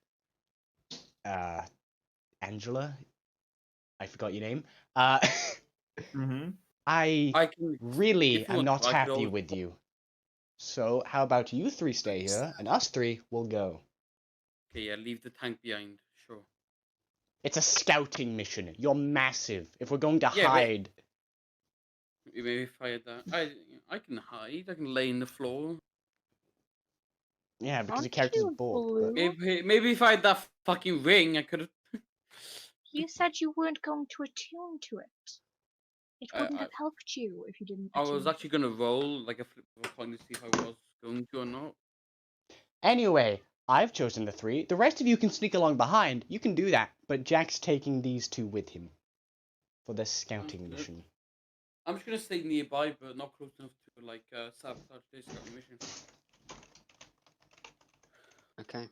Angela, I forgot your name, Mm-hmm. I can. really if you am want not to, I could happy always- with you. So how about you three stay here, and us three will go. Okay, yeah, leave the tank behind. Sure. It's a scouting mission. You're massive. If we're going to Yeah, but- hide... Maybe if I had that, I can hide. I can lay in the floor. Yeah, because your Aren't character's you bored. But... blue? Maybe if I had that fucking ring, I could have. You said you weren't going to attune to it. It wouldn't have helped you if you didn't. I was attune to actually gonna roll like a flip of a coin to see if I was going to or not. Anyway, I've chosen the three. The rest of you can sneak along behind. You can do that, but Jack's taking these two with him for this scouting good. mission. I'm just gonna stay nearby, but not close enough to like sabotage this scouting mission. Okay.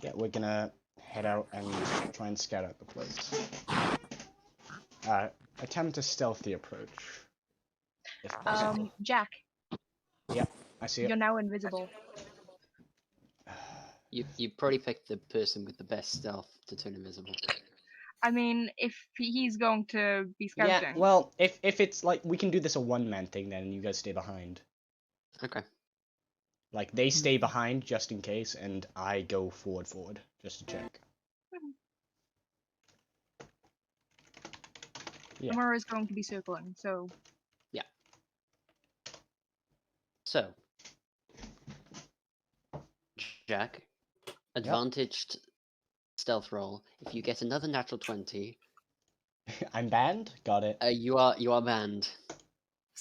Yeah, we're gonna head out and try and scout out the place. Attempt a stealthy approach. If possible. Jack, I see it. you're now invisible. You probably picked the person with the best stealth to turn invisible. I mean, if he's going to be Yeah, scouting. well, if it's like we can do this a one-man thing, then you guys stay behind. Okay. Like they stay behind just in case, and I go forward just to check. Yeah. Amara is going to be circling, so So, Jack, advantaged stealth roll. If you get another natural 20, I'm banned. Got it. you are banned.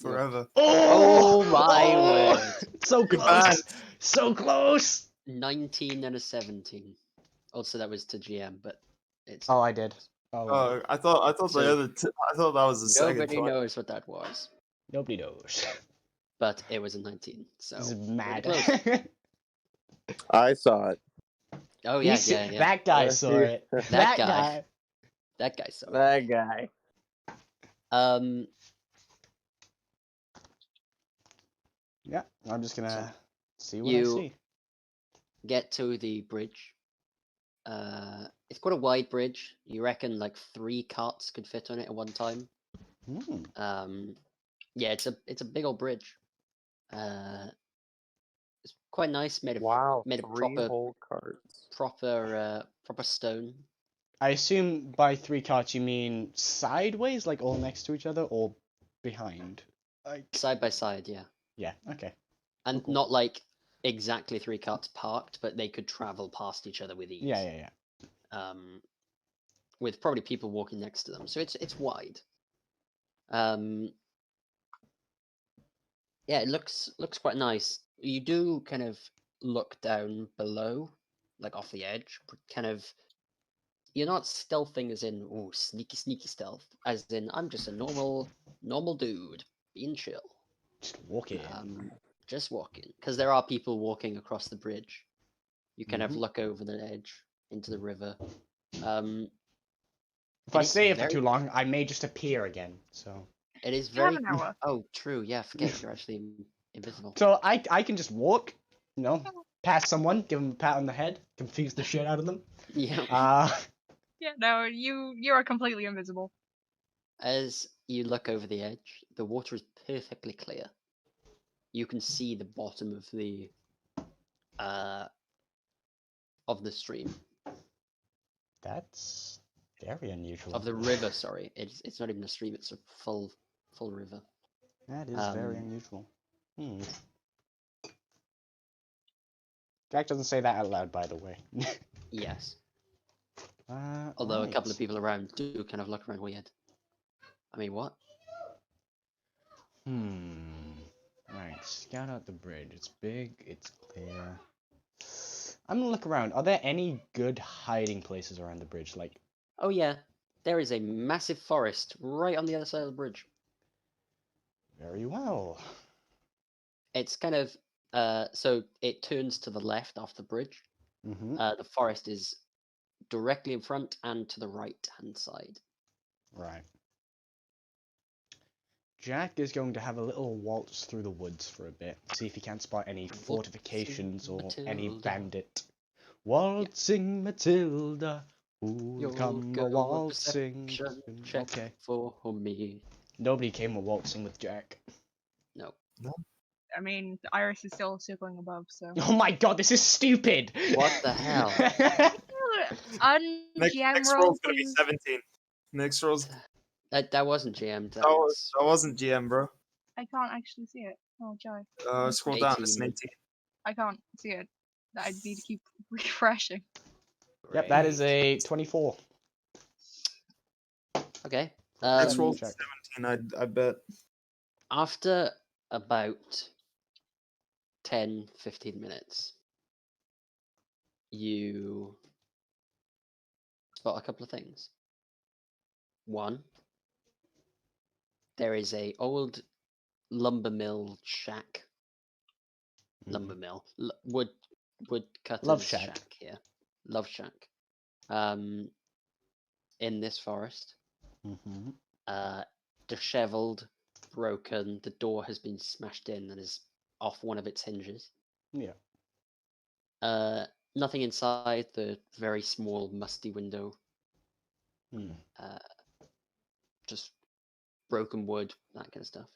Forever. Oh my word! So close. So close. 19 and a 17. Also, that was to GM, but it's Oh, I did. Oh, I thought So- the other. I thought that was the second Nobody one. knows what that was, nobody knows. but it was a 19. So This is pretty mad. close. I saw it. Oh You yeah, see- yeah. That guy Uh, saw yeah. it. That That guy. guy. That guy saw it. That guy. Yeah, I'm just gonna see what I you- see. Get to the bridge. It's quite a wide bridge. You reckon like 3 carts could fit on it at one time. Hmm. Yeah, it's a big old bridge. It's quite nice, made of Wow. made of 3 whole carts. proper stone. I assume by 3 carts you mean sideways, like all next to each other, or behind? Like, Side by side, yeah. yeah, okay. And Cool. not like exactly 3 carts parked, but they could travel past each other with ease. Yeah. With probably people walking next to them. So it's wide. Yeah, it looks quite nice. You do kind of look down below, like off the edge, but kind of you're not stealthing as in oh sneaky stealth, as in I'm just a normal dude being chill. Just walk in. Just walking, because there are people walking across the bridge. You kind of Mhm. look over the edge into the river. If it I is stay here for very- too long, I may just appear again. So, It is You have very. an hour. Oh, true. Yeah, forget you're actually invisible. so I can just walk, past someone, give them a pat on the head, confuse the shit out of them. Yeah. Yeah, no, you are completely invisible. As you look over the edge, the water is perfectly clear. You can see the bottom of the stream. That's very unusual. Of the river, sorry. It's not even a stream, it's a full river. That is very unusual. Jack doesn't say that out loud, by the way. Yes. Although a couple of right. people around do kind of look around weird. I mean, what? Right, scout out the bridge. It's big, it's clear. I'm gonna look around. Are there any good hiding places around the bridge? Like, Oh yeah, there is a massive forest right on the other side of the bridge. very well. It's kind of so it turns to the left off the bridge. Mm-hmm. The forest is directly in front and to the right hand side. Right. Jack is going to have a little waltz through the woods for a bit, see if he can spot any fortifications or any Matilda. bandit. Waltzing Matilda, who'll You'll come go a waltzing. perception check Okay. for me. Nobody came a waltzing with Jack. No. I mean, the Iris is still circling above, so. Oh my god, this is stupid! What the hell? Next GM roll's roll, gonna be please. 17. Next roll's That wasn't GM. that wasn't GM, bro. I can't actually see it. Oh, joy. Scroll down. It's an 18. 18. I can't see it. I need to keep refreshing. Yep, that is a 24. Okay. Next roll's Check. 17. I bet. After about 10-15 minutes, you spot a couple of things. One, there is a old lumber mill shack. Lumber mill, wood cutter's shack. here. Love shack. In this forest, Mm-hmm. disheveled, broken. The door has been smashed in and is off one of its hinges. Yeah. Nothing inside the very small, musty window. Just broken wood, that kind of stuff.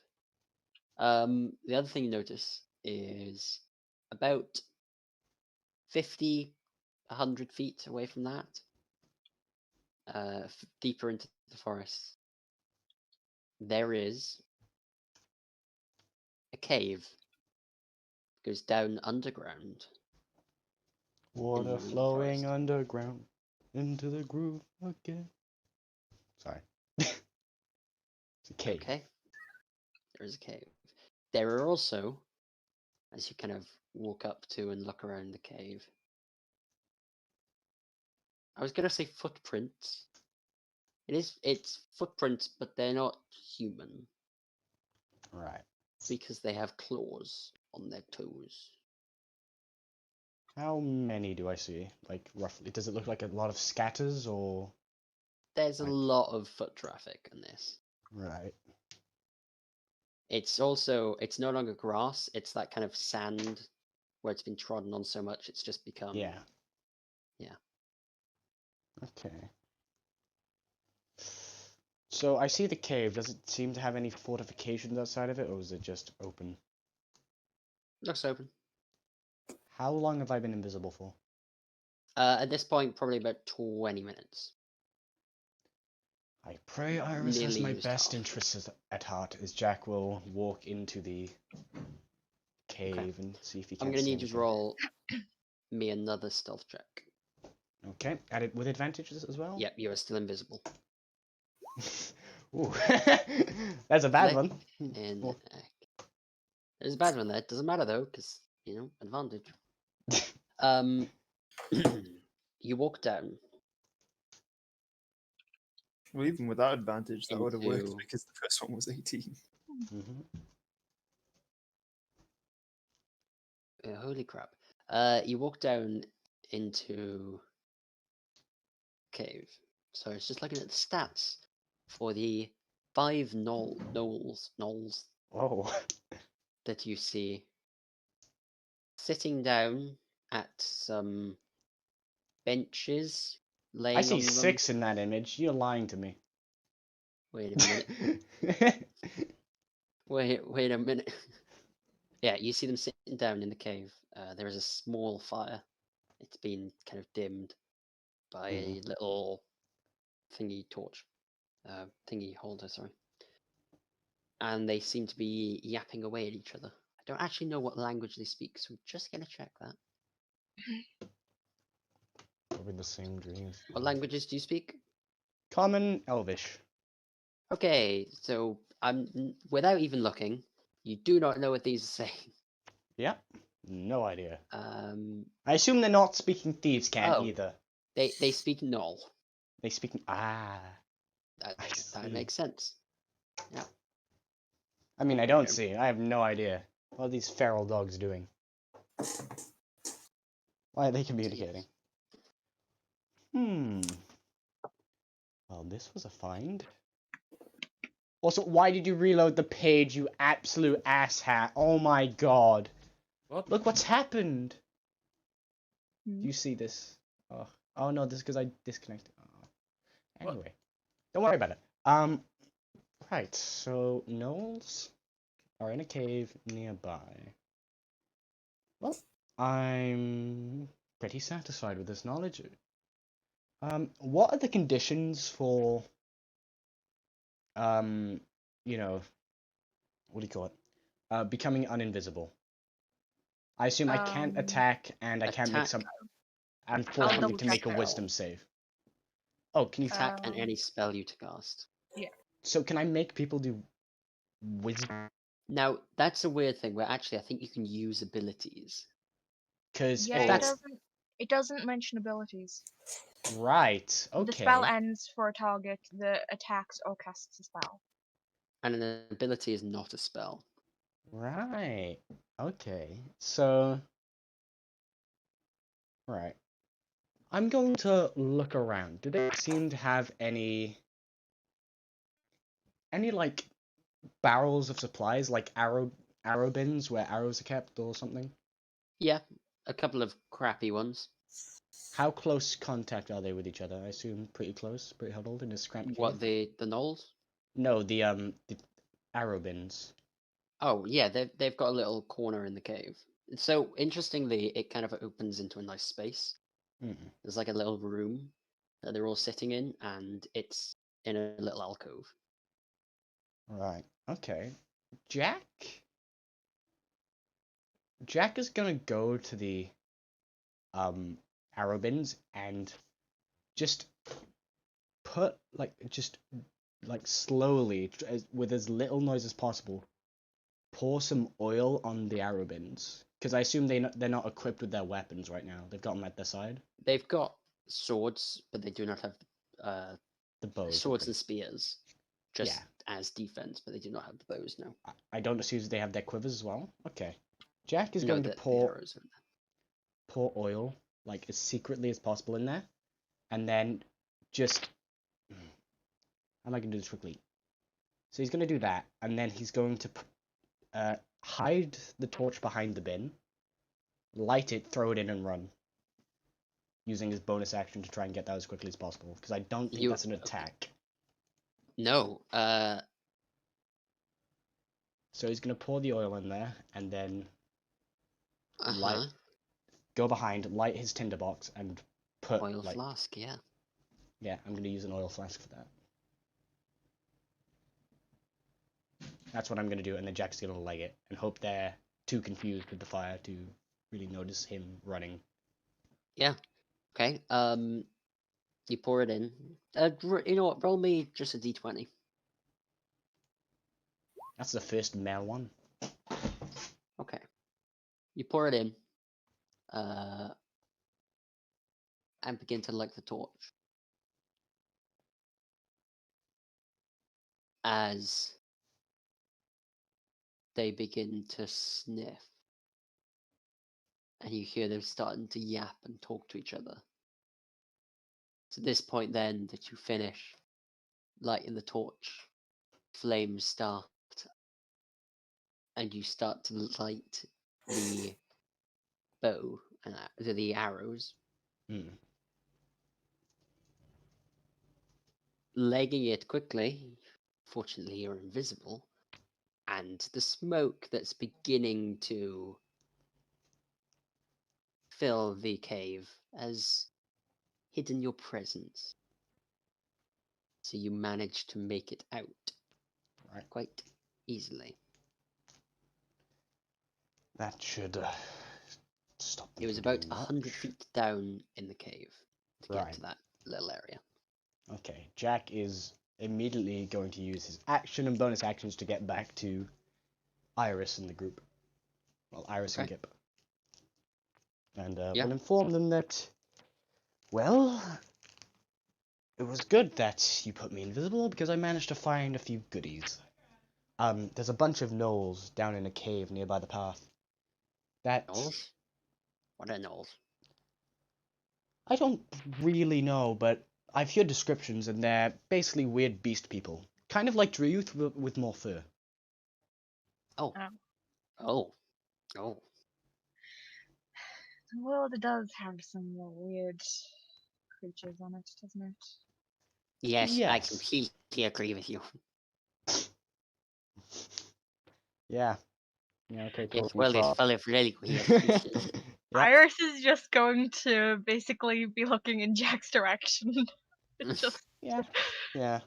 The other thing you notice is about 50, 100 feet away from that, deeper into the forest, there is a cave. It goes down underground. Water the flowing forest. underground into the groove again. Sorry. It's a cave. Okay. There is a cave. There are also, as you kind of walk up to and look around the cave, I was going to say footprints, It's footprints, but they're not human Right. because they have claws on their toes. How many do I see? Like roughly, does it look like a lot of scatters or? There's a Like- lot of foot traffic in this. Right. It's also it's no longer grass. It's that kind of sand where it's been trodden on so much it's just become Yeah. Yeah. Okay. So I see the cave. Does it seem to have any fortifications outside of it, or is it just open? Looks open. How long have I been invisible for? At this point, probably about 20 minutes. I pray Iris has Nearly my used best half. interests at heart, as Jack will walk into the cave and see if he can. I'm gonna need you to roll me another stealth check. Okay, add it with advantages as well. Yep, you are still invisible. Ooh, that's a bad Like- one. And Well- there's a bad one there. It doesn't matter though, because advantage. You walk down. Well, even without advantage, that would have worked Into- because the first one was 18. Mhm. Holy crap! You walk down into cave. So it's just looking at the stats for the 5 gnolls Oh, that you see sitting down at some benches laying I see on them. 6 in that image. You're lying to me. Wait a minute. Wait a minute. Yeah, you see them sitting down in the cave. There is a small fire. It's been kind of dimmed by a little thingy torch. Thingy holder, sorry. And they seem to be yapping away at each other. I don't actually know what language they speak, so we're just gonna check that. Probably the same dreams. What languages do you speak? Common Elvish. Okay, so without even looking, you do not know what these are saying. Yeah, no idea. Um, I assume they're not speaking thieves' cant Oh. either. they speak Gnoll. They speak. That I that see. makes sense. I mean, I don't see. I have no idea. What are these feral dogs doing? Why are they communicating? Well, this was a find. Also, why did you reload the page, you absolute asshat? Oh my god. What? Look what's happened. Hmm. Do you see this? Oh no, this is because I disconnected. Oh. What? Anyway, don't worry about it. Right, so gnolls are in a cave nearby. Well, I'm pretty satisfied with this knowledge. What are the conditions for, you know, what do you call it? Becoming uninvisible? I assume I can't attack and I can't make some. I'm forced double to make check a that. wisdom save. Oh, can you? Attack and Um, any spell you to cast. So can I make people do wisdom? Now that's a weird thing where actually I think you can use abilities. Because Yeah, if that's it doesn't mention abilities. right, When the okay. spell ends for a target, the attacks or casts a spell. And an ability is not a spell. Right. Okay. So. Right. I'm going to look around. Do they seem to have any like barrels of supplies, like arrow bins where arrows are kept or something? Yeah, a couple of crappy ones. How close contact are they with each other? I assume pretty close, pretty huddled in this cramped What cave. the gnolls? No, the arrow bins. Oh yeah, they've got a little corner in the cave. So interestingly, it kind of opens into a nice space. Mm. There's like a little room that they're all sitting in, and it's in a little alcove. Right. Okay. Jack is gonna go to the arrow bins and just put just slowly with as little noise as possible pour some oil on the arrow bins because I assume they're not equipped with their weapons right now. They've got them at their side. They've got swords, but they do not have The bows. swords okay. and spears, just Yeah. as defense, but they do not have the bows now. I don't assume they have their quivers as well. Okay. Jack is No, going to the pour arrows are pour oil like as secretly as possible in there, and then just how am I gonna do this quickly? So he's gonna do that, and then he's going to hide the torch behind the bin, light it, throw it in, and run. Using his bonus action to try and get that as quickly as possible, because I don't think You- that's an okay. attack. No, So he's gonna pour the oil in there, and then uh-huh. go behind, light his tinderbox, and put Oil like flask, yeah. yeah, I'm gonna use an oil flask for that. That's what I'm gonna do, and then Jack's gonna leg it and hope they're too confused with the fire to really notice him running. Okay, you pour it in. You know what, roll me just a d20. That's the first male one. Okay. You pour it in, and begin to light the torch. As they begin to sniff, and you hear them starting to yap and talk to each other. It's at this point then that you finish lighting the torch, flames start, and you start to light the bow and the arrows, Hmm. legging it quickly. Fortunately, you're invisible, and the smoke that's beginning to fill the cave has hidden your presence. So you manage to make it out Right. quite easily. That should stop them It was from doing about 100 much. feet down in the cave to get Right. to that little area. Okay, Jack is immediately going to use his action and bonus actions to get back to Iris and the group. Well, Iris and Okay. Gip. And Yeah. will inform them that, well, it was good that you put me invisible because I managed to find a few goodies. There's a bunch of gnolls down in a cave nearby the path. That Gnolls? What are gnolls? I don't really know, but I've heard descriptions and they're basically weird beast people. Kind of like Dreyuth with more fur. Oh. Um. Oh. Oh. The world does have some weird creatures on it, doesn't it? Yes, I Yes. completely agree with you. Yeah. Yeah, okay, cool. This world is full of really weird creatures. Yep. Iris is just going to basically be looking in Jack's direction. Just Yeah. Yeah.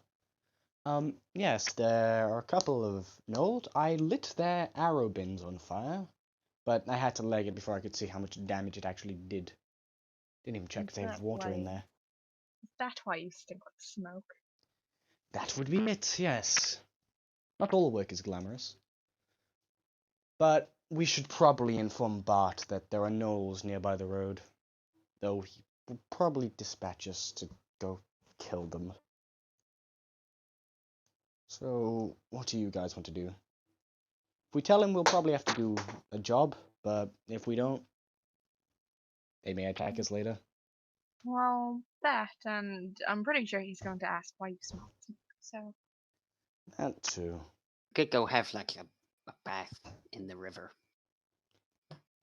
Yes, there are a couple of gnolls. I lit their arrow bins on fire, but I had to leg it before I could see how much damage it actually did. Didn't even check if they have That water in way. there. Is that why you stink like smoke? That would be it, yes. Not all the work is glamorous. But we should probably inform Bart that there are gnolls nearby the road, though he will probably dispatch us to go kill them. So, what do you guys want to do? If we tell him, we'll probably have to do a job, but if we don't, they may attack us later. Well, that, and I'm pretty sure he's going to ask why you smell smoke. So That too. Could go have like a bath in the river.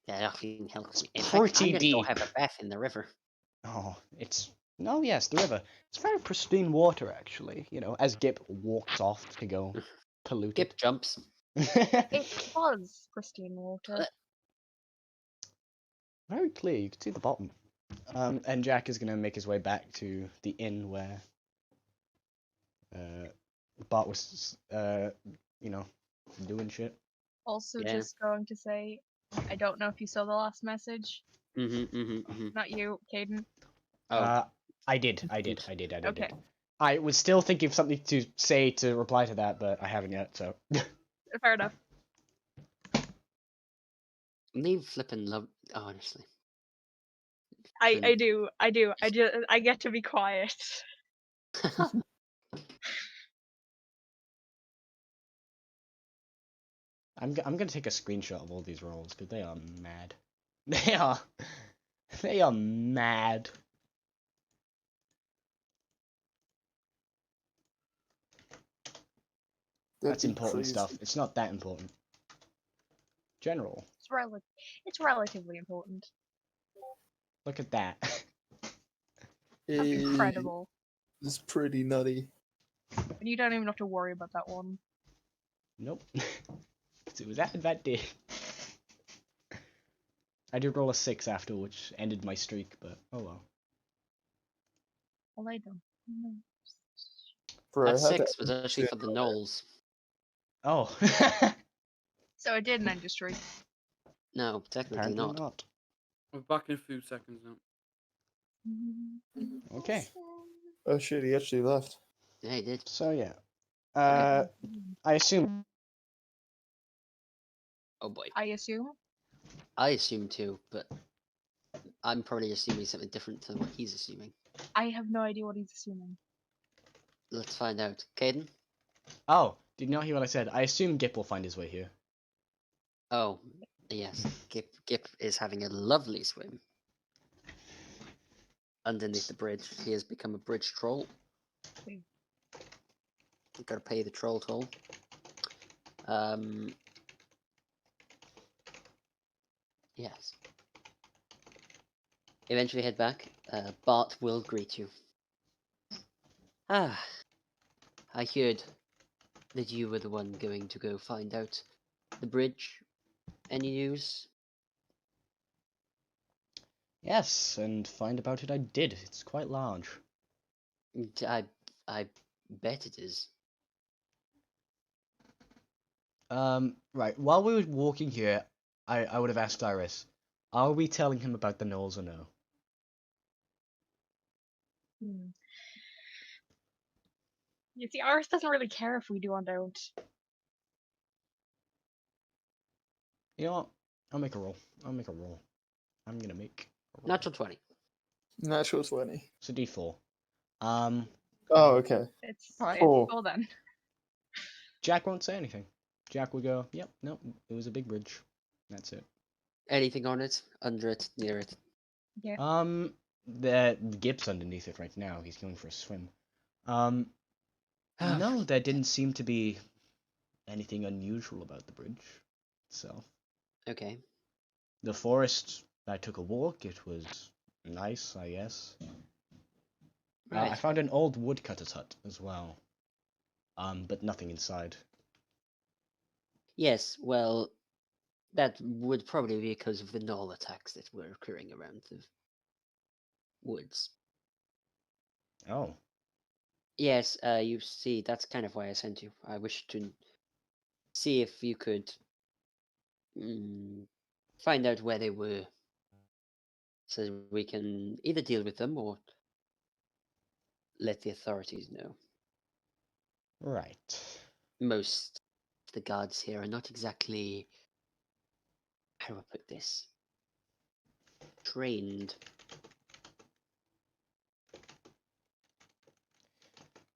That often helps me. In fact, I'm pretty gonna go deep. have a bath in the river. Oh, it's... No, yes, the river. It's very pristine water, actually. You know, as Gip walks off to go pollute Gip jumps. it was pristine water. Very clear, you can see the bottom. And Jack is going to make his way back to the inn where Bart was, you know, doing shit. Also, Yeah. just going to say, I don't know if you saw the last message. Mm-hmm. Not you, Caden. Oh, I did. Okay. I was still thinking of something to say to reply to that, but I haven't yet, so. Fair enough. leave flipping love. Honestly, I do. I get to be quiet. I'm gonna take a screenshot of all these rolls because they are mad. They are mad. That'd That's be important crazy. stuff. It's not that important. General, It's relatively important. look at that. That's incredible. It's pretty nutty. And you don't even have to worry about that one. Nope. 'Cause it was added that day. I did roll a 6 after, which ended my streak, but oh well. Well, I don't know. Bro, That I had 6 was actually for the Knolls. Oh. So it didn't end your streak. No, technically Apparently not. not. We're back in a few seconds now. Okay. Oh shit, he actually left. Yeah, he did. So yeah. Okay. I assume. Oh boy. I assume. I assume too, but I'm probably assuming something different than what he's assuming. I have no idea what he's assuming. Let's find out. Caden? Oh, did you not hear what I said? I assume Gip will find his way here. Oh, yes. Gip is having a lovely swim. Underneath the bridge. He has become a bridge troll. Okay. You've got to pay the troll toll. Yes. Eventually head back. Bart will greet you. Ah, I heard that you were the one going to go find out the bridge. Any news? Yes, and find about it I did. It's quite large. I bet it is. Right. While we were walking here, I would have asked Iris, are we telling him about the Knolls or no? You see, Iris doesn't really care if we do or don't. You know what? I'll make a roll. I'm gonna make a roll. Natural 20. Natural 20. It's a D4. Oh, okay. It's Alright. Cool. cool then. Jack won't say anything. Jack would go, yep, nope, it was a big bridge. That's it. Anything on it? Under it? Near it? Yeah. The Gip's underneath it right now. He's going for a swim. No, there didn't seem to be anything unusual about the bridge itself. Okay. The forest, I took a walk. It was nice, I guess. I Right. found an old woodcutter's hut as well. But nothing inside. Yes, well, that would probably be because of the gnoll attacks that were occurring around the woods. Oh, Yes, you see, that's kind of why I sent you. I wish to see if you could find out where they were, so we can either deal with them or let the authorities know. right. Most of the guards here are not exactly, how do I put this, trained.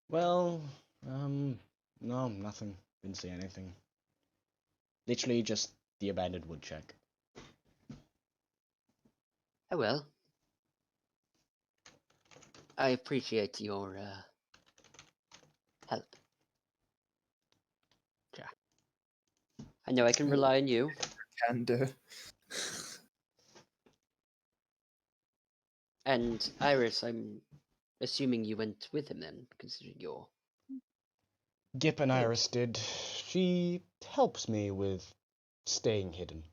Well, no, nothing. Didn't see anything. Literally just the abandoned wood check. Oh well. I appreciate your help, Jack. I know I can rely on you. Can do. And Iris, I'm assuming you went with him then, considering you're... Gip and Iris did. She helps me with staying hidden.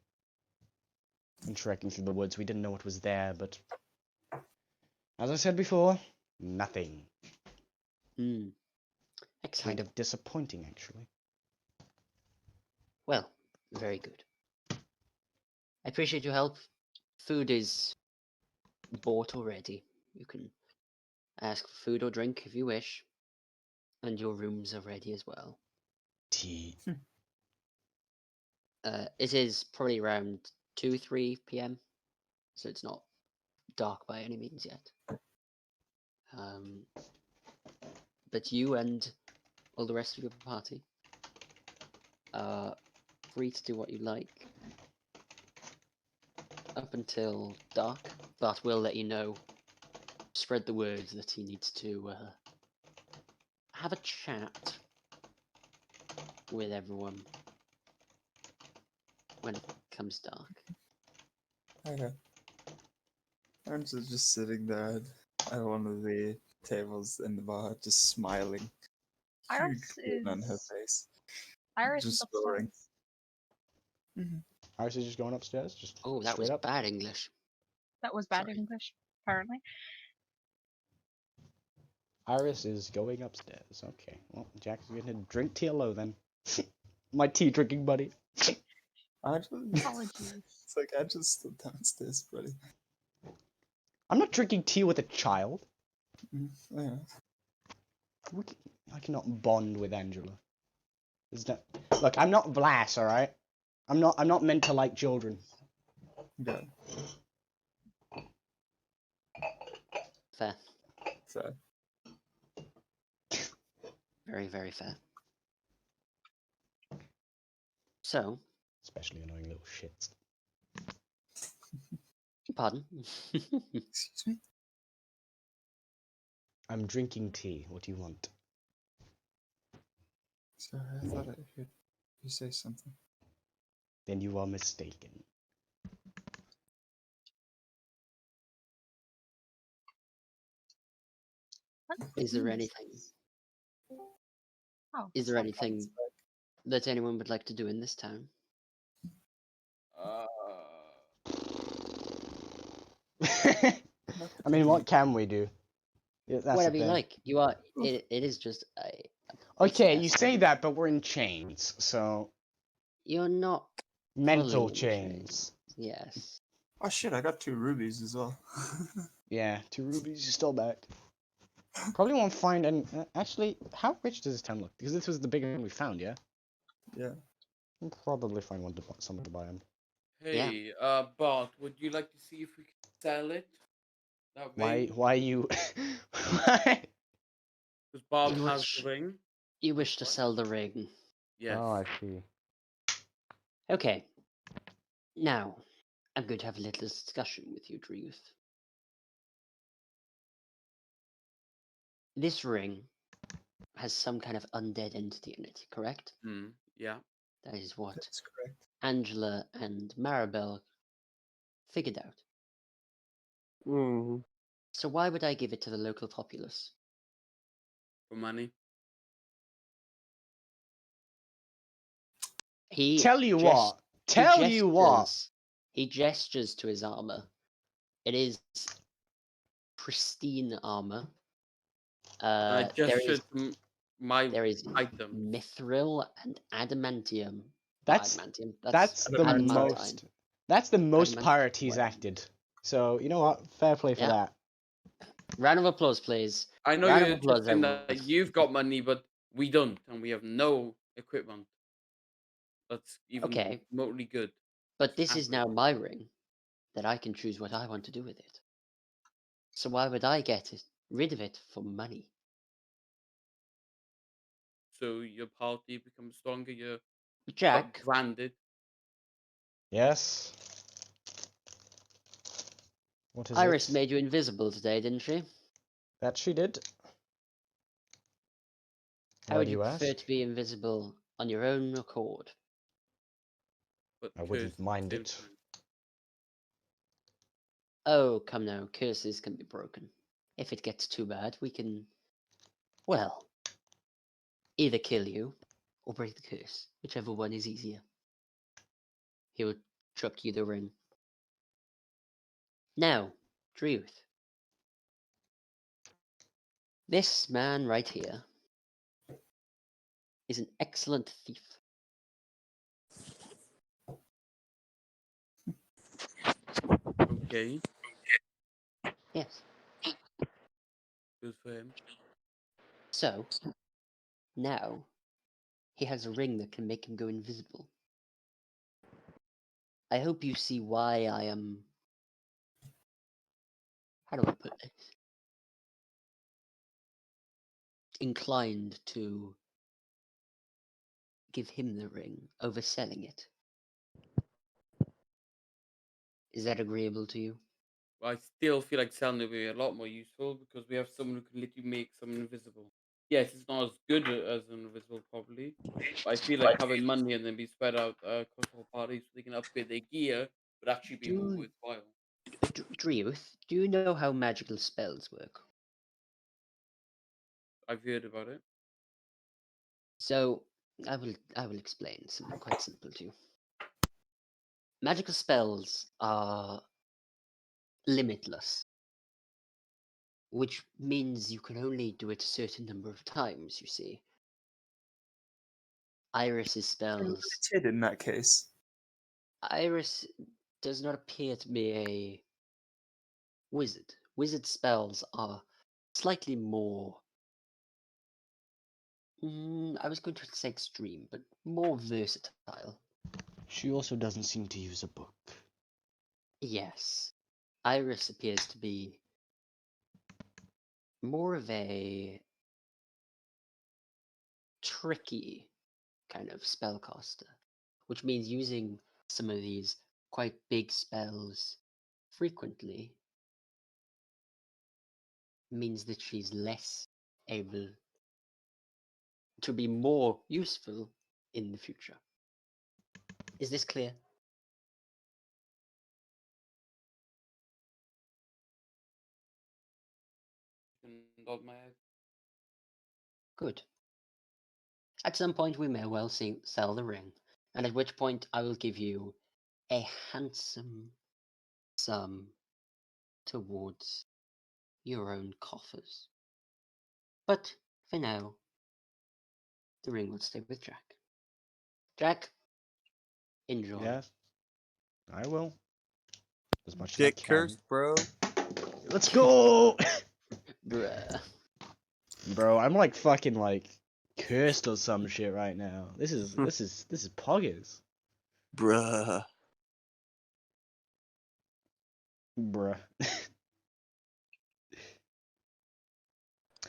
And trekking through the woods. We didn't know what was there, but as I said before, nothing. Excellent. Kind of disappointing, actually. Well, very good. I appreciate your help. Food is bought already. You can ask for food or drink if you wish. And your rooms are ready as well. Tea. It is probably around 2-3 p.m. So it's not dark by any means yet. But you and all the rest of your party are free to do what you like. Up until dark, but we'll let you know. Spread the word that he needs to have a chat with everyone when it comes dark. Okay. I'm just sitting there at one of the tables in the bar, just smiling. Iris Huge grin on her is face. Iris is Just snoring. upstairs. Iris is just going upstairs, just Oh, that was straight up. bad English. That was bad Sorry. English, apparently. Iris is going upstairs. Okay. Well, Jack's gonna drink TLO then. My tea drinking buddy. I just, Apologies. it's like I just stood downstairs, buddy. I'm not drinking tea with a child. Yeah. I cannot bond with Angela. There's no... Look, I'm not Vlass, alright? I'm not meant to like children. Yeah. Fair. So Very, very fair. So, Especially annoying little shits. pardon? excuse me. I'm drinking tea. What do you want? Sorry, I thought I heard you say something. Then you are mistaken. What? Is there anything? Oh, Is there anything that anyone would like to do in this town? I mean, what can we do? Yeah, that's Whatever the you thing. like. You are. It is just a. Okay, you Yes. say that, but we're in chains, so You're not. mental Fully in chains. Yes. Oh shit! I got 2 rubies as well. Yeah, 2 rubies, you're still back. Probably won't find any. Actually, how rich does this town look? Because this was the bigger one we found, yeah. Yeah. We'll probably find someone to buy them. Hey, Bart, would you like to see if we can sell it? That Why? way, Why you? Why? because Bart You has wish- the ring. You wish to sell the ring. Yes. Oh, I see. Okay. Now, I'm going to have a little discussion with you, Druth. This ring has some kind of undead entity in it, correct? Yeah. That is what That's correct. Angela and Maribel figured out. Mm. So why would I give it to the local populace? For money. He Tell you gest- what. he Tell you what. gestures- He gestures to his armor. It is pristine armor. I There just is should my there is item. mithril and adamantium. That's adamantium. that's the Adamantine. most. That's the most Adamantine. pirate he's acted. So you know what? Fair play for Yeah. that. Round of applause, please. I know Round of you're applause, just saying everyone. that you've got money, but we don't, and we have no equipment. That's even Okay. remotely good. But this is Average. now my ring that I can choose what I want to do with it. So why would I get rid of it for money? So your party becomes stronger. You're Jack, branded. Yes. What is Iris it? made you invisible today, didn't she? That she did. How Why would do you you prefer ask? to be invisible on your own accord? But I wouldn't cursed at the mind same it. time. Oh, come now, curses can be broken. If it gets too bad, we can, well, either kill you or break the curse, whichever one is easier. He will chuck you the ring. Now, Druth. This man right here is an excellent thief. Okay, Yes. good for him. So, now, he has a ring that can make him go invisible. I hope you see why I am. How do I put this? Inclined to give him the ring over selling it. Is that agreeable to you? I still feel like selling it would be a lot more useful because we have someone who can literally make someone invisible. Yes, it's not as good as an invisible, probably. But I feel like having money and then be spread out across all parties so they can upgrade their gear would actually be more Do worthwhile. Dreeuth, do you know how magical spells work? I've heard about it. So I will explain something quite simple to you. Magical spells are limitless, which means you can only do it a certain number of times, you see. Iris's spells. Limited in that case. Iris does not appear to be a wizard. Wizard spells are slightly more. I was going to say extreme, but more versatile. She also doesn't seem to use a book. Yes. Iris appears to be more of a tricky kind of spellcaster, which means using some of these quite big spells frequently means that she's less able to be more useful in the future. Is this clear? Nod my head. Good. At some point, we may well sell the ring, and at which point I will give you a handsome sum towards your own coffers. But for now, the ring will stay with Jack. Jack, enjoy. Yes, I will. As much Dick as I can. cursed, bro. Let's go! Bruh. Bro, I'm like fucking like cursed or some shit right now. This is poggers. Bruh. Bruh.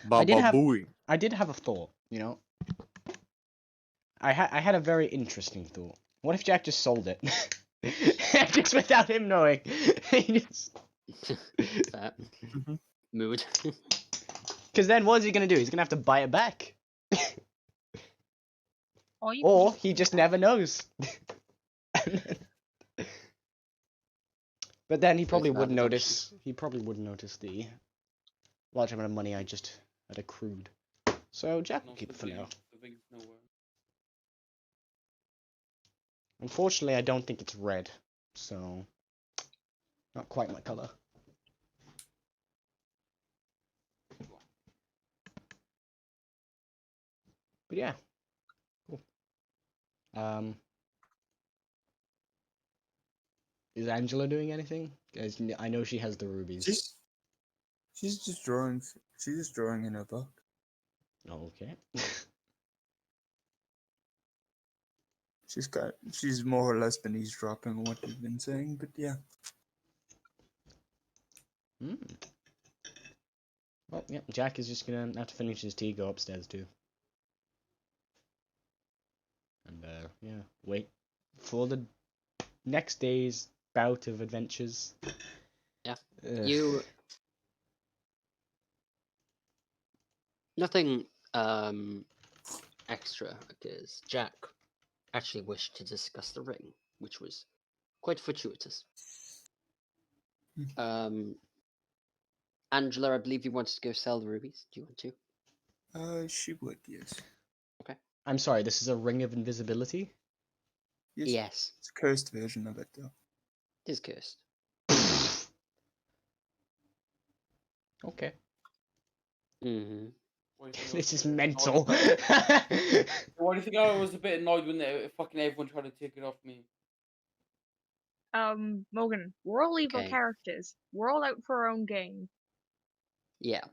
Baba booey. I did have a thought, you know. I had a very interesting thought. What if Jack just sold it? Just without him knowing. He just... That Mhm. mood. Because then what is he gonna do? He's gonna have to buy it back. Or you Or can he just never knows. But then he probably would valid notice. He probably would notice the large amount of money I just had accrued. So Jack will Not keep it the for ring. now. The ring's nowhere. Unfortunately, I don't think it's red, so not quite my color. But yeah, cool. Is Angela doing anything? 'Cause I know she has the rubies. She's just drawing. She's just drawing in her book. Oh, okay. She's more or less been eavesdropping on what you've been saying, but yeah. Hmm. Well, yeah. Jack is just gonna have to finish his tea, go upstairs too, and yeah, wait for the next day's bout of adventures. Yeah. Ugh. You. Nothing extra occurs. Jack actually wished to discuss the ring, which was quite fortuitous. Angela, I believe you wanted to go sell the rubies. Do you want to? She would, yes. I'm sorry. This is a ring of invisibility. Yes. It's a cursed version of it, though. It is cursed. Okay. Mm-hmm. Why do you think I This was is a bit mental. annoyed? Why do you think I was a bit annoyed when fucking everyone tried to take it off me? Morgan, we're all evil Okay. characters. We're all out for our own game. Yeah.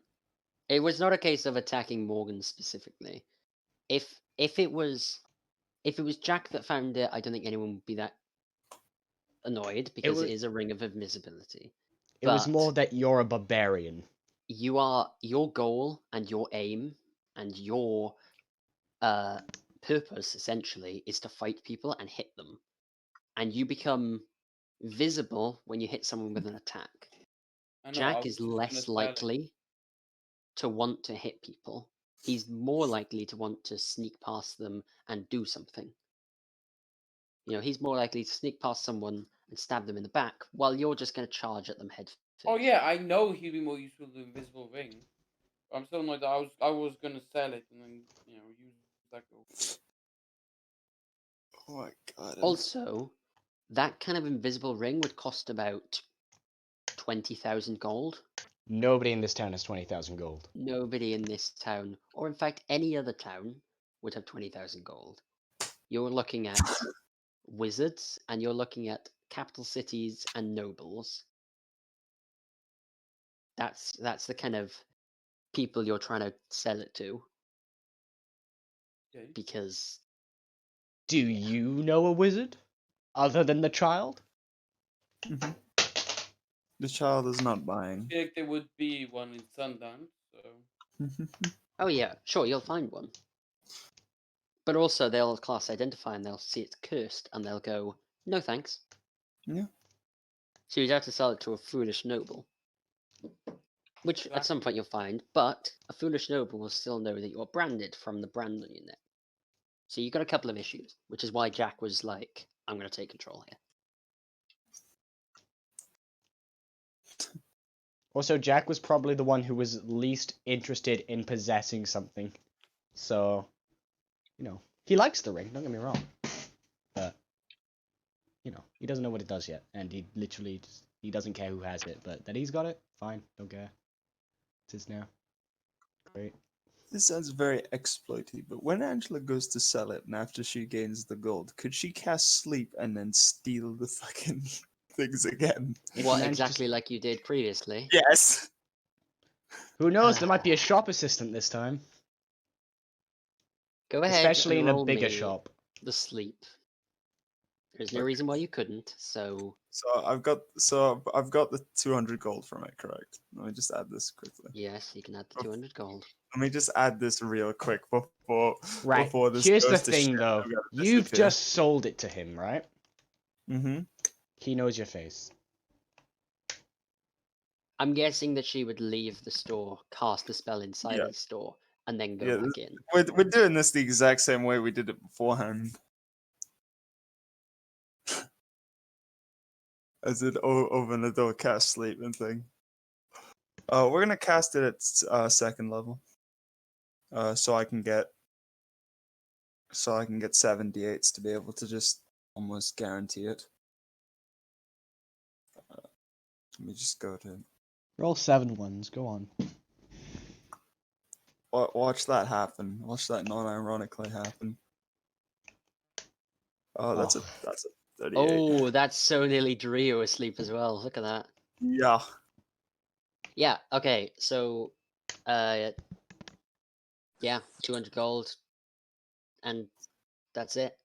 It was not a case of attacking Morgan specifically. If it was Jack that found it, I don't think anyone would be that annoyed because was- it is a ring of invisibility. It was But more that you're a barbarian. your goal and your aim and your purpose essentially is to fight people and hit them, and you become visible when you hit someone with an attack. I know, I Jack was is just gonna less sell it. likely to want to hit people. He's more likely to want to sneak past them and do something. You know, he's more likely to sneak past someone and stab them in the back, while you're just going to charge at them head first. Oh yeah, I know he'd be more useful than invisible ring. But I'm still annoyed that I was gonna sell it and then use that gold. Oh my god. Also, that kind of invisible ring would cost about 20,000 gold. Nobody in this town has 20,000 gold. Nobody in this town, or in fact any other town, would have 20,000 gold. You're looking at wizards, and you're looking at capital cities and nobles. That's the kind of people you're trying to sell it to, Okay. because Do you know a wizard? Other than the child? Mhm. The child is not I buying. feel like there would be one in Sundance, so oh yeah, sure, you'll find one. But also they'll class identify and they'll see it's cursed and they'll go, no thanks. Yeah. So you'd have to sell it to a foolish noble. Which at some point you'll find, but a foolish noble will still know that you're branded from the brand on your neck. So you've got a couple of issues, which is why Jack was like, I'm going to take control here. Also, Jack was probably the one who was least interested in possessing something. So, he likes the ring, don't get me wrong. But, he doesn't know what it does yet. And he literally he doesn't care who has it. But that he's got it, fine, don't care. It's his now. Great. This sounds very exploity, but when Angela goes to sell it and after she gains the gold, could she cast sleep and then steal the fucking things again? If What, you manage to- exactly like you did previously? Yes. Who knows, there might be a shop assistant this time. Go ahead Especially and in a roll bigger me shop. the sleep. There's no Okay. reason why you couldn't, so So I've got the 200 gold from it, correct? Let me just add this quickly. yes, you can add the 200 gold. Let me just add this real quick before Right, this here's the goes to thing shit. though. You've just sold it to him, right? Mm-hmm. He knows your face. I'm guessing that she would leave the store, cast the spell inside Yeah. the store, and then go Yeah, back in. We're doing this the exact same way we did it beforehand. As it over an adult cast sleep and thing. We're gonna cast it at second level. So I can get 78s to be able to just almost guarantee it. Let me just go to Roll 7 ones, go on. watch that happen. Watch that non-ironically happen. Oh, that's a 38. Oh, that's so nearly Drio asleep as well. Look at that. Yeah. Yeah, okay, so yeah, 200 gold, and that's it.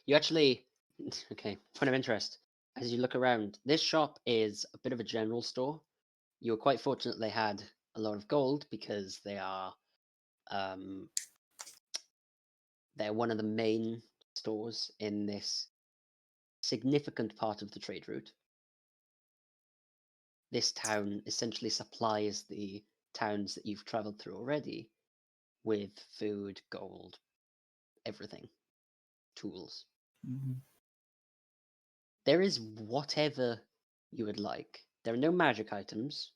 You actually, okay, point of interest. As you look around, this shop is a bit of a general store. You were quite fortunate they had a lot of gold because they are, they're one of the main stores in this significant part of the trade route. This town essentially supplies the towns that you've traveled through already with food, gold, everything, tools. Mm-hmm. There is whatever you would like. There are no magic items,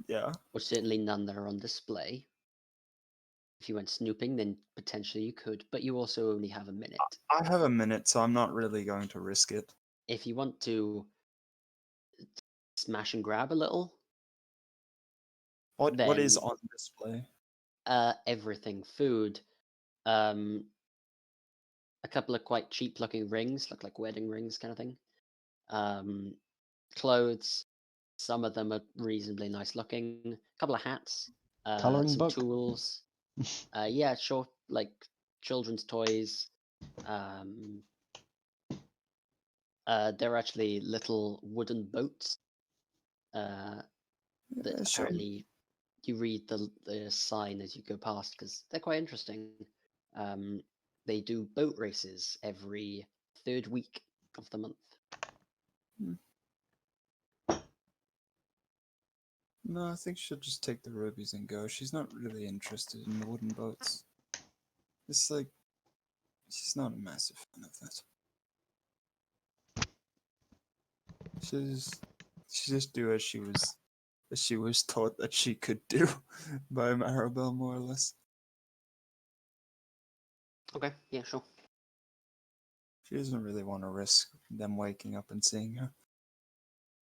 Yeah. or certainly none that are on display. If you went snooping, then potentially you could, but you also only have a minute. I have a minute, so I'm not really going to risk it. If you want to smash and grab a little, What is then- on display? everything, food, a couple of quite cheap looking rings, look like wedding rings kind of thing. Clothes, some of them are reasonably nice looking. A couple of hats, Coloring some book. tools. Yeah, sure, like children's toys. There are actually little wooden boats. That Yeah, sure. apparently you read the sign as you go past because they're quite interesting. They do boat races every third week of the month. No, I think she'll just take the rubies and go. She's not really interested in the wooden boats. It's like she's not a massive fan of that. She just do as she was taught that she could do by Maribel, more or less. Okay, yeah, sure. She doesn't really want to risk them waking up and seeing her.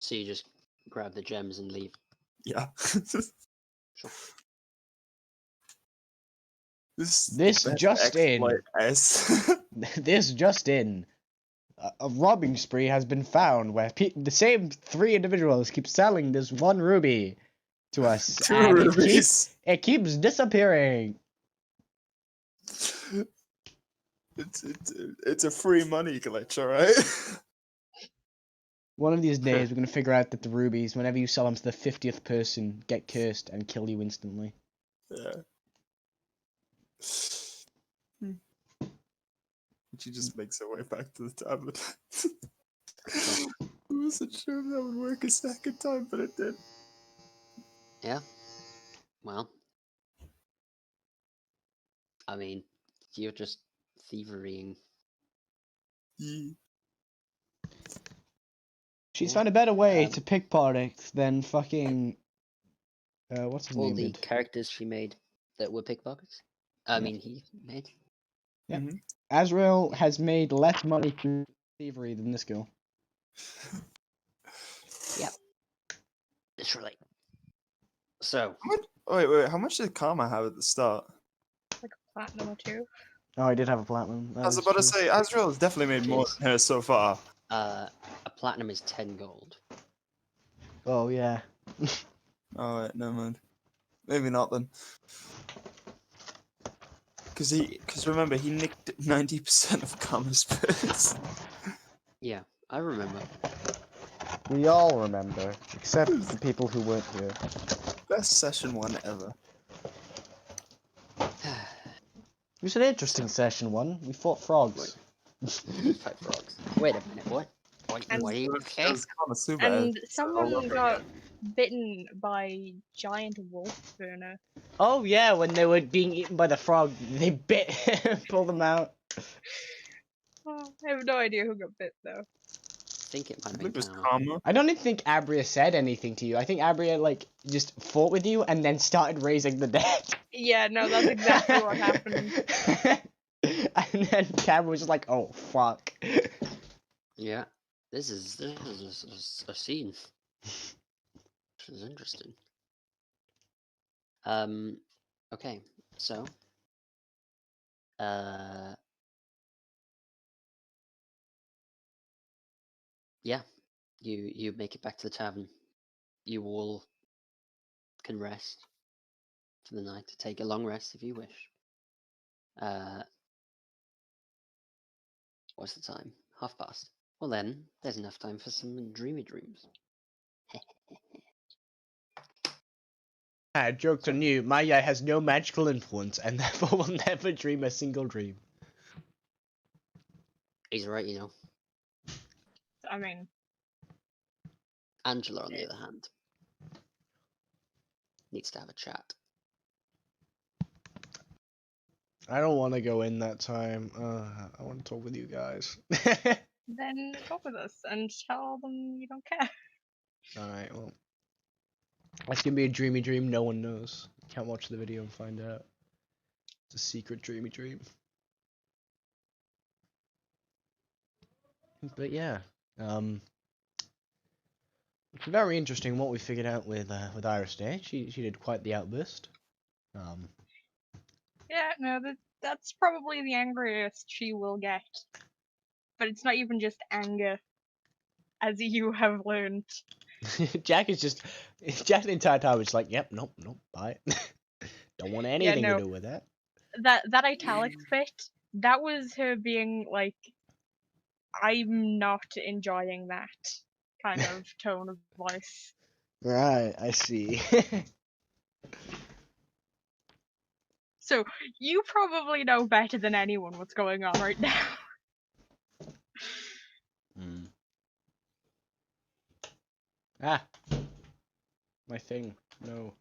So you just grab the gems and leave. Yeah. Sure. This This just in. S. This just in. A robbing spree has been found where the same 3 individuals keep selling this 1 ruby to us. 2 and rubies. It keeps disappearing. It's a free money glitch, alright? One of these days, we're going to figure out that the rubies, whenever you sell them to the 50th person, get cursed and kill you instantly. Yeah. She just makes her way back to the tablet. I wasn't sure if that would work a second time, but it did. Yeah. Well, I mean, you're just thieverying. Yeah. She's Yeah. found a better way to pickpocket than fucking... what's his All name the did? characters she made that were pickpockets. I mean, he made. Yeah. Mhm. Azrael has made less money through thievery than this girl. Yep. Literally. So, Wait, how much did Karma have at the start? Like a platinum or 2. Oh, I did have a platinum. I was about to say, Azrael has definitely made more Jeez. than her so far. a platinum is 10 gold. Oh, yeah. Alright, never mind. Maybe not then. Because remember, he nicked 90% of Karma's purse. Yeah, I remember. We all remember, except the people who weren't here. Best session 1 ever. It was an interesting session 1. We fought frogs. Fight frogs. Wait a minute, what? What And- do you That say? was Karmasuba, And so all someone over got again. bitten by giant wolf burner. Oh, yeah, when they were being eaten by the frog, they bit pulled them out. Oh, I have no idea who got bit though. I think it might I have believe been it was Karma. Karma. I don't even think Abria said anything to you. I think Abria, like, just fought with you and then started raising the dead. Yeah, no, that's exactly what happened. And then Cam was just like, oh, fuck. Yeah, this is a scene. Which is interesting. Okay, so yeah, you make it back to the tavern. You all can rest for the night. Take a long rest if you wish. What's the time? 1:30. Well then, there's enough time for some dreamy dreams. Joke's on you. My eye has no magical influence and therefore will never dream a single dream. He's right, you know. I mean, Angela, on the other hand, needs to have a chat. I don't want to go in that time. I want to talk with you guys. then talk with us and tell them you don't care. Alright, well. That's gonna be a dreamy dream no one knows. Can't watch the video and find out. It's a secret dreamy dream. But yeah, it's very interesting what we figured out with Iris Day. She did quite the outburst. Yeah, no, that's probably the angriest she will get. But it's not even just anger, as you have learned. Jack the entire time was like, yep, nope, bye. Don't want anything no. to do with that. That italics bit, that was her being like, I'm not enjoying that kind of tone of voice. Right, I see. So you probably know better than anyone what's going on right now. Hmm. Ah! My thing. No.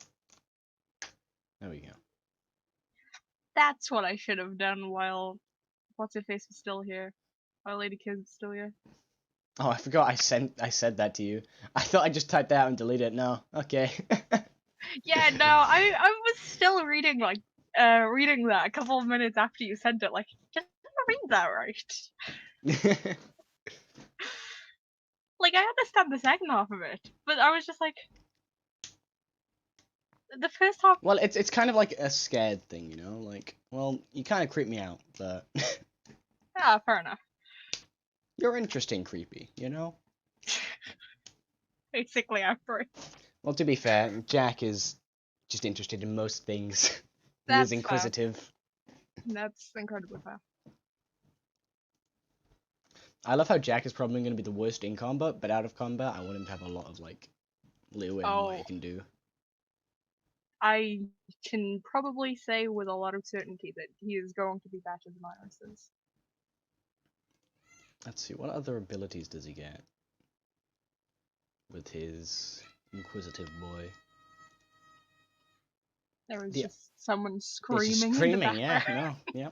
There we go. That's what I should have done while what's her face was still here. While Lady Kiz was still here. Oh, I forgot I said that to you. I thought I just typed that out and deleted it. No. Okay. Yeah, no, I was still reading reading that a couple of minutes after you sent it. Like, did I read that right? Like, I understand the second half of it, but I was just like, the first half. Well, it's kind of like a scared thing, you know? Like, well, you kind of creep me out, but Ah, fair enough. you're interesting creepy, you know? Basically, after. Well, to be fair, Jack is just interested in most things. He That's is fair. inquisitive. That's incredibly fair. I love how Jack is probably going to be the worst in combat, but out of combat, I want him to have a lot of, like, leeway in what he Oh. can do. I can probably say with a lot of certainty that he is going to be better than Iris is. Let's see, what other abilities does he get? With his inquisitive boy. There is Yeah. just someone He's screaming. just screaming, in the yeah, background. no, yeah.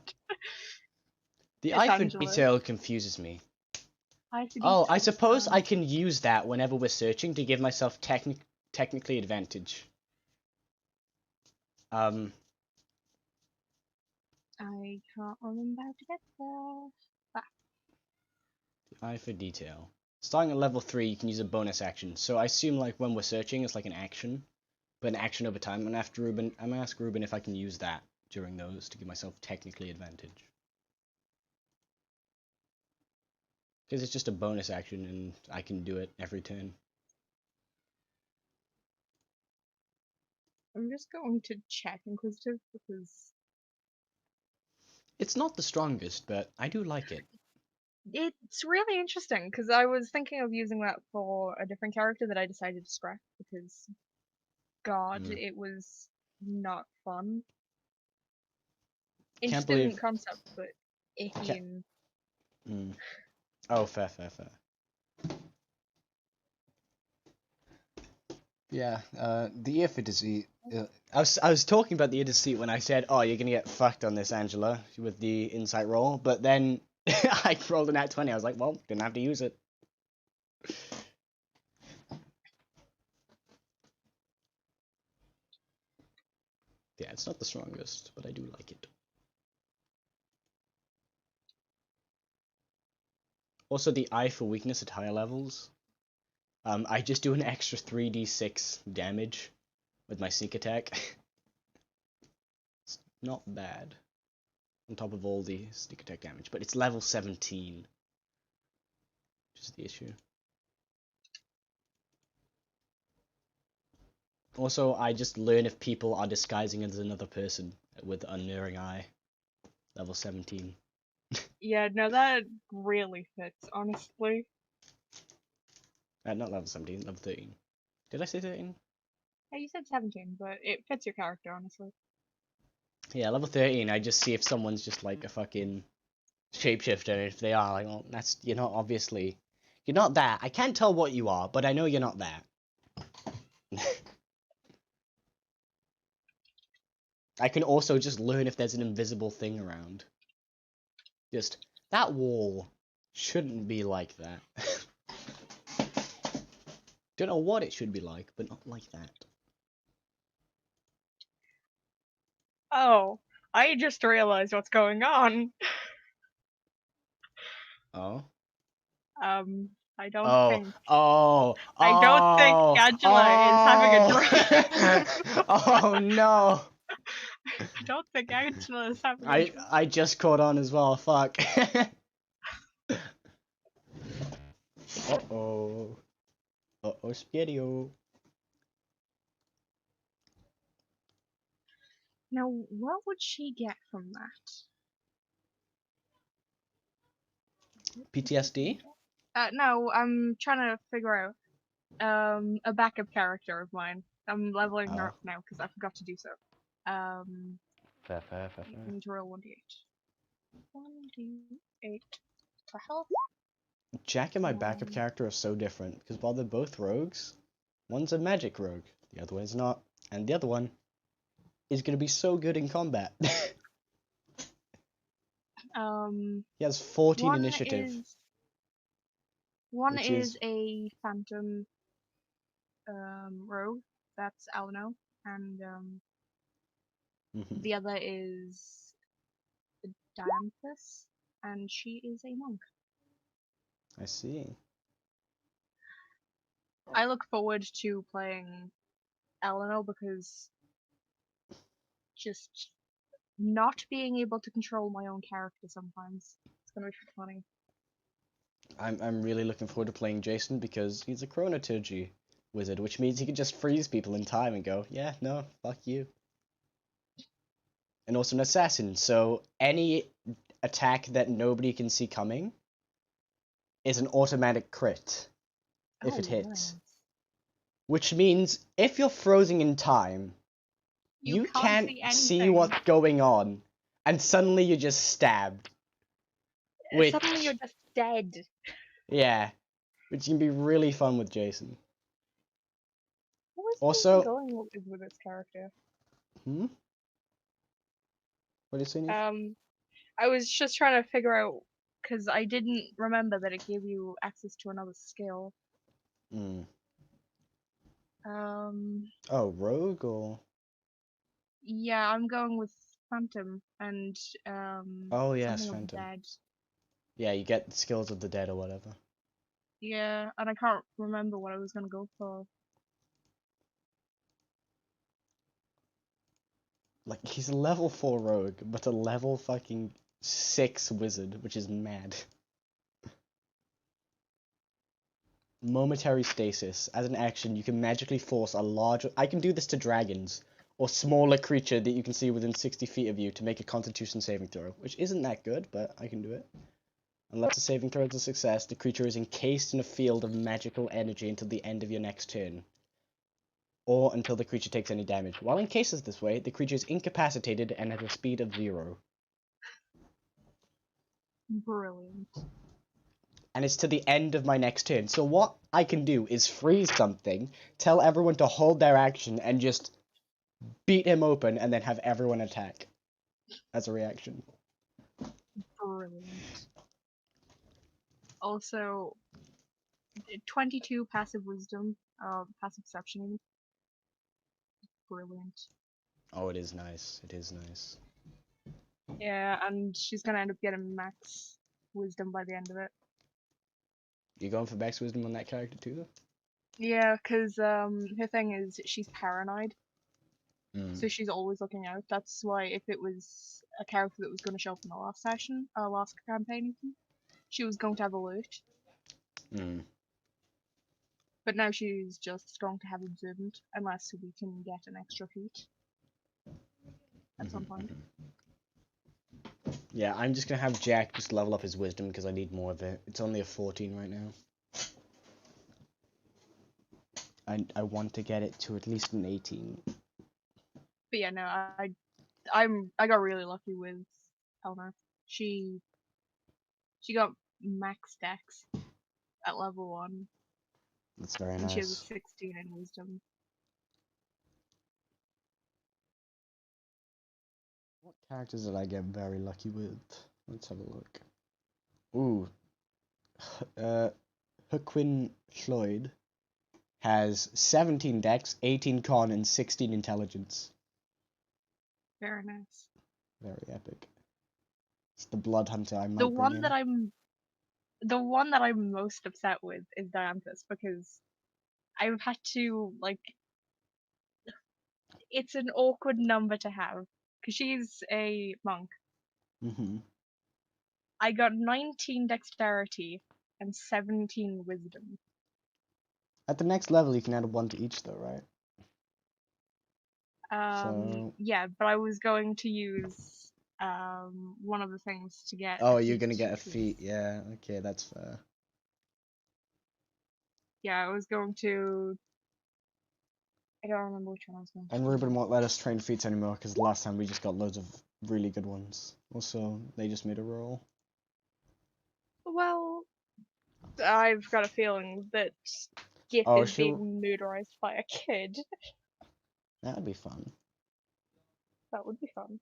The It's eye for Angela. detail confuses me. Eye for Oh, I detail, suppose um, I can use that whenever we're searching to give myself technically advantage. I can't remember how to get there. The eye for detail. Starting at level 3, you can use a bonus action. So I assume like when we're searching, it's like an action, but an action over time. And after Ruben, I'm gonna ask Ruben if I can use that during those to give myself technically advantage. Because it's just a bonus action and I can do it every turn. I'm just going to check Inquisitive because It's not the strongest, but I do like it. it's really interesting. Because I was thinking of using that for a different character that I decided to scrap because, God, Mm. it was not fun. Can't Interesting believe. concept, but iffy Can't- and Mm. Oh, fair. Yeah, the ear for deceit. I was talking about the ear deceit when I said, "Oh, you're gonna get fucked on this, Angela," with the insight roll. But then I rolled an at 20. I was like, "Well, didn't have to use it." Yeah, it's not the strongest, but I do like it. Also, the eye for weakness at higher levels. I just do an extra 3d6 damage with my sneak attack. It's not bad. On top of all the sneak attack damage, but it's level 17. Which is the issue. Also, I just learn if people are disguising as another person with Unerring Eye. Level 17. yeah, no, that really fits, honestly. Not level 17, level 13. Did I say 13? Yeah, you said 17, but it fits your character, honestly. Yeah, level 13, I just see if someone's just like a fucking shapeshifter, and if they are, like, well, that's, you're not obviously, you're not that. I can't tell what you are, but I know you're not that. I can also just learn if there's an invisible thing around. Just, that wall shouldn't be like that. Don't know what it should be like, but not like that. Oh, I just realized what's going on. Oh? I don't Oh, think oh, I don't think oh, Angela is having a dream. Oh no! I don't think Angela is having a dream. I just caught on as well. Fuck. Uh-oh. Uh-oh, Spaghetti-O. Now, what would she get from that? PTSD? No, I'm trying to figure out a backup character of mine. I'm leveling her Oh. up now because I forgot to do so. fair. You need to roll 1d8. 1d8 for health. Jack and my backup character are so different because while they're both rogues, one's a magic rogue, the other one is not, and the other one is going to be so good in combat. He has 14 One initiative. One Which is is- a phantom rogue. That's Alno, and Mhm. the other is Dianthus, and she is a monk. I see. I look forward to playing Eleanor because just not being able to control my own character sometimes. It's gonna be funny. I'm really looking forward to playing Jason because he's a chronoturgy wizard, which means he can just freeze people in time and go, yeah, no, fuck you. And also an assassin, so any attack that nobody can see coming is an automatic crit if it Oh, hits. nice. Which means if you're frozen in time, you can't see see anything. what's going on, and suddenly you're just stabbed. Which, Suddenly you're just dead. yeah, which can be really fun with Jason. What was Also- going with this character? Hmm? What are you saying? I was just trying to figure out because I didn't remember that it gave you access to another skill. Mm. Um, Oh, rogue or? yeah, I'm going with Phantom and Oh yes, something of the Phantom. Dead. Yeah, you get the skills of the dead or whatever. Yeah, and I can't remember what I was gonna go for. Like, he's a level 4 rogue, but a level fucking 6 wizard, which is mad. Momentary stasis. As an action, you can magically force a large... I can do this to dragons, or smaller creature that you can see within 60 feet of you to make a constitution saving throw, which isn't that good, but I can do it. Unless the saving throw is a success, the creature is encased in a field of magical energy until the end of your next turn, or until the creature takes any damage. While encased this way, the creature is incapacitated and has a speed of 0. Brilliant. And it's to the end of my next turn. So what I can do is freeze something, tell everyone to hold their action, and just beat him open, and then have everyone attack as a reaction. Brilliant. Also, 22 passive wisdom, passive perception. Brilliant. Oh, it is nice. It is nice. Yeah, and she's gonna end up getting max wisdom by the end of it. You going for max wisdom on that character too, though? Yeah, because her thing is she's paranoid, Mm. so she's always looking out. That's why if it was a character that was going to show up in the last session, last campaign, even, she was going to have alert. Mm. But now she's just going to have observant, unless we can get an extra feat at some point. Yeah, I'm just gonna have Jack just level up his wisdom because I need more of it. It's only a 14 right now. I want to get it to at least an 18. But yeah, no, I got really lucky with Elna. She got max dex at level 1, That's very and she has a nice. 16 in wisdom. What characters did I get very lucky with? Let's have a look. Ooh. Huquin Floyd has 17 dex, 18 con, and 16 intelligence. Very nice. Very epic. It's the blood hunter I might The bring one in. that I'm most upset with is Dianthus because I've had to like it's an awkward number to have because she's a monk. Mm-hmm. I got 19 dexterity and 17 wisdom. At the next level, you can add 1 to each, though, right? So... Yeah, but I was going to use one of the things to get. Oh, a you're feat, gonna get a 'cause- feat. Yeah, okay, that's fair. Yeah, I was going to I don't remember which one I was going to. And Ruben won't let us train feats anymore because last time we just got loads of really good ones. Also, they just made a roll. Well, I've got a feeling that Gith Oh, is being murderized by a kid. That would be fun. That would be fun.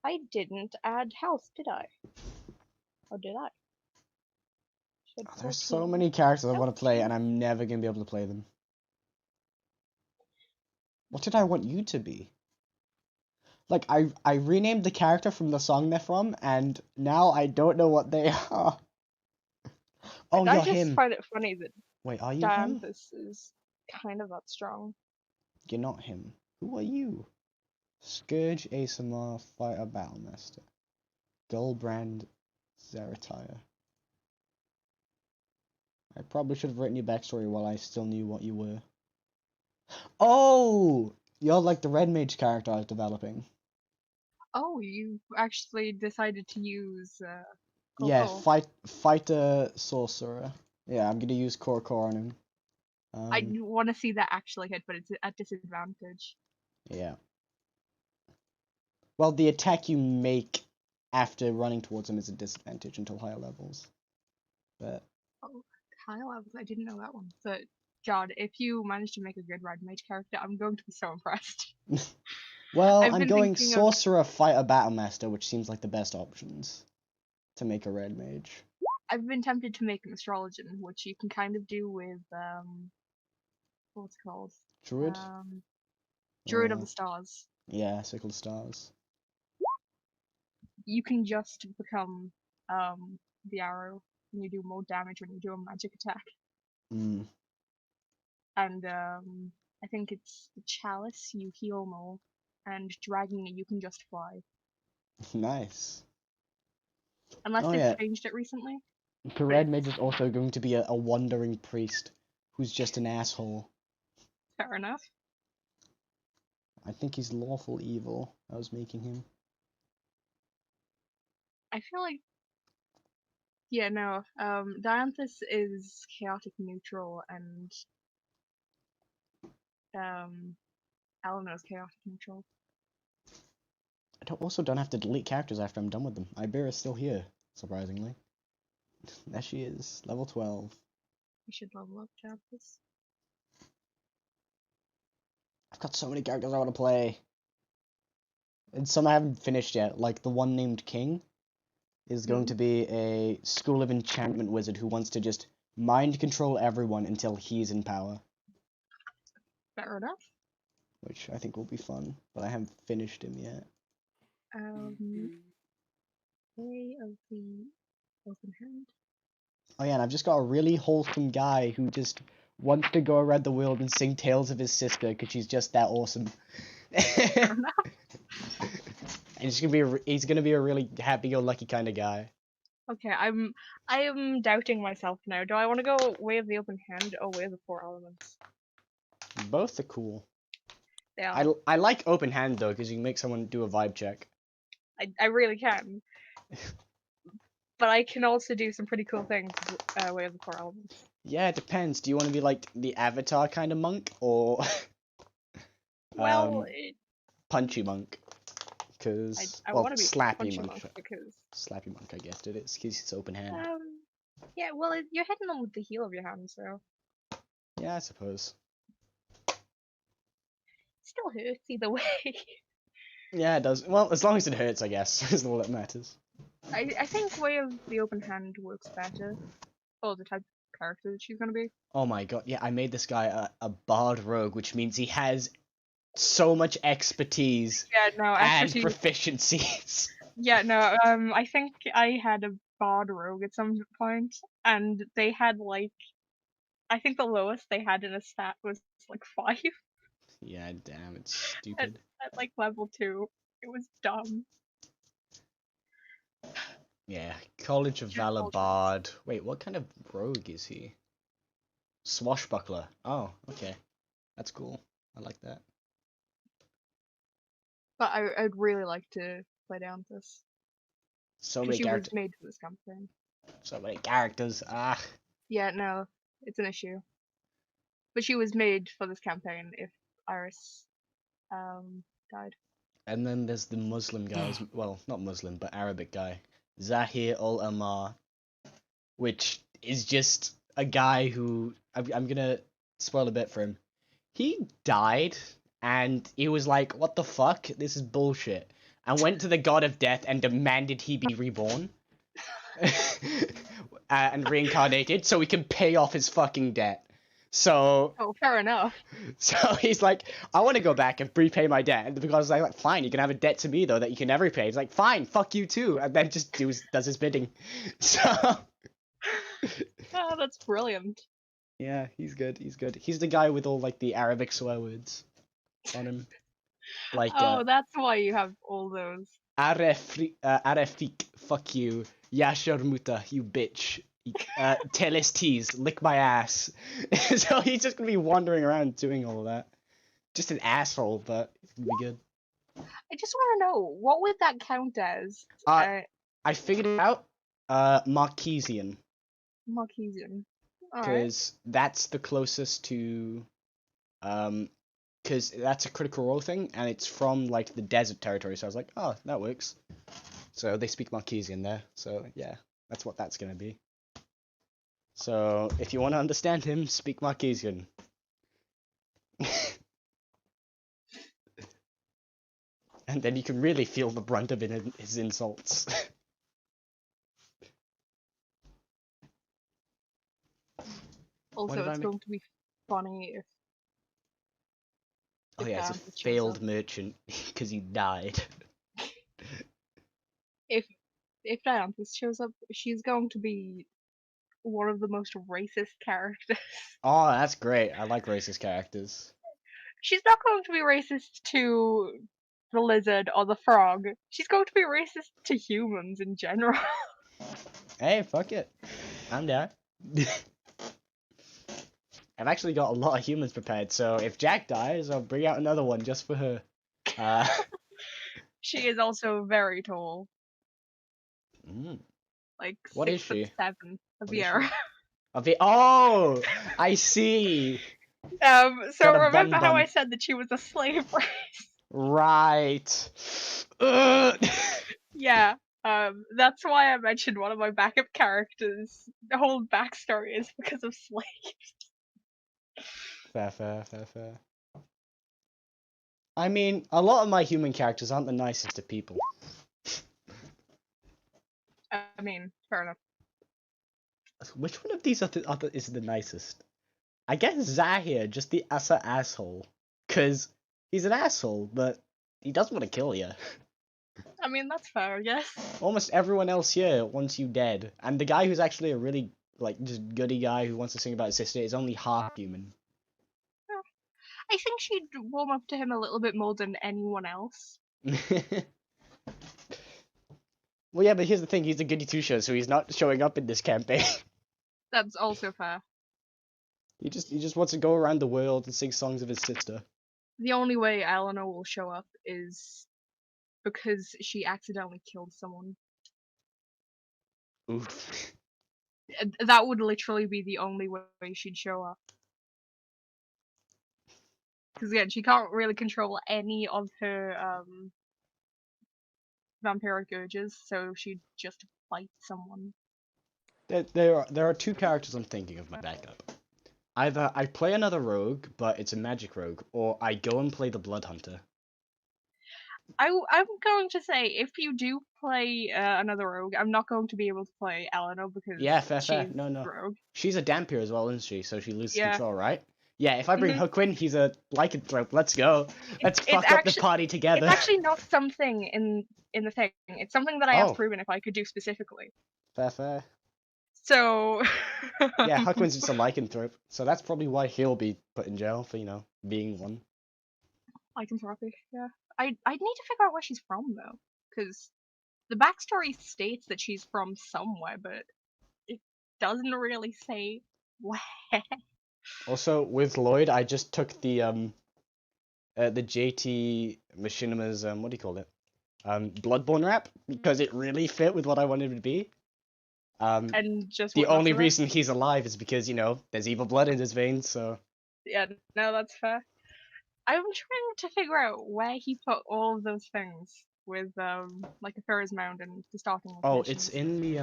I didn't add health, did I? Or did I? Should There's so 14. many characters I want to play, and 14. I'm never going to be able to play them. What did I want you to be? Like, I renamed the character from the song they're from, and now I don't know what they are. Oh, I you're just him. find it funny that Wait, are you him? Dianthus is kind of that strong. You're not him. Who are you? Scourge, ASMR, Fighter, Battlemaster. Goldbrand, Zaratire. I probably should have written your backstory while I still knew what you were. Oh! You're like the Red Mage character I was developing. Oh, you actually decided to use Yeah, Koko. Fighter Sorcerer. Yeah, I'm gonna use Core on him. I want to see that actually hit, but it's at disadvantage. Yeah. Well, the attack you make after running towards him is a disadvantage until higher levels. But Oh, high levels. I didn't know that one. But God, if you manage to make a good Red Mage character, I'm going to be so impressed. well, I've I'm been going thinking of- Sorcerer, Fighter, Battlemaster, which seems like the best options to make a Red Mage. I've been tempted to make an Astrologian, which you can kind of do with what's it called? Druid? Druid of the Stars. Yeah, Sickle Stars. You can just become the arrow, and you do more damage when you do a magic attack. Mm. And I think it's the Chalice, you heal more, and Dragon, you can just fly. Nice. Unless Oh, they've yeah. changed it recently. The Red Mage is also going to be a wandering priest who's just an asshole. Fair enough. I think he's lawful evil. I was making him. I feel like, yeah, no. Dianthus is chaotic neutral, and Eleanor's chaotic neutral. Also don't have to delete characters after I'm done with them. Ibera's still here, surprisingly. There she is, level 12. We should level up Dianthus. I've got so many characters I want to play. And some I haven't finished yet, like the one named King is going to be a School of Enchantment wizard who wants to just mind control everyone until he's in power. Fair enough. Which I think will be fun, but I haven't finished him yet. Way of the Open Hand. Oh yeah, and I've just got a really wholesome guy who just wants to go around the world and sing tales of his sister because she's just that awesome. Fair enough. And he's gonna be a really happy-go-lucky kind of guy. Okay, I am doubting myself now. Do I want to go Way of the Open Hand or Way of the Four Elements? Both are cool. Yeah, I like open hand though because you can make someone do a vibe check. I really can. But I can also do some pretty cool things with Way of the Four Elements. Yeah, it depends. Do you want to be like the Avatar kind of monk or Well, punchy monk? Because I well, want to be slappy punchy monk. monk because Slappy monk, I guessed it. It's because it's open hand. yeah, well, you're hitting them with the heel of your hand, so Yeah, I suppose. still hurts either way. Yeah, it does. Well, as long as it hurts, I guess, is all that matters. I think Way of the Open Hand works better for the type of character that she's gonna be. Oh my god, yeah, I made this guy a bard rogue, which means he has so much expertise Yeah, no, and expertise. proficiencies. Yeah, no, I think I had a bard rogue at some point, and they had like, I think the lowest they had in a stat was like 5 Yeah, damn, it's stupid. at like level 2. It was dumb. Yeah, College of Sure, Valor College. Bard. Wait, what kind of rogue is he? Swashbuckler. Oh, okay. That's cool. I like that. But I'd really like to play down this. So Because many she was characters. made for this campaign. So many characters. Ah. Yeah, no, it's an issue. But she was made for this campaign if Iris died. And then there's the Muslim guys. Well, not Muslim, but Arabic guy, Zahir ul Amar, which is just a guy who I'm gonna spoil a bit for him. He died, and he was like, "What the fuck? This is bullshit," and went to the god of death and demanded he be reborn. And reincarnated so he can pay off his fucking debt. So Fair enough. he's like, I want to go back and repay my debt. And the guy's like, fine, you can have a debt to me though that you can never repay. He's like, fine, fuck you too, and then just does his bidding. So Oh, that's brilliant. yeah, he's good. He's the guy with all like the Arabic swear words on him, like That's why you have all those. Arefik, fuck you. Yasharmuta, you bitch. Teles tease, lick my ass. So he's just gonna be wandering around doing all of that. Just an asshole, but it's gonna be good. I just want to know, what would that count as? I figured it out. Marquesian, Marquesian. Alright. because that's the closest to, because that's a Critical Role thing, and it's from like the desert territory. So I was like, oh, that works. So they speak Marquesian there. So yeah, that's what that's gonna be. So if you want to understand him, speak Marquesian. And then you can really feel the brunt of his insults. Also, did I it's make? going to be funny if Oh yeah, it's a Diantha shows failed up. merchant because he died. If Diantha shows up, she's going to be one of the most racist characters. Oh, that's great. I like racist characters. She's not going to be racist to the lizard or the frog. She's going to be racist to humans in general. Hey, fuck it. I'm down. I've actually got a lot of humans prepared, so if Jack dies, I'll bring out another one just for her. She is also very tall, Mm. like What is 6'7" she? of What the is era. Oh, I see. So Got a remember how bun. I said that she was a slave race? Right. Ugh. Yeah. That's why I mentioned one of my backup characters. The whole backstory is because of slaves. Fair. I mean, a lot of my human characters aren't the nicest of people. I mean, fair enough. Which one of these is the nicest? I guess Zahir, just the utter asshole. Cause he's an asshole, but he doesn't want to kill you. I mean, that's fair, yes. Almost everyone else here wants you dead. And the guy who's actually a really, like, just goody guy who wants to sing about his sister is only half human. I think she'd warm up to him a little bit more than anyone else. Well, yeah, but here's the thing, he's a goody two-show, so he's not showing up in this campaign. That's also fair. He just wants to go around the world and sing songs of his sister. The only way Eleanor will show up is because she accidentally killed someone. Oof. That would literally be the only way she'd show up. Because again, she can't really control any of her vampiric urges, so she'd just fight someone. There are two characters I'm thinking of my backup. Either I play another rogue, but it's a magic rogue, or I go and play the blood hunter. I'm going to say, if you do play another rogue, I'm not going to be able to play Eleanor because Yeah, fair. she's No. rogue. She's a Dampier as well, isn't she? So she loses Yeah. control, right? Yeah, if I bring Mhm. Hookwind, he's a lycanthrope. Let's go. Let's It's fuck up the actu- party together. It's actually not something in the thing. It's something that I Oh. asked Ruben if I could do specifically. Fair. So Yeah, Huckwind's just a lycanthrope, so that's probably why he'll be put in jail for, being one. lycanthropy. Yeah, I need to figure out where she's from though, because the backstory states that she's from somewhere, but it doesn't really say where. Also, with Lloyd, I just took the JT Machinima's, what do you call it? Bloodborne rap, because it really fit with what I wanted it to be. And just The went off only of it. reason he's alive is because, there's evil blood in his veins, so... Yeah, no, that's fair. I'm trying to figure out where he put all of those things with like a Ferris mount and the starting Oh, locations. it's in the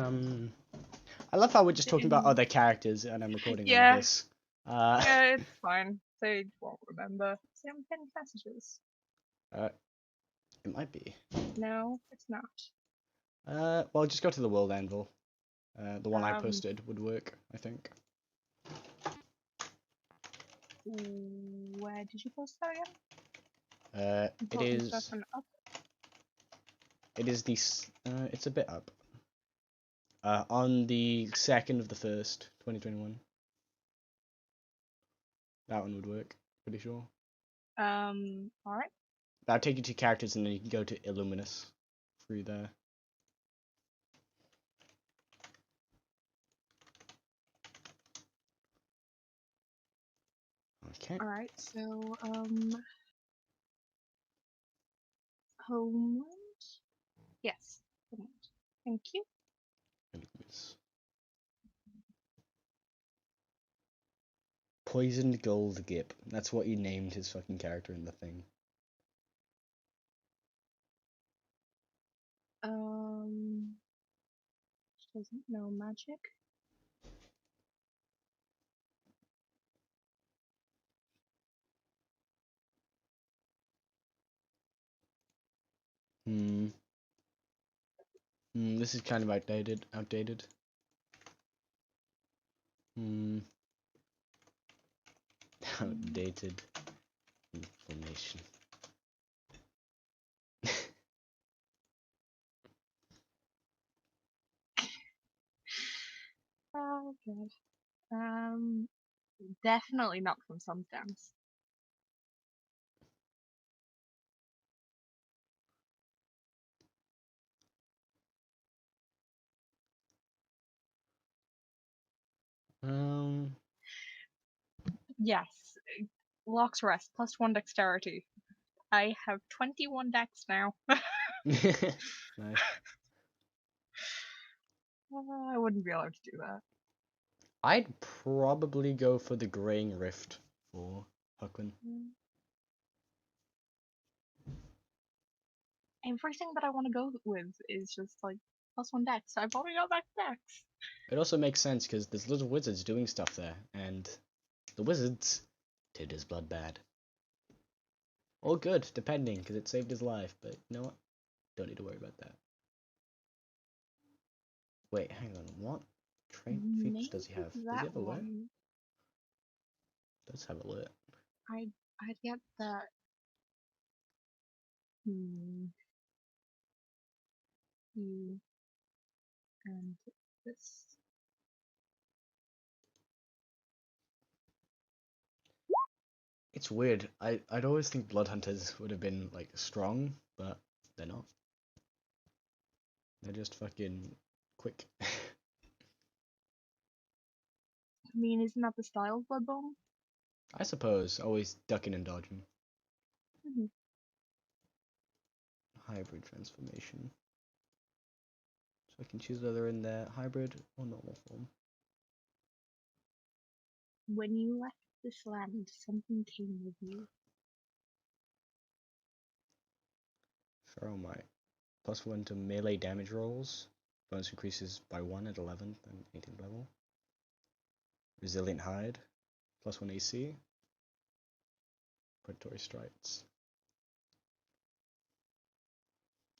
I love how we're just talking about In- other characters and I'm recording all Yeah. of this. Yeah, it's fine. They won't remember. See, I'm getting messages. It might be. No, it's not. Well, just go to the world anvil. The one I Um, posted would work, I think. Where did you post that again? It Important stuff is. and up. It is the. It's a bit up. On the 2nd of the 1st, 2021. That one would work. Pretty sure. Alright. That'll take you to characters, and then you can go to Illuminous through there. Okay. Alright, so, Homeland? Yes, Homeland. Thank you. Illuminous. Poisoned Gold Gip. That's what he named his fucking character in the thing. Doesn't know magic. This is kind of outdated. Outdated information. Oh god. Definitely not from Sundance. Yes. Locks Rest, +1 dexterity. I have 21 dex now. Nice. I wouldn't be allowed to do that. I'd probably go for the Graying Rift for Huckman. Everything that I want to go with is just like +1 dex. I've already got that dex. It also makes sense because there's little wizards doing stuff there, and the wizards did his blood bad. Or good, depending, because it saved his life, but you know what? Don't need to worry about that. Wait, hang on, what trait features does he have? Does he That have alert? one. Does have alert. I'd get that. And this. It's weird. I'd always think blood hunters would have been like strong, but they're not. They're just fucking quick. I mean, isn't that the style of Bloodborne? I suppose, always ducking and dodging. Hybrid transformation. So I can choose whether in their hybrid or normal form. When you left this land, something came with you. Feral Might. +1 to melee damage rolls. Bonus increases by 1 at 11th and 18th level. Resilient Hide. +1 AC. Predatory Strikes.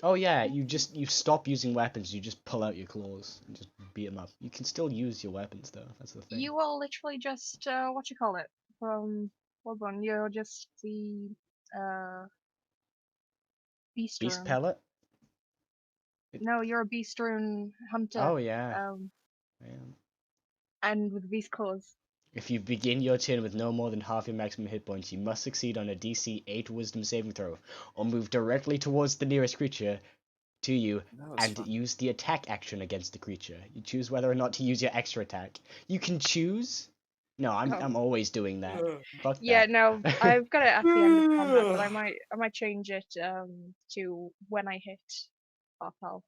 Oh yeah, you stop using weapons, you just pull out your claws and just beat them up. You can still use your weapons though, that's the thing. You are literally just, what you call it, from Bloodborne. You're just the, Beast Beast Rune. Pellet? No, you're a Beast Rune hunter. Oh yeah. And with Beast Claws. If you begin your turn with no more than half your maximum hit points, you must succeed on a DC 8 Wisdom saving throw, or move directly towards the nearest creature to you and use the attack action against the creature. You choose whether or not to use your extra attack. You can choose. No, I'm always doing that. Fuck Yeah, that. no, I've got it at the end of combat, but I might change it to when I hit half health.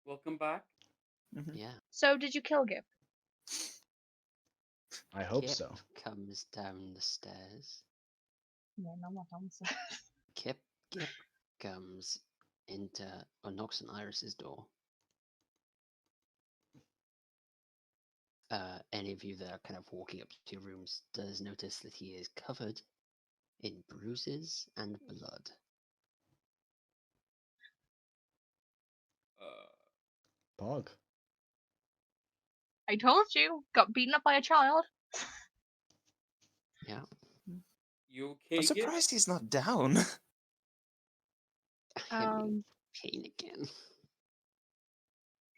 Welcome back. Yeah. So did you kill Gip? I hope Kip so. comes down the stairs. Yeah, no, I'm not answer. Kip comes into or knocks on Iris's door. Any of you that are kind of walking up to your rooms does notice that he is covered in bruises and blood. Bog. I told you, got beaten up by a child. Yeah. You okay, I'm Gib? surprised he's not down. Heavily pain again.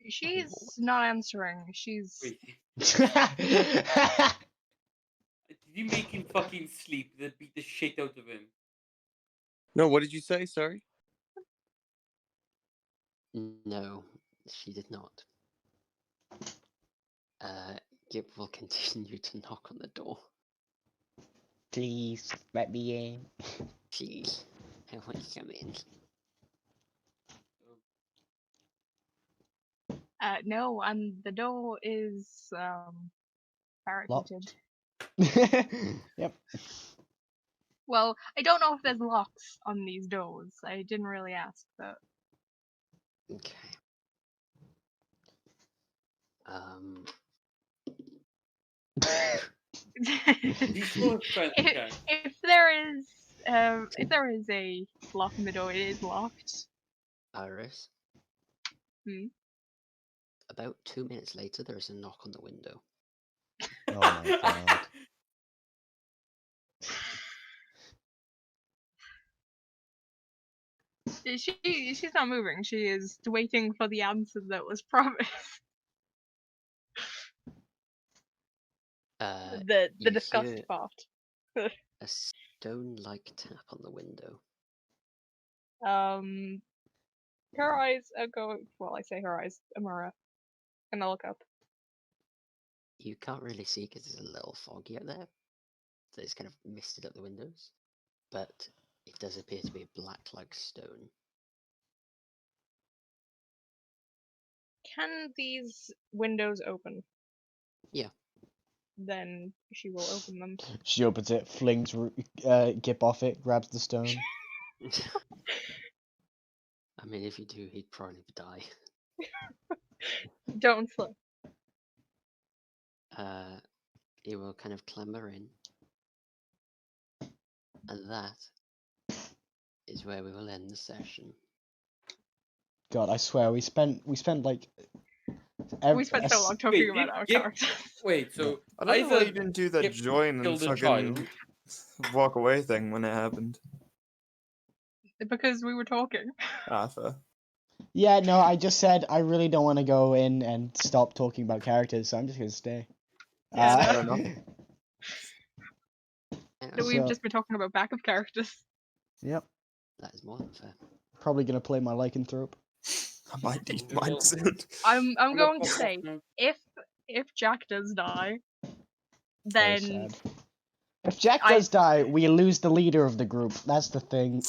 She's not answering. She's Wait, did you make him fucking sleep? Then beat the shit out of him. No, what did you say? Sorry. No, she did not. Gip will continue to knock on the door. Please let me in. Please, I want to come in. no, and the door is barricaded. Yep. Well, I don't know if there's locks on these doors. I didn't really ask, but Okay. He's full of strength, okay. if there is a lock in the door, it is locked. Iris. Hmm? About 2 minutes later, there is a knock on the window. Oh my god. She's not moving. She is waiting for the answer that was promised. The You disgust hear part. a stone-like tap on the window. Her eyes are going. Well, I say her eyes. Amara. And I look up. You can't really see because it's a little foggy out there. So it's kind of misted up the windows. But it does appear to be black like stone. Can these windows open? Yeah. Then she will open them. She opens it, flings Gip off it, grabs the stone. I mean, if you do, he'd probably die. Don't slip. He will kind of clamber in. And that is where we will end the session. God, I swear we spent like We spent so long talking about our characters. Wait, so I don't know why either you didn't do that Gip join and killed a fucking child. walk away thing when it happened. Because we were talking. Ah, fair. Yeah, no, I just said I really don't want to go in and stop talking about characters, so I'm just gonna stay. Yeah, fair enough. We've So- just been talking about backup characters. Yep. That is more than fair. Probably gonna play my lycanthrope. I might need Well, mine soon. I'm I'm going gonna to pop say off now. if Jack does die, Very then sad. If Jack does die, we lose the leader of the group. That's the thing.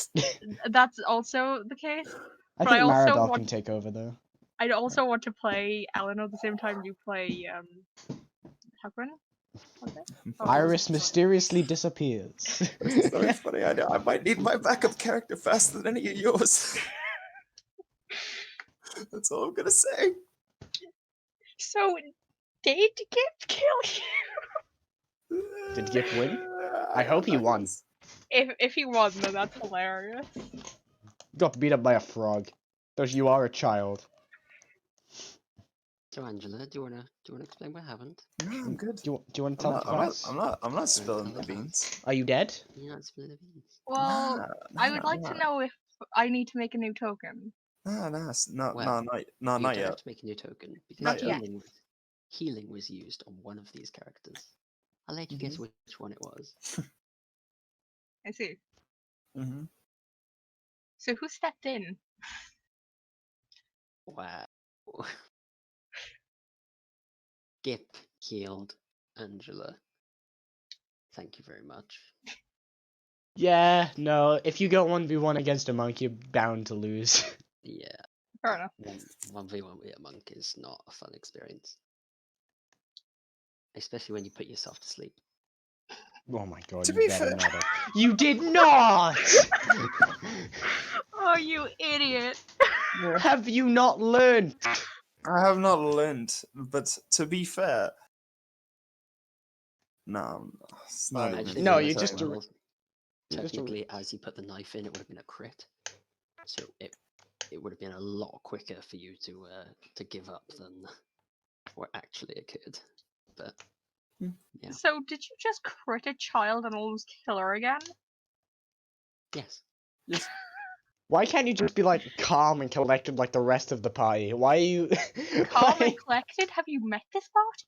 that's also the case. I But think I also Maradol want- can take over though. I'd also want to play Eleanor at the same time you play Hepburn. Iris mysteriously disappears. It's so funny. I might need my backup character faster than any of yours. That's all I'm gonna say. So did Gip kill you? Did Gip win? I hope he won. If he won, then that's hilarious. Got beat up by a frog. Because you are a child. So Angela, do you wanna explain what happened? No, I'm good. Do you want to tell the class? I'm not spilling tell the the class. beans. Are you dead? You're not spilling the beans. Well, Nah, I would like nah. to know if I need to make a new token. Nah, Well, not You not don't yet. have to make a new token because Not yet. healing was used on one of these characters. I'll let you guess which one it was. I see. Mm-hmm. So who stepped in? Wow. Gip healed Angela. Thank you very much. Yeah, no. If you go 1v1 against a monk, you're bound to lose. Yeah, Fair enough. 1v1 with a monk is not a fun experience. Especially when you put yourself to sleep. Oh my god, To you be better fair- not have. You did not! Oh, you idiot! Have you not learned? I have not learned, but to be fair, no, it's not. No, even Actually, no, fair you to just say. a- well, you're just a- technically, as you put the knife in, it would have been a crit. So it would have been a lot quicker for you to give up than what actually occurred. But yeah, So, did you just crit a child and almost kill her again? yes. Why can't you just be like calm and collected like the rest of the party? Why are you Calm why- and collected? Have you met this party?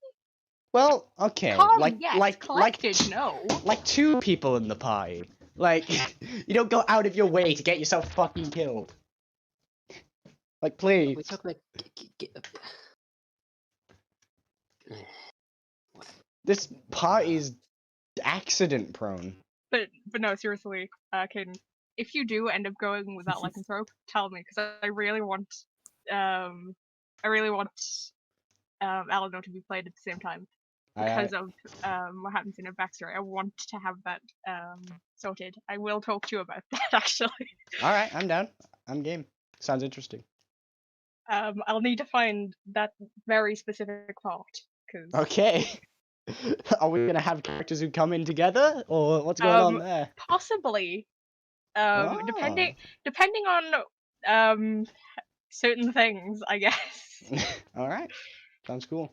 Well, okay. Calm, like yes. like Collected, like no. like two people in the party. Like you don't go out of your way to get yourself fucking killed. Like please. We talk about This party is accident prone. But no, seriously, Caden, if you do end up going with that lycanthrope, tell me, because I really want Eleanor to be played at the same time because of what happens in her backstory. I want to have that sorted. I will talk to you about that actually. All right, I'm down. I'm game. Sounds interesting. I'll need to find that very specific part because Okay. Are we gonna have characters who come in together, or what's going on there? possibly Ah. depending on certain things, I guess. All right, sounds cool.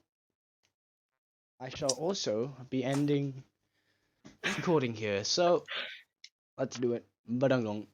I shall also be ending recording here, so let's do it. Badangong.